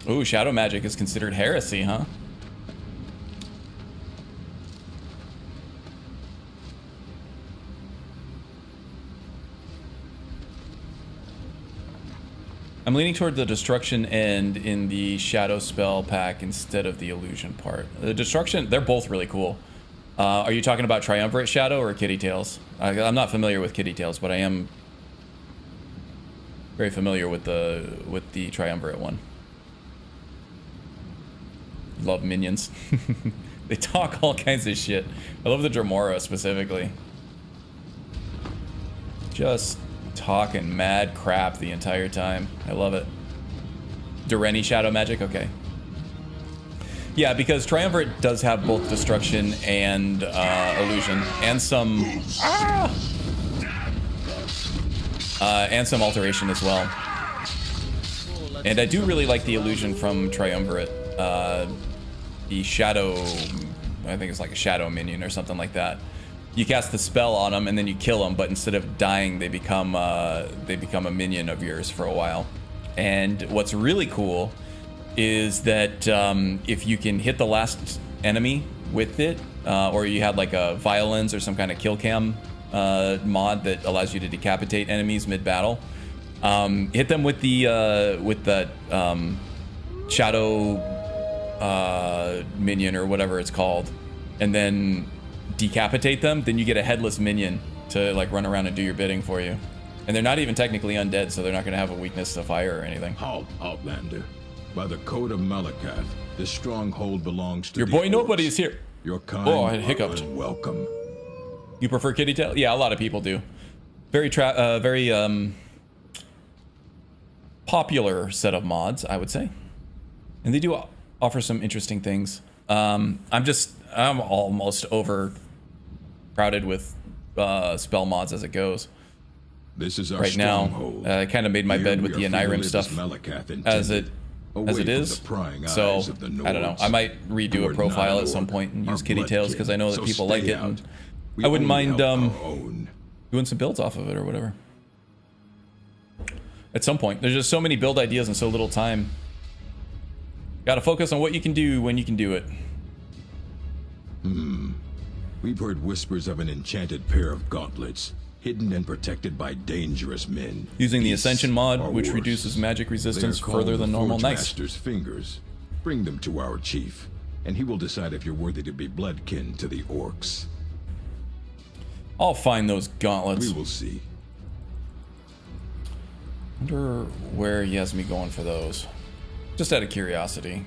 Ooh, shadow magic is considered heresy, huh? I'm leaning toward the destruction end in the shadow spell pack instead of the illusion part. The destruction, they're both really cool. Are you talking about Triumvirate Shadow or Kitty Tails? I'm not familiar with Kitty Tails, but I am very familiar with the Triumvirate one. Love minions. They talk all kinds of shit. I love the Dremora specifically. Just talking mad crap the entire time. I love it. Dureni shadow magic? Okay. Yeah, because Triumvirate does have both destruction and illusion, and some alteration as well. And I do really like the illusion from Triumvirate. The shadow, I think it's like a shadow minion or something like that. You cast the spell on them and then you kill them, but instead of dying, they become a minion of yours for a while. And what's really cool is that if you can hit the last enemy with it, or you had like a violence or some kind of kill cam mod that allows you to decapitate enemies mid-battle, hit them with the shadow minion or whatever it's called, and then decapitate them, then you get a headless minion to like run around and do your bidding for you. And they're not even technically undead, so they're not going to have a weakness to fire or anything. Halt, Outlander. By the code of Malakath, this stronghold belongs to your boy. Nobody is here. Your kind I hiccuped. welcome. You prefer kitty tail? Yeah, a lot of people do. Very popular set of mods, I would say. And they do offer some interesting things. I'm almost overcrowded with spell mods as it goes. This is our right now. stronghold. I kind of made my bed with the Skyrim stuff as it is. So I don't know. I might redo a profile at some point and use kitty tails because I know that people like it, and I wouldn't mind doing some builds off of it or whatever. At some point, there's just so many build ideas and so little time. Gotta focus on what you can do when you can do it. We've heard whispers of an enchanted pair of gauntlets, hidden and protected by dangerous men. Using the Beasts Ascension mod, or which worse. reduces magic They are resistance called further than the normal. Forge Nice. Master's fingers. Bring them to our chief, and he will decide if you're worthy to be bloodkin to the orcs. I'll find those gauntlets. We will see. Wonder where he has me going for those. Just out of curiosity.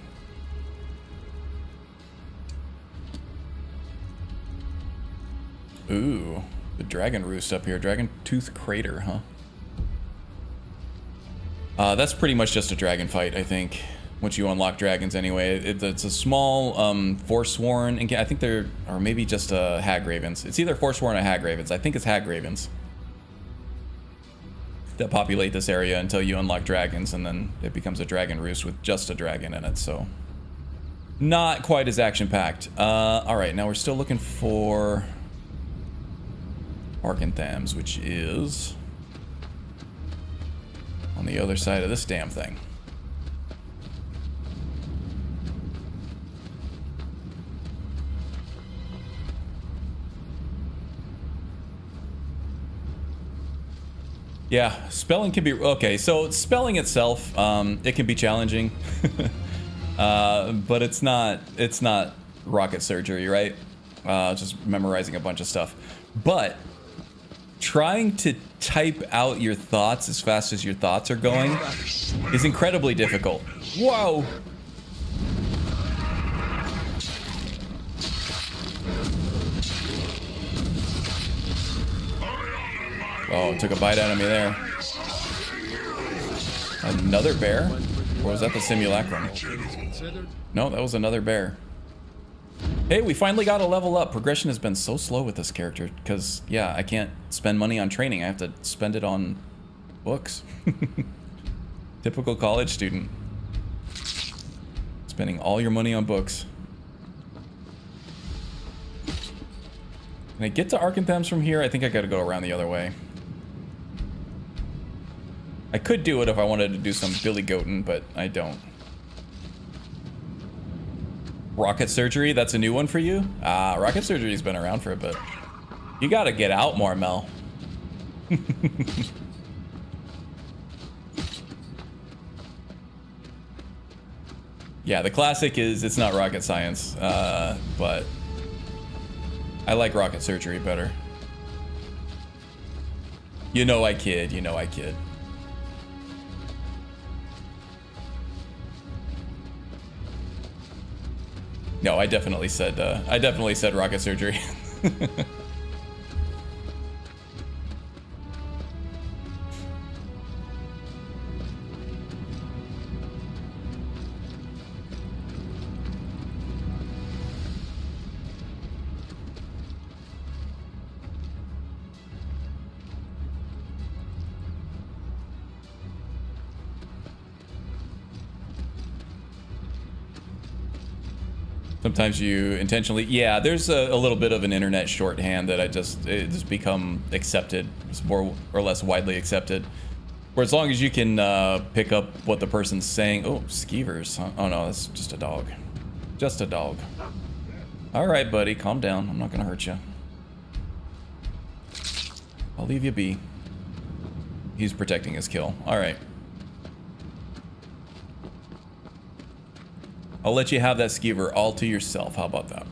Ooh, the dragon roost up here. Dragon Tooth Crater, huh? That's pretty much just a dragon fight, I think. Once you unlock dragons anyway. It's a small Forsworn, and I think they're, or maybe just Hag Ravens. It's either Forsworn or Hag Ravens. I think it's Hag Ravens that populate this area until you unlock dragons, and then it becomes a dragon roost with just a dragon in it, so not quite as action-packed. Alright, now we're still looking for Arcanthams, which is on the other side of this damn thing. Yeah, spelling can be okay. So spelling itself, it can be challenging, but it's not rocket surgery, right? Just memorizing a bunch of stuff. But trying to type out your thoughts as fast as your thoughts are going is incredibly difficult. Whoa! Oh, took a bite out of me there. Another bear? Or was that the simulacrum? No, that was another bear. Hey, we finally got a level up. Progression has been so slow with this character because, yeah, I can't spend money on training. I have to spend it on books. Typical college student. Spending all your money on books. Can I get to Arcanthams from here? I think I gotta go around the other way. I could do it if I wanted to do some Billy Goatin', but I don't. Rocket surgery, that's a new one for you? Ah, rocket surgery's been around for a bit. You gotta get out more, Mel. Yeah, the classic is it's not rocket science, but I like rocket surgery better. You know I kid, you know I kid. No, I definitely said rocket surgery. Sometimes you intentionally, yeah, there's a little bit of an internet shorthand that it just become accepted. It's more or less widely accepted. Where as long as you can pick up what the person's saying. Oh, skeevers. Huh? Oh no, that's just a dog. Just a dog. All right, buddy, calm down. I'm not gonna hurt you. I'll leave you be. He's protecting his kill. All right. I'll let you have that skeever all to yourself. How about that?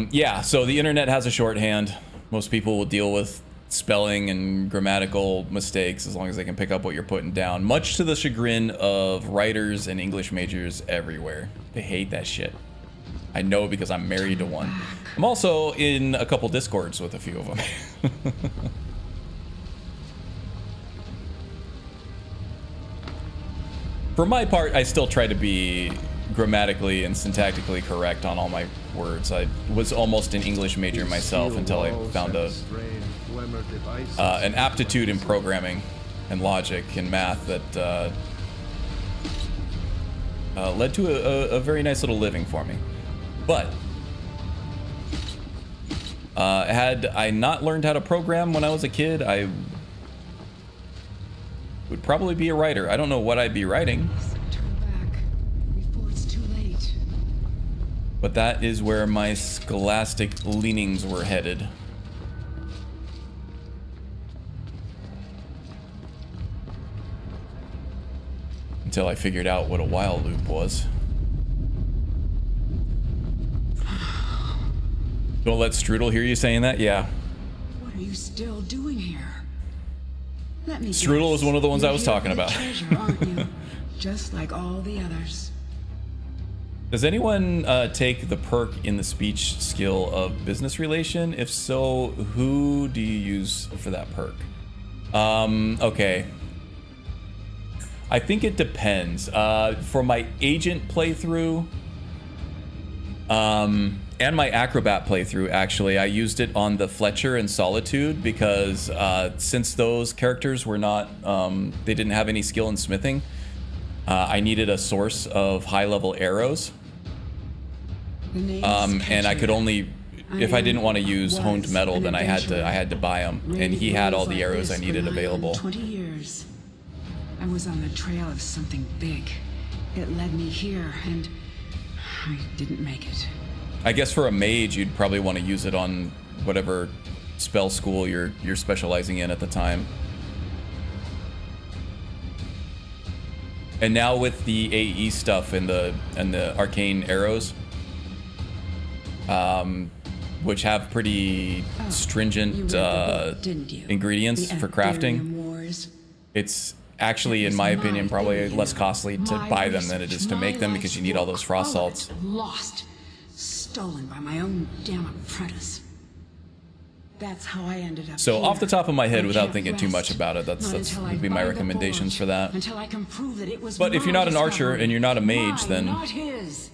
Yeah, so the internet has a shorthand. Most people will deal with spelling and grammatical mistakes as long as they can pick up what you're putting down, much to the chagrin of writers and English majors everywhere. They hate that shit. I know because I'm married to one. I'm also in a couple discords with a few of them. For my part, I still try to be grammatically and syntactically correct on all my words. I was almost an English major myself until I found an aptitude in programming and logic and math that led to a very nice little living for me. But had I not learned how to program when I was a kid, I would probably be a writer. I don't know what I'd be writing. Turn back before it's too late. But that is where my scholastic leanings were headed. Until I figured out what a while loop was. Don't let Strudel hear you saying that? Yeah. What are you still doing here? Let me Strudel guess. is one of the ones I was You're talking here for about. the treasure, aren't you? Just like all the others. Does anyone take the perk in the speech skill of business relation? If so, who do you use for that perk? Okay. I think it depends. For my agent playthrough, and my acrobat playthrough, actually, I used it on the Fletcher and Solitude because since those characters were not, they didn't have any skill in smithing, I needed a source of high-level arrows. And I could only, if I didn't want to use honed metal, then I had to buy them. And he had all the arrows I needed available. 20 years. I was on the trail of something big. It led me here, and I didn't make it. I guess for a mage, you'd probably want to use it on whatever spell school you're specializing in at the time. And now with the AE stuff and the arcane arrows, which have pretty stringent ingredients for crafting, it's actually, in my opinion, probably less costly to buy them than it is to make them because you need all those frost salts. Lost. Stolen by my own damn apprentice. That's how I ended up So here. off the top of my head, I without can't thinking too rest. much about it, Not that's until I would be my buy the recommendations bullet, for that. Until I can prove that it was But if you're not an archer and you're not a mage, mine, then not his.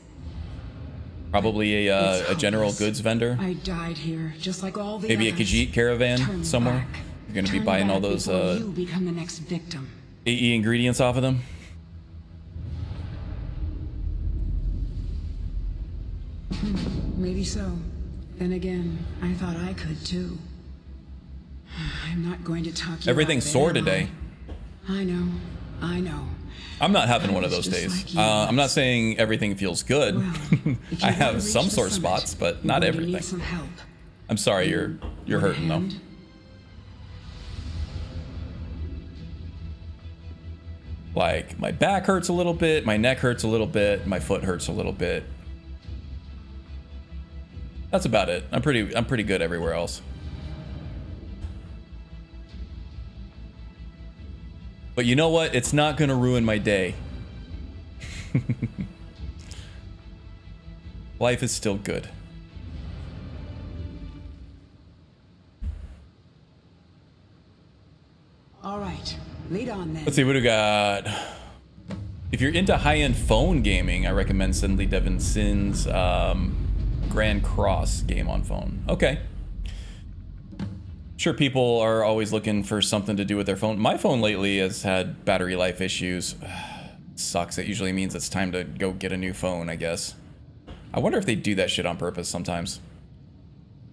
probably It's a general hopeless. goods vendor, I died here, just like all the maybe a others. Khajiit caravan Turn somewhere. back. You're going to be Turn buying all back those before you become the next victim. AE ingredients off of them. Maybe so. Then again, I thought I could too. I'm not going to talk you Everything's out of sore it, am today. I know. I know. I'm not having one of those Just days. like you I'm not saying everything feels good. Well, if you I want to have reach some the sore summit, spots, but you're not going to everything. need some help. I'm sorry you're Want a hurting though. hand? Like my back hurts a little bit, my neck hurts a little bit, my foot hurts a little bit. That's about it. I'm pretty good everywhere else. But you know what? It's not gonna ruin my day. Life is still good. All right. Lead on then. Let's see what we got. If you're into high-end phone gaming, I recommend Sidney Devon Sin's Grand Cross game on phone. Okay. Sure, people are always looking for something to do with their phone. My phone lately has had battery life issues. Sucks. It usually means it's time to go get a new phone, I guess. I wonder if they do that shit on purpose sometimes.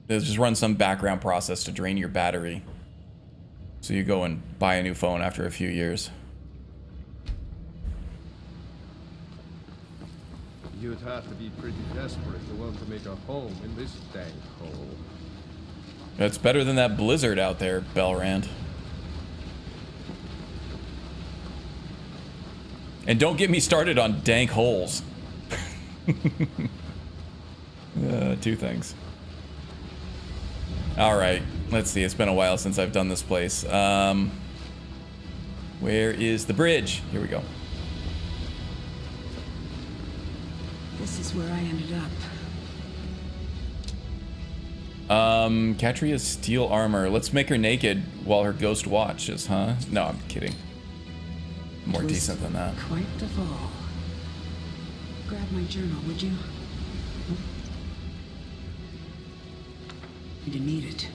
They just run some background process to drain your battery. So you go and buy a new phone after a few years. You'd have to be pretty desperate to want to make a home in this dank hole. It's better than that blizzard out there, Belrand. And don't get me started on dank holes. Two things. All right. Let's see, it's been a while since I've done this place. Where is the bridge? Here we go. This is where I ended up. Katria's steel armor. Let's make her naked while her ghost watches, huh? No, I'm kidding. More decent than that. Quite the fall. Grab my journal, would you? You need it.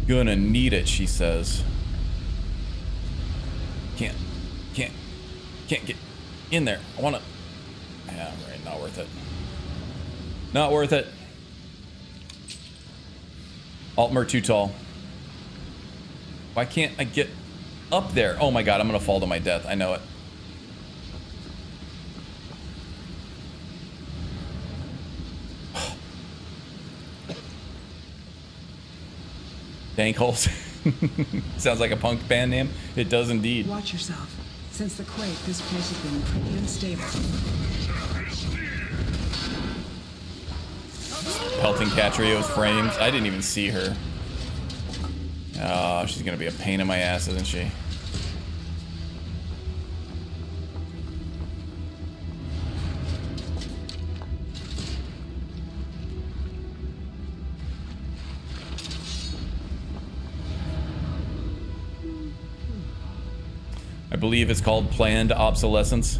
Gonna need it, she says. Can't get in there. I wanna. Yeah, right. Not worth it. Not worth it. Altmer too tall. Why can't I get up there? Oh my god, I'm gonna fall to my death. I know it. Dank holes. Sounds like a punk band name. It does indeed. Watch yourself. Since the quake, this place has been pretty unstable. Pelting Catria with frames. I didn't even see her. Oh, she's gonna be a pain in my ass, isn't she? I believe it's called planned obsolescence.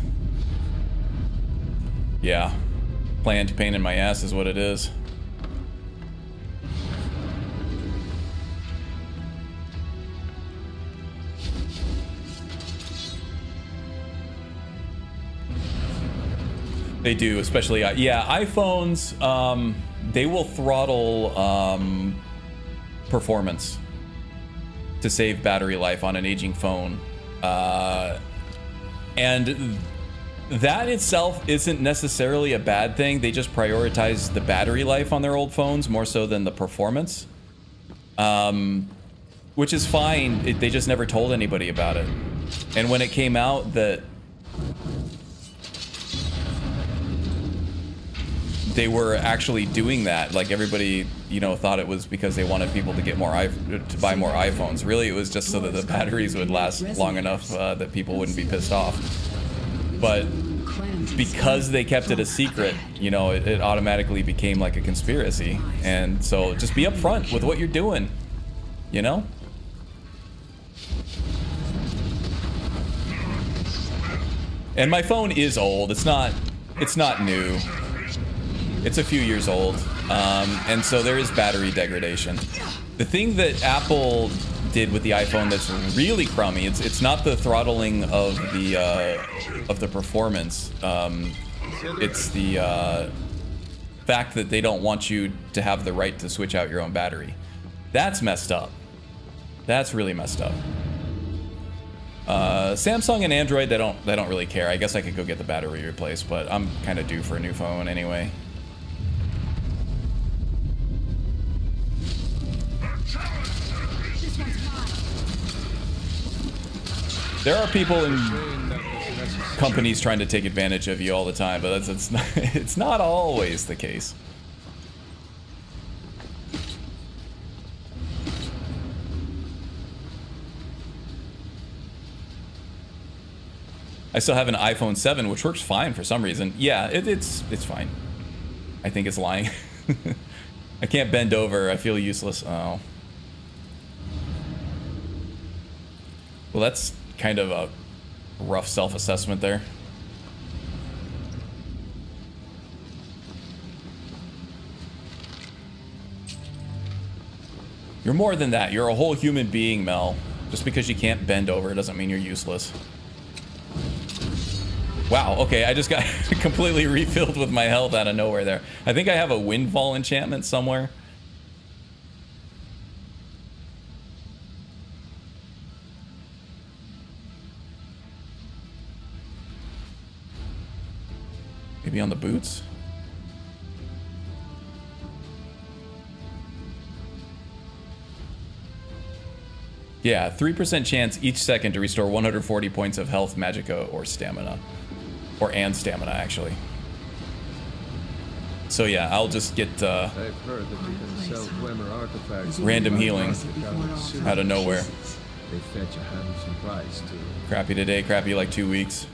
Yeah. Planned pain in my ass is what it is. They do, especially, yeah, iPhones, they will throttle performance to save battery life on an aging phone. And that itself isn't necessarily a bad thing. They just prioritize the battery life on their old phones more so than the performance. Which is fine. They just never told anybody about it. And when it came out that they were actually doing that, like everybody, you know, thought it was because they wanted people to get more to buy more iPhones. Really, it was just so that the batteries would last long enough that people wouldn't be pissed off. But because they kept it a secret, you know, it automatically became like a conspiracy. And so just be upfront with what you're doing, you know? And my phone is old. It's not new. It's a few years old, and so there is battery degradation. The thing that Apple did with the iPhone that's really crummy, it's not the throttling of the performance. It's the fact that they don't want you to have the right to switch out your own battery. That's messed up. That's really messed up. Samsung and Android, they don't really care. I guess I could go get the battery replaced, but I'm kind of due for a new phone anyway. There are people in companies trying to take advantage of you all the time, but it's not always the case. I still have an iPhone 7, which works fine for some reason. Yeah, it's fine. I think it's lying. I can't bend over. I feel useless. Oh. Well, that's kind of a rough self-assessment there. You're more than that. You're a whole human being, Mel. Just because you can't bend over doesn't mean you're useless. Wow, okay, I just got completely refilled with my health out of nowhere there. I think I have a windfall enchantment somewhere. Maybe on the boots? Yeah, 3% chance each second to restore 140 points of health, magicka, or stamina. And stamina, actually. So yeah, I'll just get I've heard that you can sell Dwemer artifacts. random healing out of nowhere. They fetch a handsome price too. Crappy today, crappy like 2 weeks.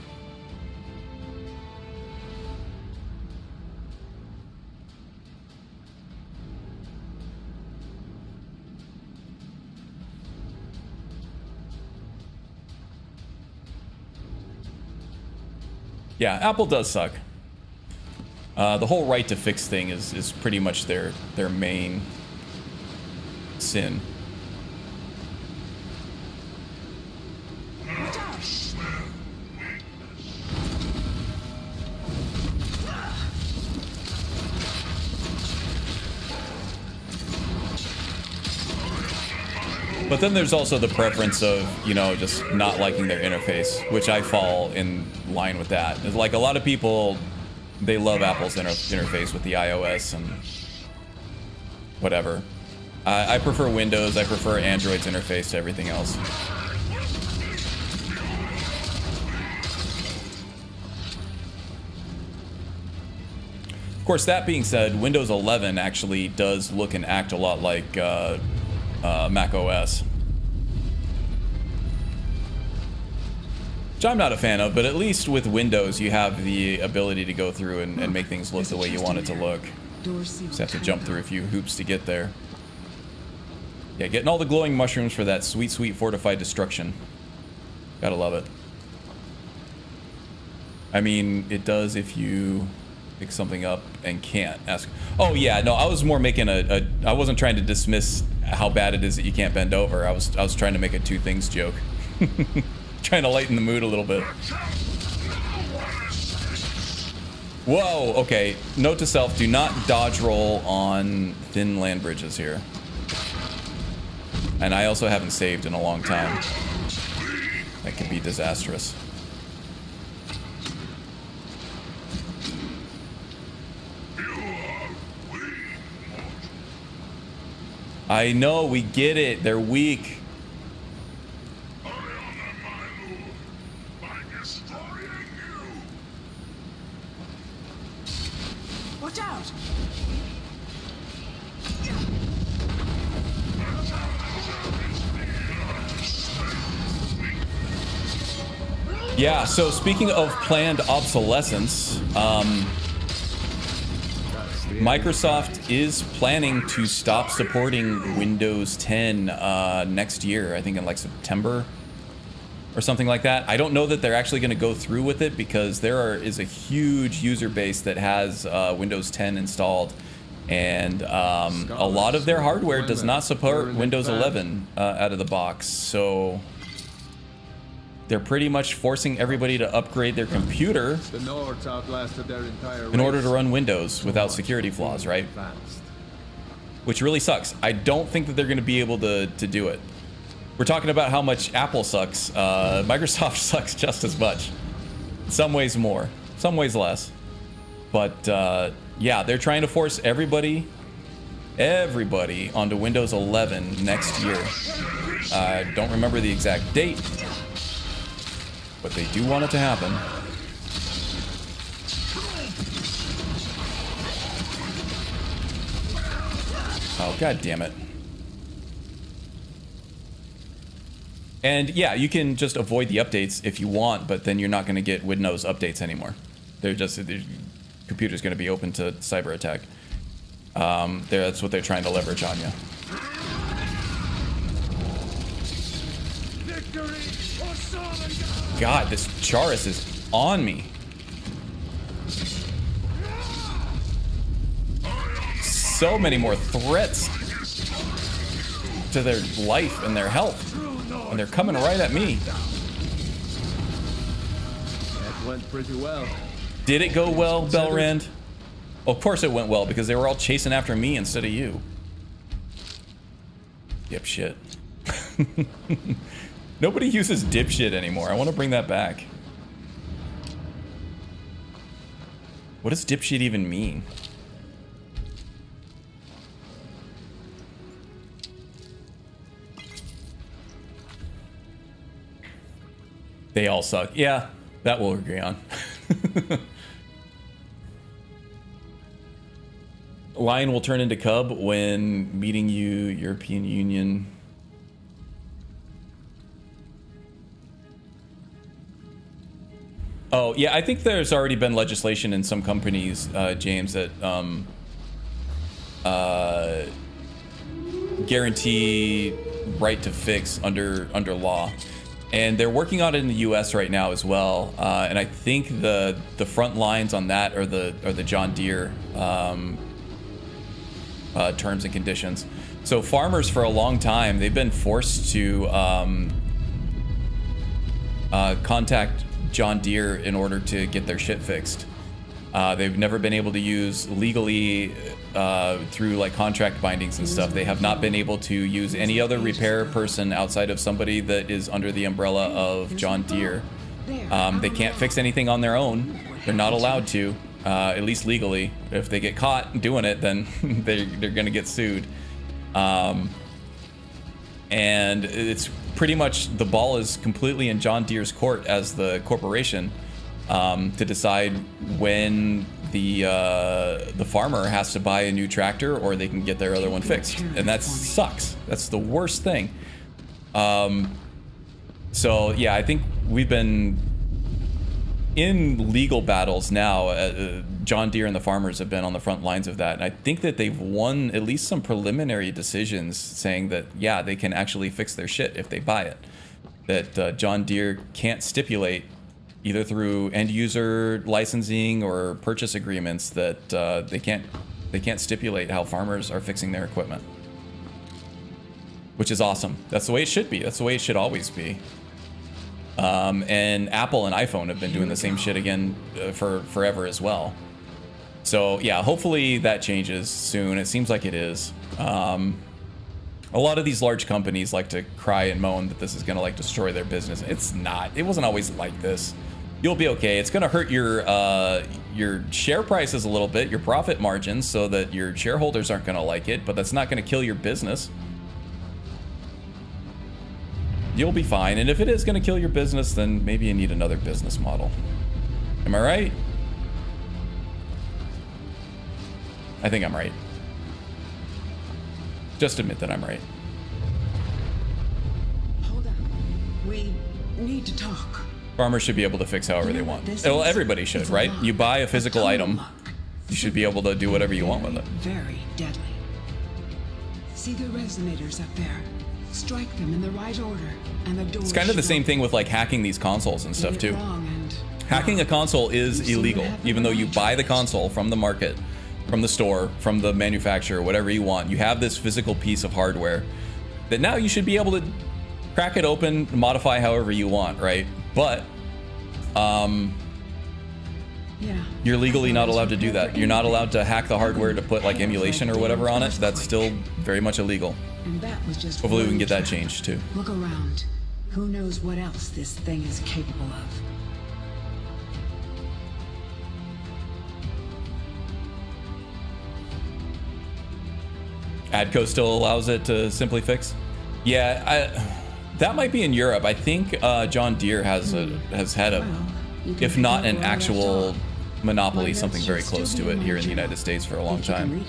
Yeah, Apple does suck. The whole right to fix thing is pretty much their main sin. But then there's also the preference of, you know, just not liking their interface, which I fall in line with that. It's like a lot of people, they love Apple's interface with the iOS and whatever. I prefer Windows, I prefer Android's interface to everything else. Of course, that being said, Windows 11 actually does look and act a lot like Mac OS, which I'm not a fan of, but at least with Windows you have the ability to go through and make things look the way you want it to look. Just have to jump through a few hoops to get there. Yeah, getting all the glowing mushrooms for that sweet, sweet fortified destruction. Gotta love it. I mean, it does if you pick something up and can't ask. Oh yeah, no, I was more making I wasn't trying to dismiss how bad it is that you can't bend over. I was trying to make a two things joke. Trying to lighten the mood a little bit. Whoa, okay. Note to self, do not dodge roll on thin land bridges here. And I also haven't saved in a long time. That can be disastrous. I know, we get it. They're weak. Watch out! Yeah, so speaking of planned obsolescence, Microsoft is planning to stop supporting Windows 10 next year, I think in like September or something like that. I don't know that they're actually going to go through with it because is a huge user base that has Windows 10 installed, and a lot of their hardware does not support Windows 11 out of the box. So they're pretty much forcing everybody to upgrade their computer in order to run Windows without security flaws, right? Which really sucks. I don't think that they're going to be able to do it. We're talking about how much Apple sucks. Microsoft sucks just as much. In some ways more, some ways less. But yeah, they're trying to force everybody onto Windows 11 next year. I don't remember the exact date, but they do want it to happen. Oh, god damn it. And yeah, you can just avoid the updates if you want, but then you're not going to get Windows updates anymore. Their computer's going to be open to cyber attack. That's what they're trying to leverage on you. God, this Charis is on me. So many more threats to their life and their health. And they're coming right at me. That went pretty well. Did it go well, Belrand? Well, of course it went well, because they were all chasing after me instead of you. Dipshit. Nobody uses dipshit anymore. I want to bring that back. What does dipshit even mean? They all suck. Yeah, that we'll agree on. Lion will turn into cub when meeting you, European Union. Oh, yeah, I think there's already been legislation in some companies, James, that guarantee right to fix under law. And they're working on it in the US right now as well. And I think the front lines on that are the John Deere terms and conditions. So farmers for a long time, they've been forced to contact John Deere in order to get their shit fixed. They've never been able to use legally through like contract bindings and stuff. They have not been able to use any other repair person outside of somebody that is under the umbrella of John Deere. They can't fix anything on their own. They're not allowed to, at least legally. If they get caught doing it, then they're gonna get sued. And it's pretty much, the ball is completely in John Deere's court as the corporation to decide when the farmer has to buy a new tractor or they can get their other one fixed. And that sucks. That's the worst thing. So yeah, I think we've been in legal battles now. John Deere and the farmers have been on the front lines of that, and I think that they've won at least some preliminary decisions saying that yeah, they can actually fix their shit if they buy it. That John Deere can't stipulate either through end user licensing or purchase agreements that they can't stipulate how farmers are fixing their equipment, which is awesome. That's the way it should be. That's the way it should always be. And Apple and iPhone have been doing the same shit again for forever as well. So yeah, hopefully that changes soon. It seems like it is. A lot of these large companies like to cry and moan that this is gonna like destroy their business. It's not. It wasn't always like this. You'll be okay. It's gonna hurt your share prices a little bit, your profit margins, so that your shareholders aren't gonna like it, but that's not gonna kill your business. You'll be fine, and if it is gonna kill your business, then maybe you need another business model. Am I right? I think I'm right. Just admit that I'm right. Hold on. We need to talk. Farmers should be able to fix however they want. Well, everybody should, right? You buy a physical item, you should be able to do whatever you want with it. Very deadly. See the resonators up there? Strike them in the right order, and the door. It's kind of the same thing with like hacking these consoles and stuff too. Hacking a console is illegal, even though you buy the console from the market, from the store, from the manufacturer, whatever you want. You have this physical piece of hardware that now you should be able to crack it open, modify however you want, right? But you're legally not allowed to do that. You're not allowed to hack the hardware to put like emulation or whatever on it. That's still very much illegal. And that was just hopefully we can get that changed too. Look around. Who knows what else this thing is capable of? ADCO still allows it to simply fix? Yeah, that might be in Europe. I think John Deere has had a, if not an actual monopoly, something very close to it here in the United States for a long time.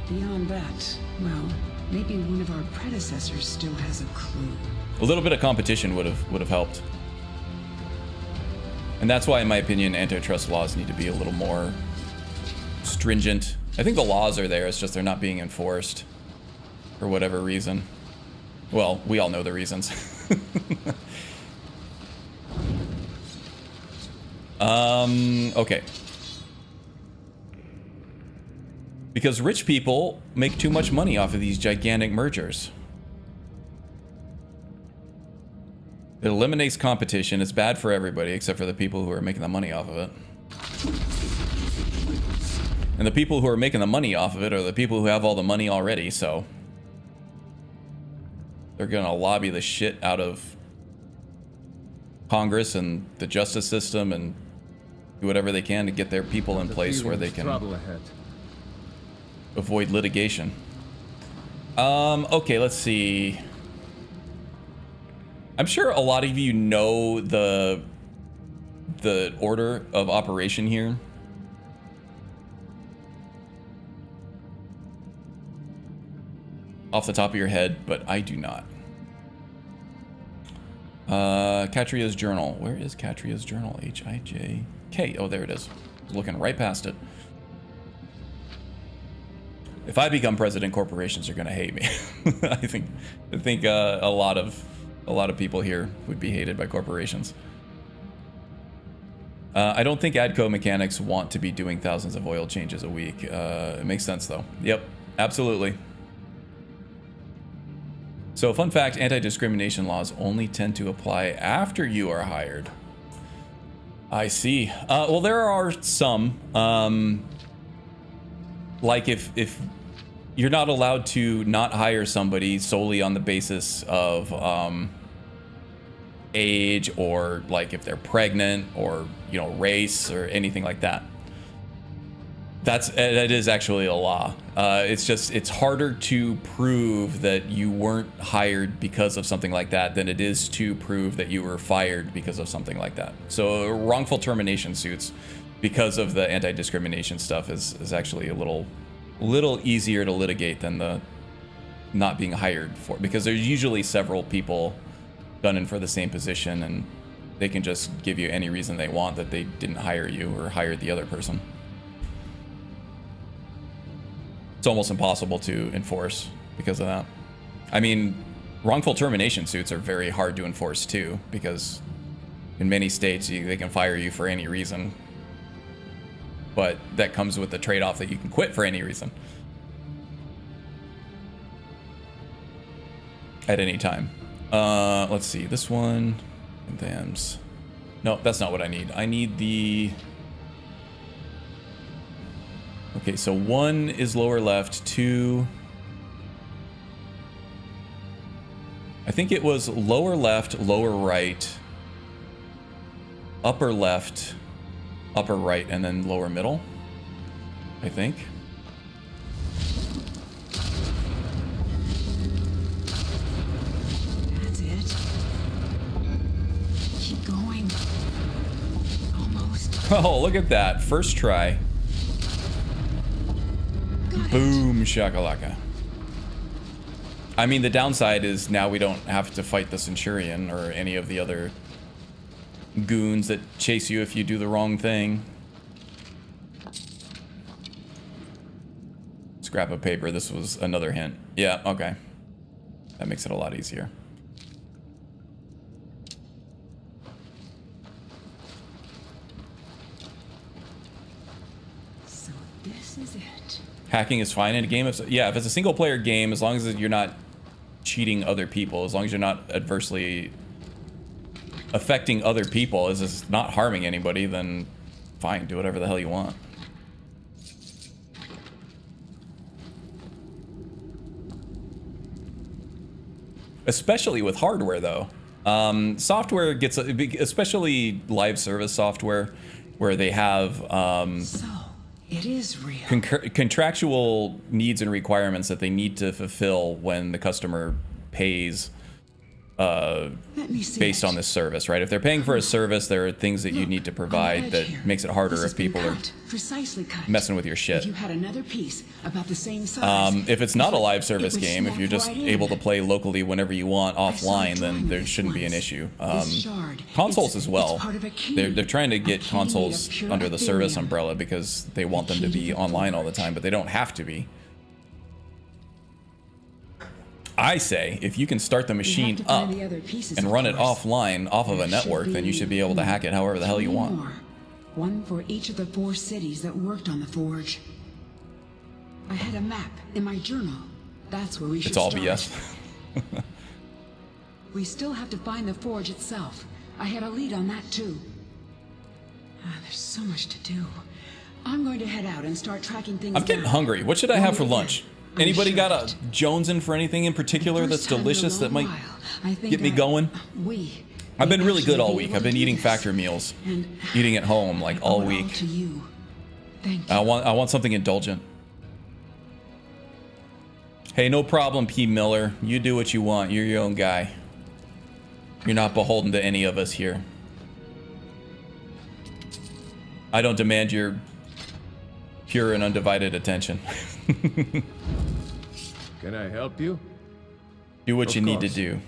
Beyond that, well, maybe one of our predecessors still has a clue. A little bit of competition would have helped. And that's why, in my opinion, antitrust laws need to be a little more stringent. I think the laws are there, it's just they're not being enforced for whatever reason. Well, we all know the reasons. Okay. Because rich people make too much money off of these gigantic mergers. It eliminates competition. It's bad for everybody except for the people who are making the money off of it. And the people who are making the money off of it are the people who have all the money already, so they're gonna lobby the shit out of Congress and the justice system and do whatever they can to get their people in place where they can avoid litigation. Okay, let's see. I'm sure a lot of you know the order of operation here. off the top of your head, but I do not. Katria's journal. Where is Katria's journal? H-I-J-K. Oh, there it is. Looking right past it. If I become president, corporations are gonna hate me. I think a lot of people here would be hated by corporations. I don't think ADCO mechanics want to be doing thousands of oil changes a week. It makes sense though. Yep, absolutely. So, fun fact, anti-discrimination laws only tend to apply after you are hired. I see. Well, there are some. Like if you're not allowed to not hire somebody solely on the basis of age, or like if they're pregnant, or race, or anything like that. That is actually a law. It's harder to prove that you weren't hired because of something like that than it is to prove that you were fired because of something like that. So wrongful termination suits, because of the anti-discrimination stuff, is actually a little easier to litigate than the not being hired for, because there's usually several people gunning for the same position, and they can just give you any reason they want that they didn't hire you or hired the other person. It's almost impossible to enforce because of that. I mean, wrongful termination suits are very hard to enforce too, because in many states they can fire you for any reason, but that comes with the trade-off that you can quit for any reason at any time. Let's see, this one, thams. No, that's not what I need. I need the... Okay, so 1 is lower left, 2... I think it was lower left, lower right, upper left, upper right, and then lower middle, I think. That's it. Keep going. Almost. Oh, look at that. First try. Boom shakalaka. I mean, the downside is now we don't have to fight the Centurion or any of the other goons that chase you if you do the wrong thing. Scrap of paper. This was another hint. Yeah, okay. That makes it a lot easier. So this is it. Hacking is fine in a game. If it's a single player game, as long as you're not cheating other people, as long as you're not adversely affecting other people, as it's not harming anybody, then fine, do whatever the hell you want. Especially with hardware, though. Software gets, especially live service software, where they have So it is real. contractual needs and requirements that they need to fulfill when the customer pays based on this service, right? If they're paying for a service, there are things that you need to provide that makes it harder if people are messing with your shit. If you had another piece about the same size, if it's not a live service game, if you're just able to play locally whenever you want offline, then there shouldn't be an issue. Consoles as well. They're trying to get consoles under the service umbrella because they want them to be online all the time, but they don't have to be. I say, if you can start the machine up and run it offline off of a network, then you should be able to hack it however the hell you want. One for each of the 4 cities that worked on the forge. I had a map in my journal. That's where we should start. It's all BS. We still have to find the forge itself. I had a lead on that too. There's so much to do. I'm going to head out and start tracking things down. I'm getting hungry. What should I have for lunch? Anybody got a Jonesin for anything in particular that's delicious that might get me going? I've been really good all week. I've been eating factory meals, eating at home like all week. I want something indulgent. Hey, no problem, P. Miller. You do what you want. You're your own guy. You're not beholden to any of us here. I don't demand your pure and undivided attention. Can I help you? Do what Of you need to course. do.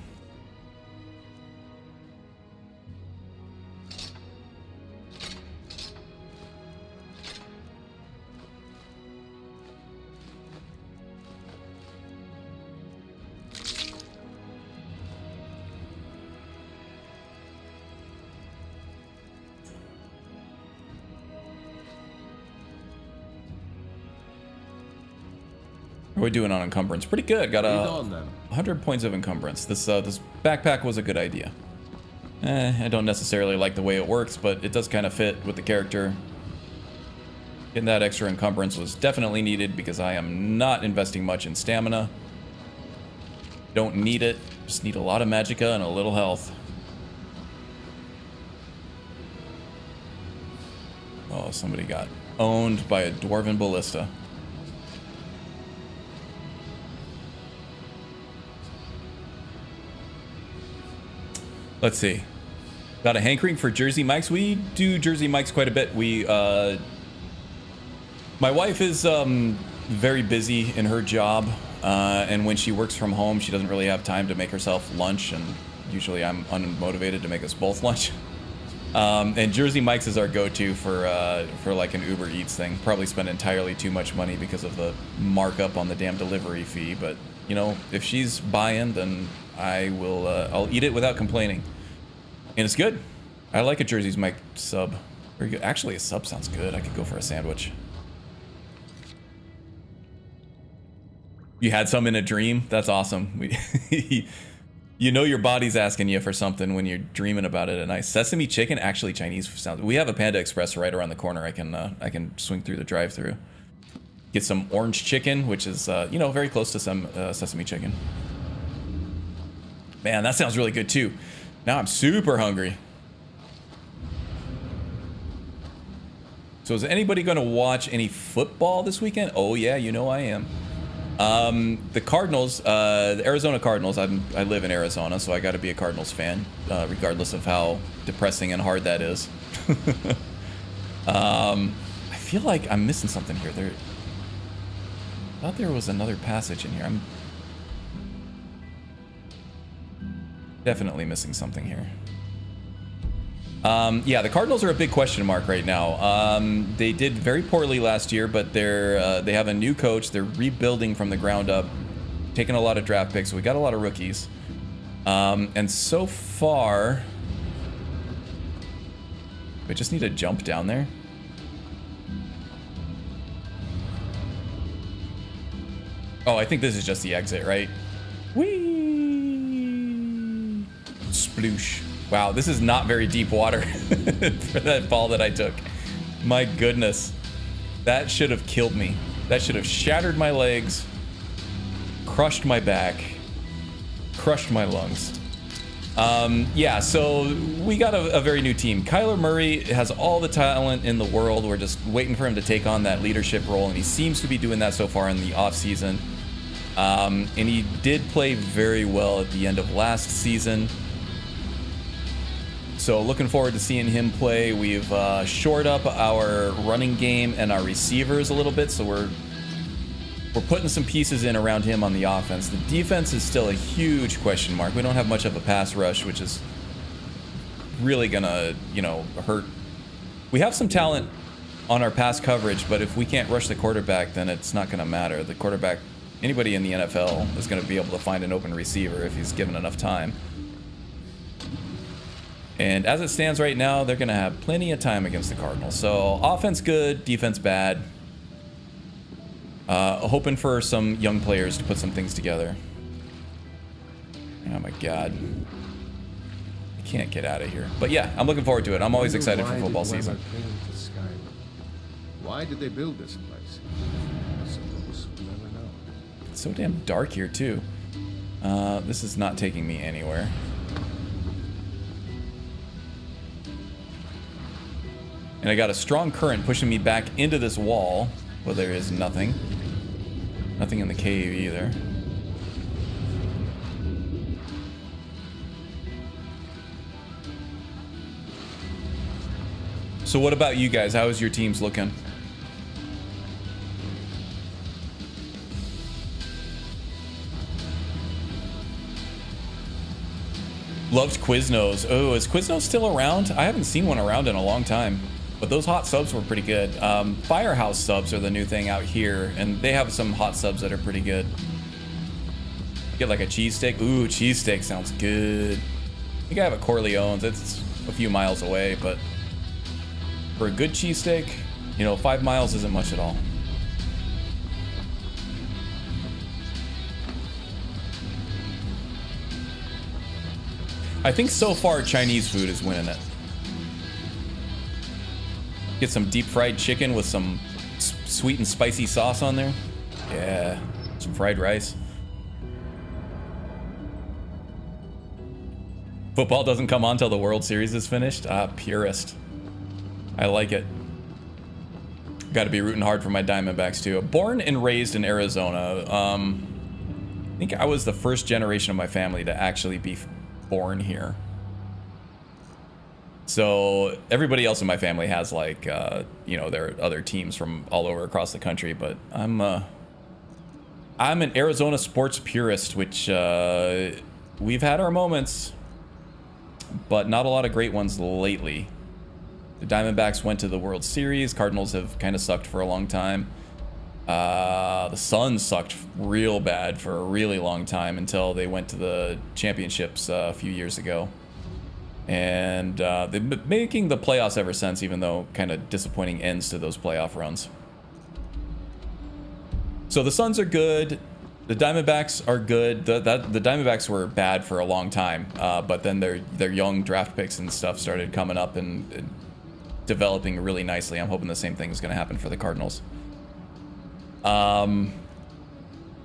What are we doing on encumbrance? Pretty good. Got Lead a on then. 100 points of encumbrance. This backpack was a good idea. I don't necessarily like the way it works, but it does kind of fit with the character. Getting that extra encumbrance was definitely needed because I am not investing much in stamina. Don't need it. Just need a lot of magicka and a little health. Oh, somebody got owned by a dwarven ballista. Let's see. Got a hankering for Jersey Mike's. We do Jersey Mike's quite a bit. My wife is very busy in her job, and when she works from home, she doesn't really have time to make herself lunch, and usually I'm unmotivated to make us both lunch. And Jersey Mike's is our go-to for like an Uber Eats thing. Probably spend entirely too much money because of the markup on the damn delivery fee, but you know, if she's buying, then I'll eat it without complaining. And it's good. I like a Jersey Mike sub. Very good. Actually, a sub sounds good. I could go for a sandwich. You had some in a dream? That's awesome. You know your body's asking you for something when you're dreaming about it at night. Sesame chicken, actually Chinese sounds. We have a Panda Express right around the corner. I can swing through the drive-through. Get some orange chicken, which is you know, very close to some sesame chicken. Man, that sounds really good too. Now I'm super hungry. So is anybody going to watch any football this weekend? Oh yeah, you know I am. The Cardinals, the Arizona Cardinals, I live in Arizona, so I got to be a Cardinals fan, regardless of how depressing and hard that is. I feel like I'm missing something here. I thought there was another passage in here. I'm definitely missing something here. Yeah, the Cardinals are a big question mark right now. They did very poorly last year, but they have a new coach. They're rebuilding from the ground up, taking a lot of draft picks. So we got a lot of rookies. And so far, we just need to jump down there. Oh, I think this is just the exit, right? Whee! Sploosh. Wow, this is not very deep water for that fall that I took. My goodness. That should have killed me. That should have shattered my legs, crushed my back, crushed my lungs. Yeah, so we got a very new team. Kyler Murray has all the talent in the world. We're just waiting for him to take on that leadership role, and he seems to be doing that so far in the offseason. And he did play very well at the end of last season. So looking forward to seeing him play. We've shored up our running game and our receivers a little bit, so we're putting some pieces in around him on the offense. The defense is still a huge question mark. We don't have much of a pass rush, which is really gonna, you know, hurt. We have some talent on our pass coverage, but if we can't rush the quarterback, then it's not gonna matter. The quarterback, anybody in the NFL is gonna be able to find an open receiver if he's given enough time. And as it stands right now, they're going to have plenty of time against the Cardinals. So offense good, defense bad. Hoping for some young players to put some things together. Oh my God. I can't get out of here. But yeah, I'm looking forward to it. I'm always excited for football season. Why did they build this place? I suppose we'll never know. It's so damn dark here too. This is not taking me anywhere. And I got a strong current pushing me back into this wall. Well, there is nothing. Nothing in the cave either. So what about you guys? How is your teams looking? Loved Quiznos. Oh, is Quiznos still around? I haven't seen one around in a long time. But those hot subs were pretty good. Firehouse subs are the new thing out here, and they have some hot subs that are pretty good. Get like a cheesesteak. Ooh, cheesesteak sounds good. I think I have a Corleone's. It's a few miles away, but for a good cheesesteak, you know, 5 miles isn't much at all. I think so far Chinese food is winning it. Get some deep fried chicken with some sweet and spicy sauce on there. Yeah, some fried rice. Football doesn't come on till the World Series is finished. Ah, purist. I like it. Got to be rooting hard for my Diamondbacks too. Born and raised in Arizona. I think I was the first generation of my family to actually be born here. So everybody else in my family has like, you know, there are other teams from all over across the country, but I'm an Arizona sports purist, which we've had our moments, but not a lot of great ones lately. The Diamondbacks went to the World Series. Cardinals have kind of sucked for a long time. The Suns sucked real bad for a really long time until they went to the championships a few years ago. And they've been making the playoffs ever since, even though kind of disappointing ends to those playoff runs. So the Suns are good. The Diamondbacks are good. The Diamondbacks were bad for a long time, but then their young draft picks and stuff started coming up and developing really nicely. I'm hoping the same thing is going to happen for the Cardinals.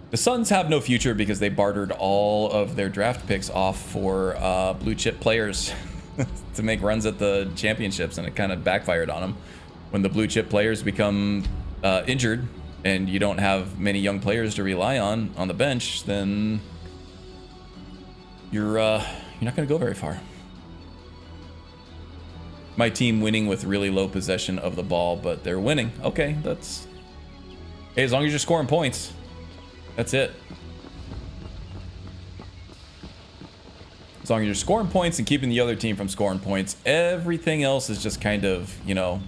The Suns have no future because they bartered all of their draft picks off for blue chip players to make runs at the championships, and it kind of backfired on them. When the blue chip players become injured and you don't have many young players to rely on the bench, then you're not going to go very far. My team winning with really low possession of the ball, but they're winning. Okay, that's... Hey, as long as you're scoring points, that's it. As long as you're scoring points and keeping the other team from scoring points, everything else is just kind of, you know,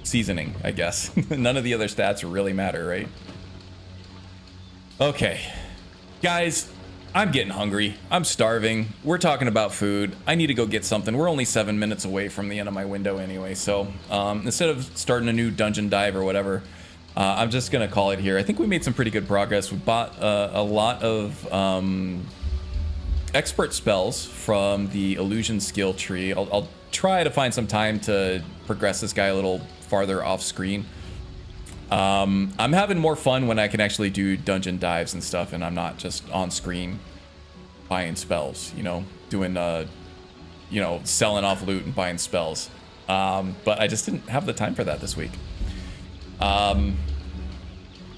seasoning, I guess. None of the other stats really matter, right? Okay. Guys, I'm getting hungry. I'm starving. We're talking about food. I need to go get something. We're only 7 minutes away from the end of my window anyway, so instead of starting a new dungeon dive or whatever, I'm just gonna call it here. I think we made some pretty good progress. We bought a lot of expert spells from the illusion skill tree. I'll try to find some time to progress this guy a little farther off screen. I'm having more fun when I can actually do dungeon dives and stuff, and I'm not just on screen buying spells, you know, doing you know, selling off loot and buying spells. But I just didn't have the time for that this week.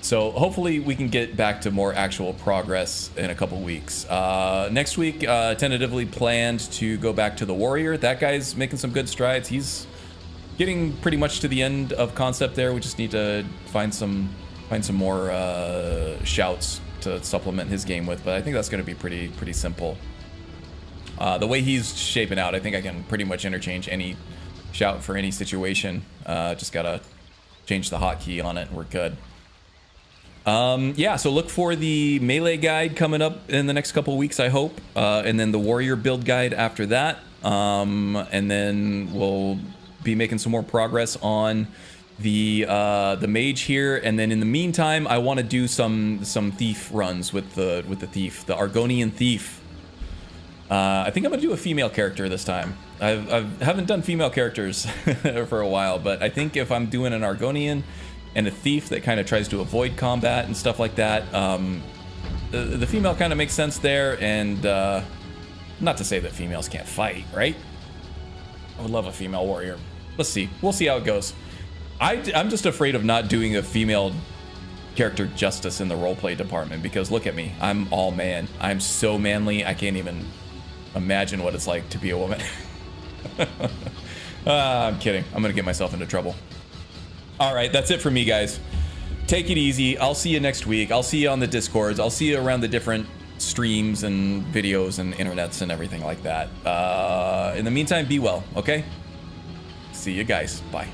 So hopefully we can get back to more actual progress in a couple weeks. Next week, tentatively planned to go back to the warrior. That guy's making some good strides. He's getting pretty much to the end of concept there. We just need to find some more shouts to supplement his game with, but I think that's going to be pretty simple. The way he's shaping out, I think I can pretty much interchange any shout for any situation. Just gotta change the hotkey on it and we're good. Yeah, so look for the melee guide coming up in the next couple weeks, I hope, and then the warrior build guide after that, and then we'll be making some more progress on the mage here, and then in the meantime, I want to do some thief runs with the thief, the Argonian thief. I think I'm gonna do a female character this time. I haven't done female characters for a while, but I think if I'm doing an Argonian and a thief that kind of tries to avoid combat and stuff like that, the female kind of makes sense there, and not to say that females can't fight, right? I would love a female warrior. Let's see. We'll see how it goes. I'm just afraid of not doing a female character justice in the roleplay department, because look at me. I'm all man. I'm so manly, I can't even imagine what it's like to be a woman. I'm kidding. I'm gonna get myself into trouble. All right, that's it for me, guys. Take it easy. I'll see you next week. I'll see you on the Discords. I'll see you around the different streams and videos and internets and everything like that. In the meantime, be well, okay? See you guys. Bye.